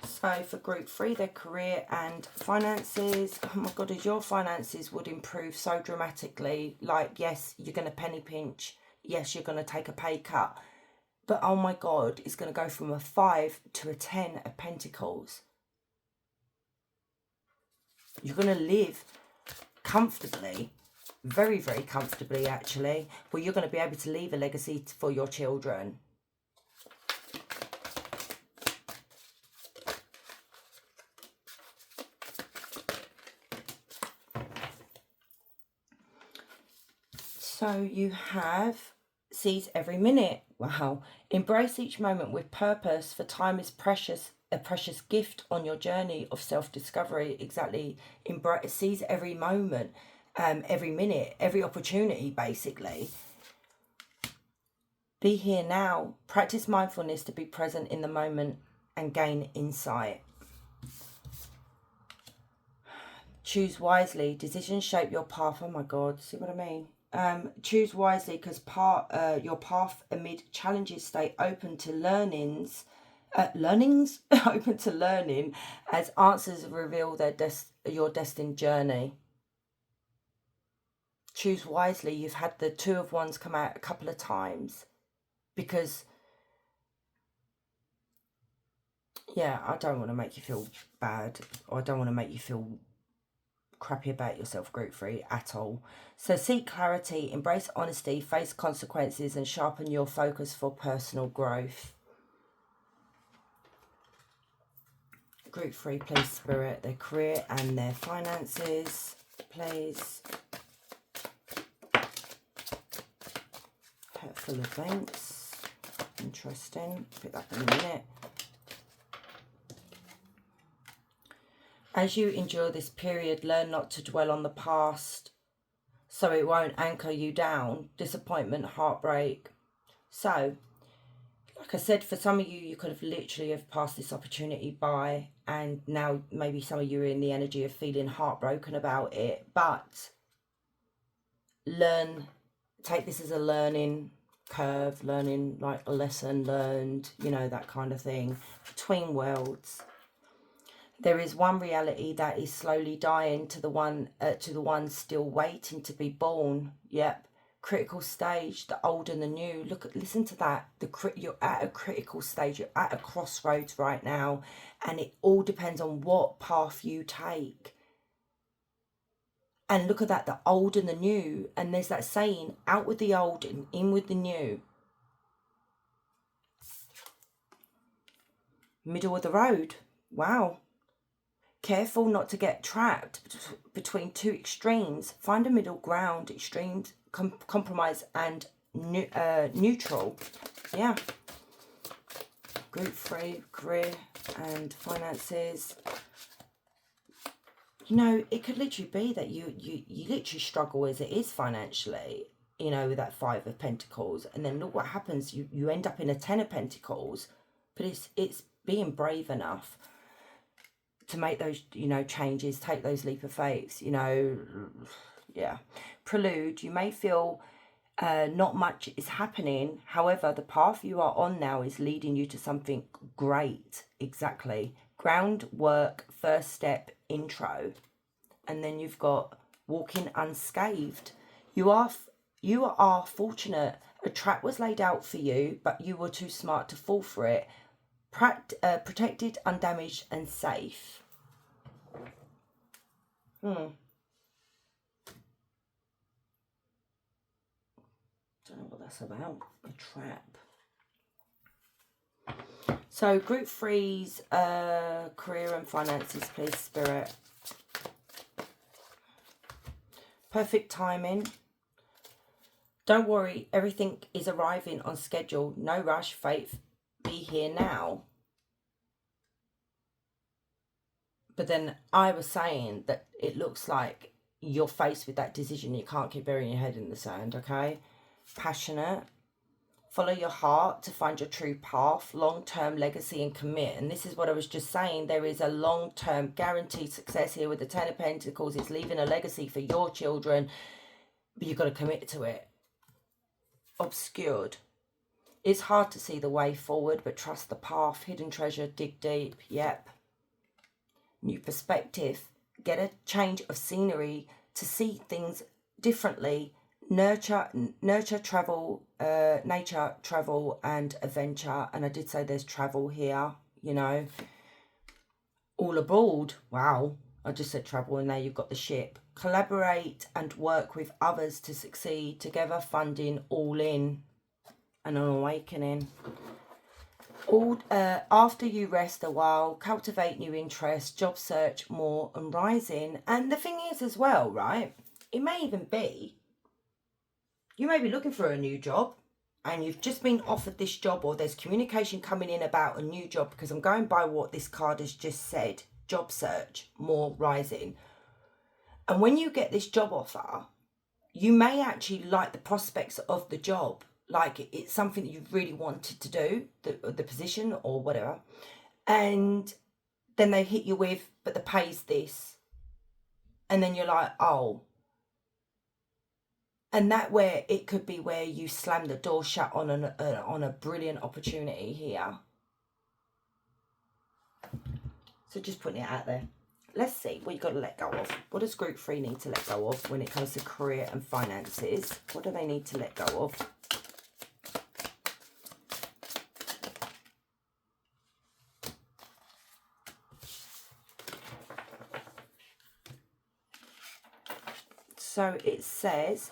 So for group 3, their career and finances. Oh my God, as your finances would improve so dramatically. Like, yes, you're going to penny pinch. Yes, you're going to take a pay cut. But oh my God, it's going to go from a 5 to a 10 of Pentacles. You're going to live comfortably, very, very comfortably actually, where you're going to be able to leave a legacy for your children. So you have seize every minute. Wow. Embrace each moment with purpose, for time is precious, a precious gift on your journey of self-discovery. Exactly. Embrace, seize every moment, every minute, every opportunity, basically. Be here now. Practice mindfulness to be present in the moment and gain insight. Choose wisely. Decisions shape your path. Oh my God, see what I mean? Choose wisely, because your path amid challenges, stay open to learnings, open to learning as answers reveal your destined journey. Choose wisely. You've had the Two of Wands come out a couple of times, because yeah, I don't want to make you feel bad, or I don't want to make you feel crappy about yourself, group 3, at all. So seek clarity, embrace honesty, face consequences, and sharpen your focus for personal growth. Group 3, please, Spirit, their career and their finances, please. Hurtful events, interesting, pick that up in a minute. As you endure this period, learn not to dwell on the past, so it won't anchor you down. Disappointment, heartbreak. So, like I said, for some of you, you could have literally have passed this opportunity by, and now maybe some of you are in the energy of feeling heartbroken about it. But take this as a learning curve, learning like a lesson learned, you know, that kind of thing. Between worlds. There is one reality that is slowly dying to the one still waiting to be born. Yep. Critical stage, the old and the new. Listen to that. You're at a critical stage. You're at a crossroads right now, and it all depends on what path you take. And look at that, the old and the new. And there's that saying, out with the old and in with the new. Middle of the road. Wow. Careful not to get trapped between two extremes. Find a middle ground, extremes, compromise and neutral. Yeah. Group 3, career and finances. You know, it could literally be that you literally struggle as it is financially, you know, with that 5 of Pentacles. And then look what happens. You end up in a 10 of Pentacles. But it's being brave enough to make those, you know, changes, take those leap of faith, you know. Yeah. Prelude, you may feel Not much is happening. However, the path you are on now is leading you to something great. Exactly. Groundwork, first step, intro. And then you've got walking unscathed. You are fortunate. A trap was laid out for you, but you were too smart to fall for it. Protected, undamaged, and safe. Don't know what that's about. A trap. So group three's career and finances, please, Spirit. Perfect timing. Don't worry, everything is arriving on schedule. No rush, faith, be here now. But then I was saying that it looks like you're faced with that decision. You can't keep burying your head in the sand, okay? Passionate. Follow your heart to find your true path, long-term legacy and commit. And this is what I was just saying. There is a long-term guaranteed success here with the Ten of Pentacles. It's leaving a legacy for your children, but you've got to commit to it. Obscured. It's hard to see the way forward, but trust the path. Hidden treasure, dig deep. Yep. New perspective. Get a change of scenery to see things differently. Nurture, travel, nature, travel, and adventure. And I did say there's travel here, you know. All aboard. Wow. I just said travel and now you've got the ship. Collaborate and work with others to succeed. Together, funding, all in. And an awakening. After you rest a while, cultivate new interests, job search more and rising. And the thing is as well, right? It may even be, you may be looking for a new job and you've just been offered this job, or there's communication coming in about a new job, because I'm going by what this card has just said. Job search, more rising. And when you get this job offer, you may actually like the prospects of the job. Like it's something that you've really wanted to do, the position or whatever. And then they hit you with, but the pay's this. And then you're like, oh. And that where it could be where you slam the door shut on a brilliant opportunity here. So just putting it out there. Let's see what you've got to let go of. What does group 3 need to let go of when it comes to career and finances? What do they need to let go of? So it says,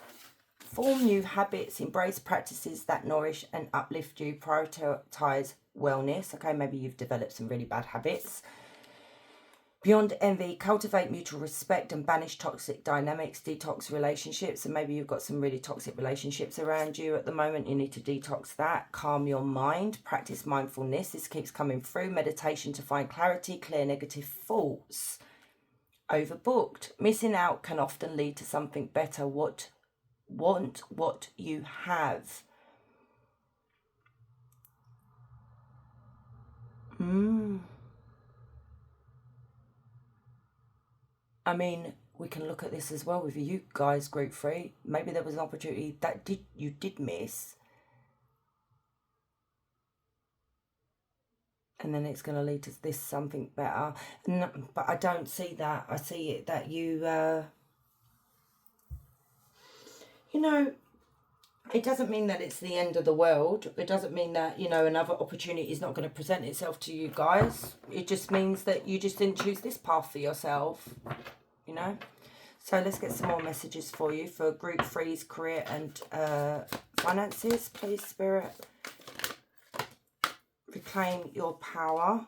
form new habits, embrace practices that nourish and uplift you, prioritize wellness. Okay, maybe you've developed some really bad habits. Beyond envy, cultivate mutual respect and banish toxic dynamics, detox relationships. And maybe you've got some really toxic relationships around you at the moment. You need to detox that. Calm your mind, practice mindfulness. This keeps coming through. Meditation to find clarity, clear negative thoughts. Overbooked. Missing out can often lead to something better. Want what you have. I mean, we can look at this as well with you guys, group 3. Maybe there was an opportunity that you did miss. And then it's going to lead to this something better. But I don't see that. I see it that you, you know, it doesn't mean that it's the end of the world. It doesn't mean that, you know, another opportunity is not going to present itself to you guys. It just means that you just didn't choose this path for yourself, you know. So let's get some more messages for you for group 3's career and finances, please, Spirit. Reclaim your power.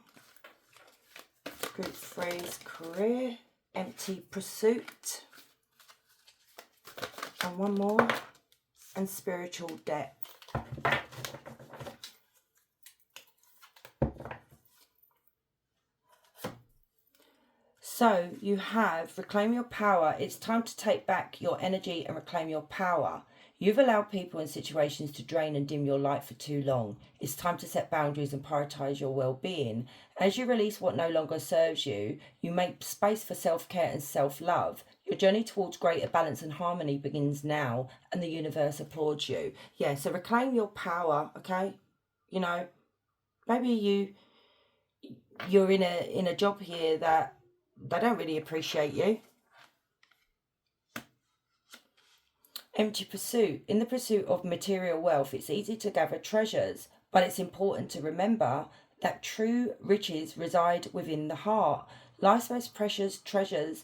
Group 3's career. Empty pursuit. And one more. And spiritual depth. So you have reclaim your power. It's time to take back your energy and reclaim your power. You've allowed people and situations to drain and dim your light for too long. It's time to set boundaries and prioritize your well-being. As you release what no longer serves you, you make space for self-care and self-love. Your journey towards greater balance and harmony begins now, and the universe applauds you. Yeah, so reclaim your power, okay? You know, maybe you're in a job here that they don't really appreciate you. Empty pursuit. In the pursuit of material wealth, it's easy to gather treasures, but it's important to remember that true riches reside within the heart. Life's most precious treasures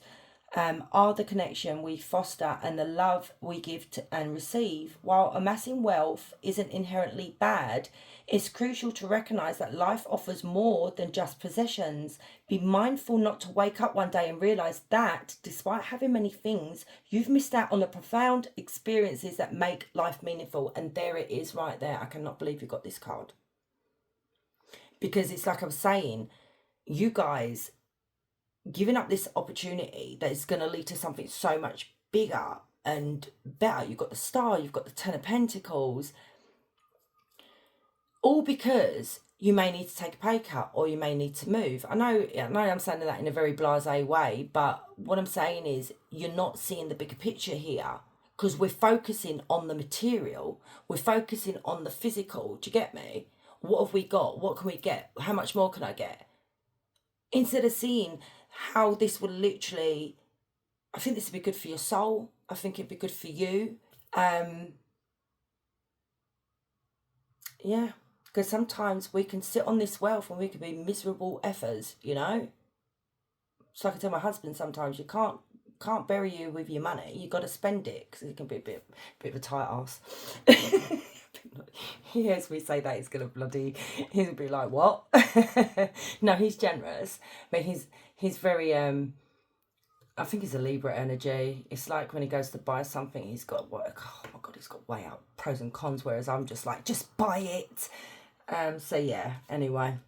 are the connection we foster and the love we give to and receive. While amassing wealth isn't inherently bad, it's crucial to recognize that life offers more than just possessions. Be mindful not to wake up one day and realize that, despite having many things, you've missed out on the profound experiences that make life meaningful. And there it is right there. I cannot believe you got this card. Because it's like I was saying, you guys giving up this opportunity that is going to lead to something so much bigger and better. You've got the Star, you've got the Ten of Pentacles, all because you may need to take a pay cut or you may need to move. I know I'm saying that in a very blasé way, but what I'm saying is you're not seeing the bigger picture here, because we're focusing on the material, we're focusing on the physical. Do you get me? What have we got? What can we get? How much more can I get? Instead of seeing how this will literally, I think this would be good for your soul. I think it'd be good for you. Yeah, because sometimes we can sit on this wealth and we can be miserable effers, you know. So I can tell my husband sometimes, you can't bury you with your money. You got to spend it, because he can be a bit of a tight ass. He hears me say that, he's gonna be like, what? No, he's generous, but he's very I think he's a Libra energy. It's like when he goes to buy something, he's got oh my god, he's got way out pros and cons, whereas I'm just like, just buy it. So yeah, anyway,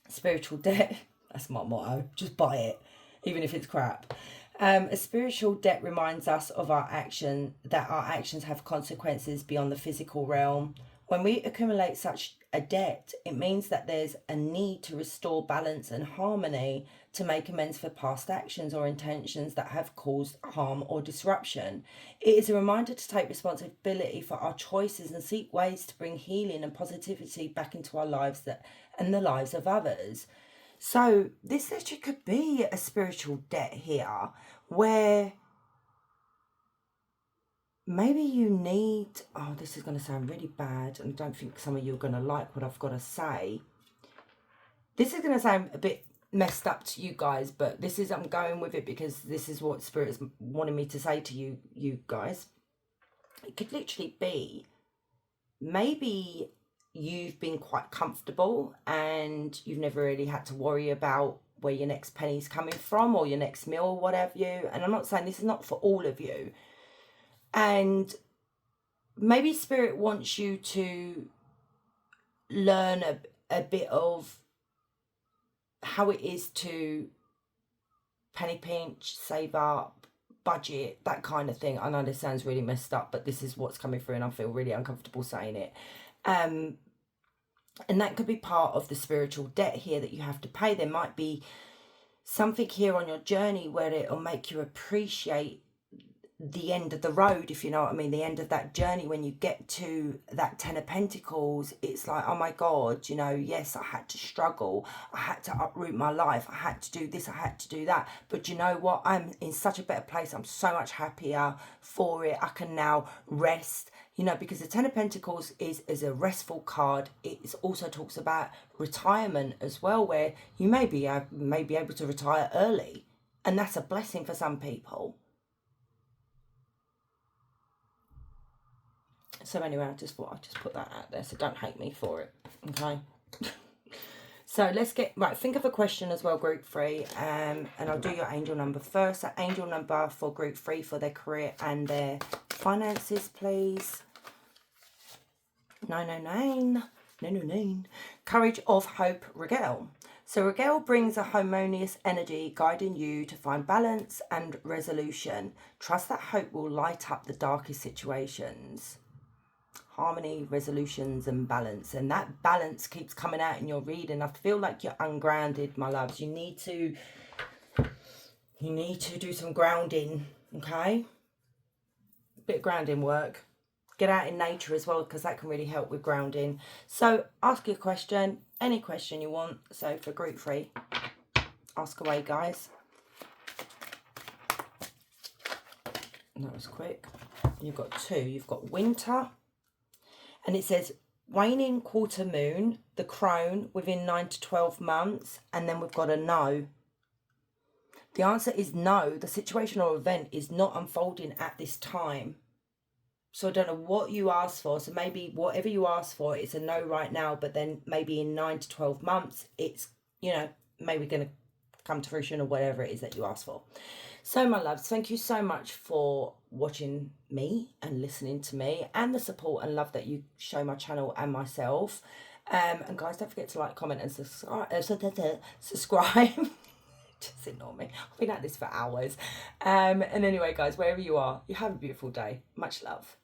spiritual debt, that's my motto, just buy it, even if it's crap. A spiritual debt reminds us of that our actions have consequences beyond the physical realm. When we accumulate such a debt, it means that there's a need to restore balance and harmony, to make amends for past actions or intentions that have caused harm or disruption. It is a reminder to take responsibility for our choices and seek ways to bring healing and positivity back into our lives and the lives of others. So this actually could be a spiritual debt here, where maybe you need, this is going to sound really bad, and I don't think some of you are going to like what I've got to say. This is going to sound a bit messed up to you guys, but I'm going with it because this is what Spirit is wanting me to say to you guys. It could literally be, maybe you've been quite comfortable and you've never really had to worry about where your next penny's coming from or your next meal or whatever you. And I'm not saying this is not for all of you. And maybe Spirit wants you to learn a bit of how it is to penny pinch, save up, budget, that kind of thing. I know this sounds really messed up, but this is what's coming through and I feel really uncomfortable saying it. And that could be part of the spiritual debt here that you have to pay. There might be something here on your journey where it'll make you appreciate the end of the road, if you know what I mean, the end of that journey. When you get to that Ten of Pentacles, it's like, oh my god, yes, I had to struggle, I had to uproot my life, I had to do this, I had to do that, but you know what, I'm in such a better place, I'm so much happier for it. I can now rest, because the Ten of Pentacles is a restful card. It also talks about retirement as well, where you may be able to retire early, and that's a blessing for some people. So anyway, I just thought I'd just put that out there, so don't hate me for it, okay? So let's think of a question as well, group 3, and I'll do your angel number first. So angel number for group 3 for their career and their finances, please. 909. Courage of Hope, Rigel. So Rigel brings a harmonious energy, guiding you to find balance and resolution. Trust that hope will light up the darkest situations. Harmony, resolutions and balance, and that balance keeps coming out in your reading. I feel like you're ungrounded, my loves. You need to You need to do some grounding, okay? Bit of grounding work. Get out in nature as well, because that can really help with grounding. So ask your question, any question you want. So for group 3, ask away, guys. That was quick. You've got 2. You've got winter, and it says waning quarter moon, the crone within 9 to 12 months, and then we've got a no. The answer is no. The situation or event is not unfolding at this time. So I don't know what you asked for. So maybe whatever you asked for, it's a no right now, but then maybe in 9 to 12 months, it's, you know, maybe going to come to fruition or whatever it is that you asked for. So my loves, thank you so much for watching me and listening to me, and the support and love that you show my channel and myself. And guys, don't forget to like, comment and subscribe. Just ignore me. I've been at this for hours. And anyway, guys, wherever you are, you have a beautiful day. Much love.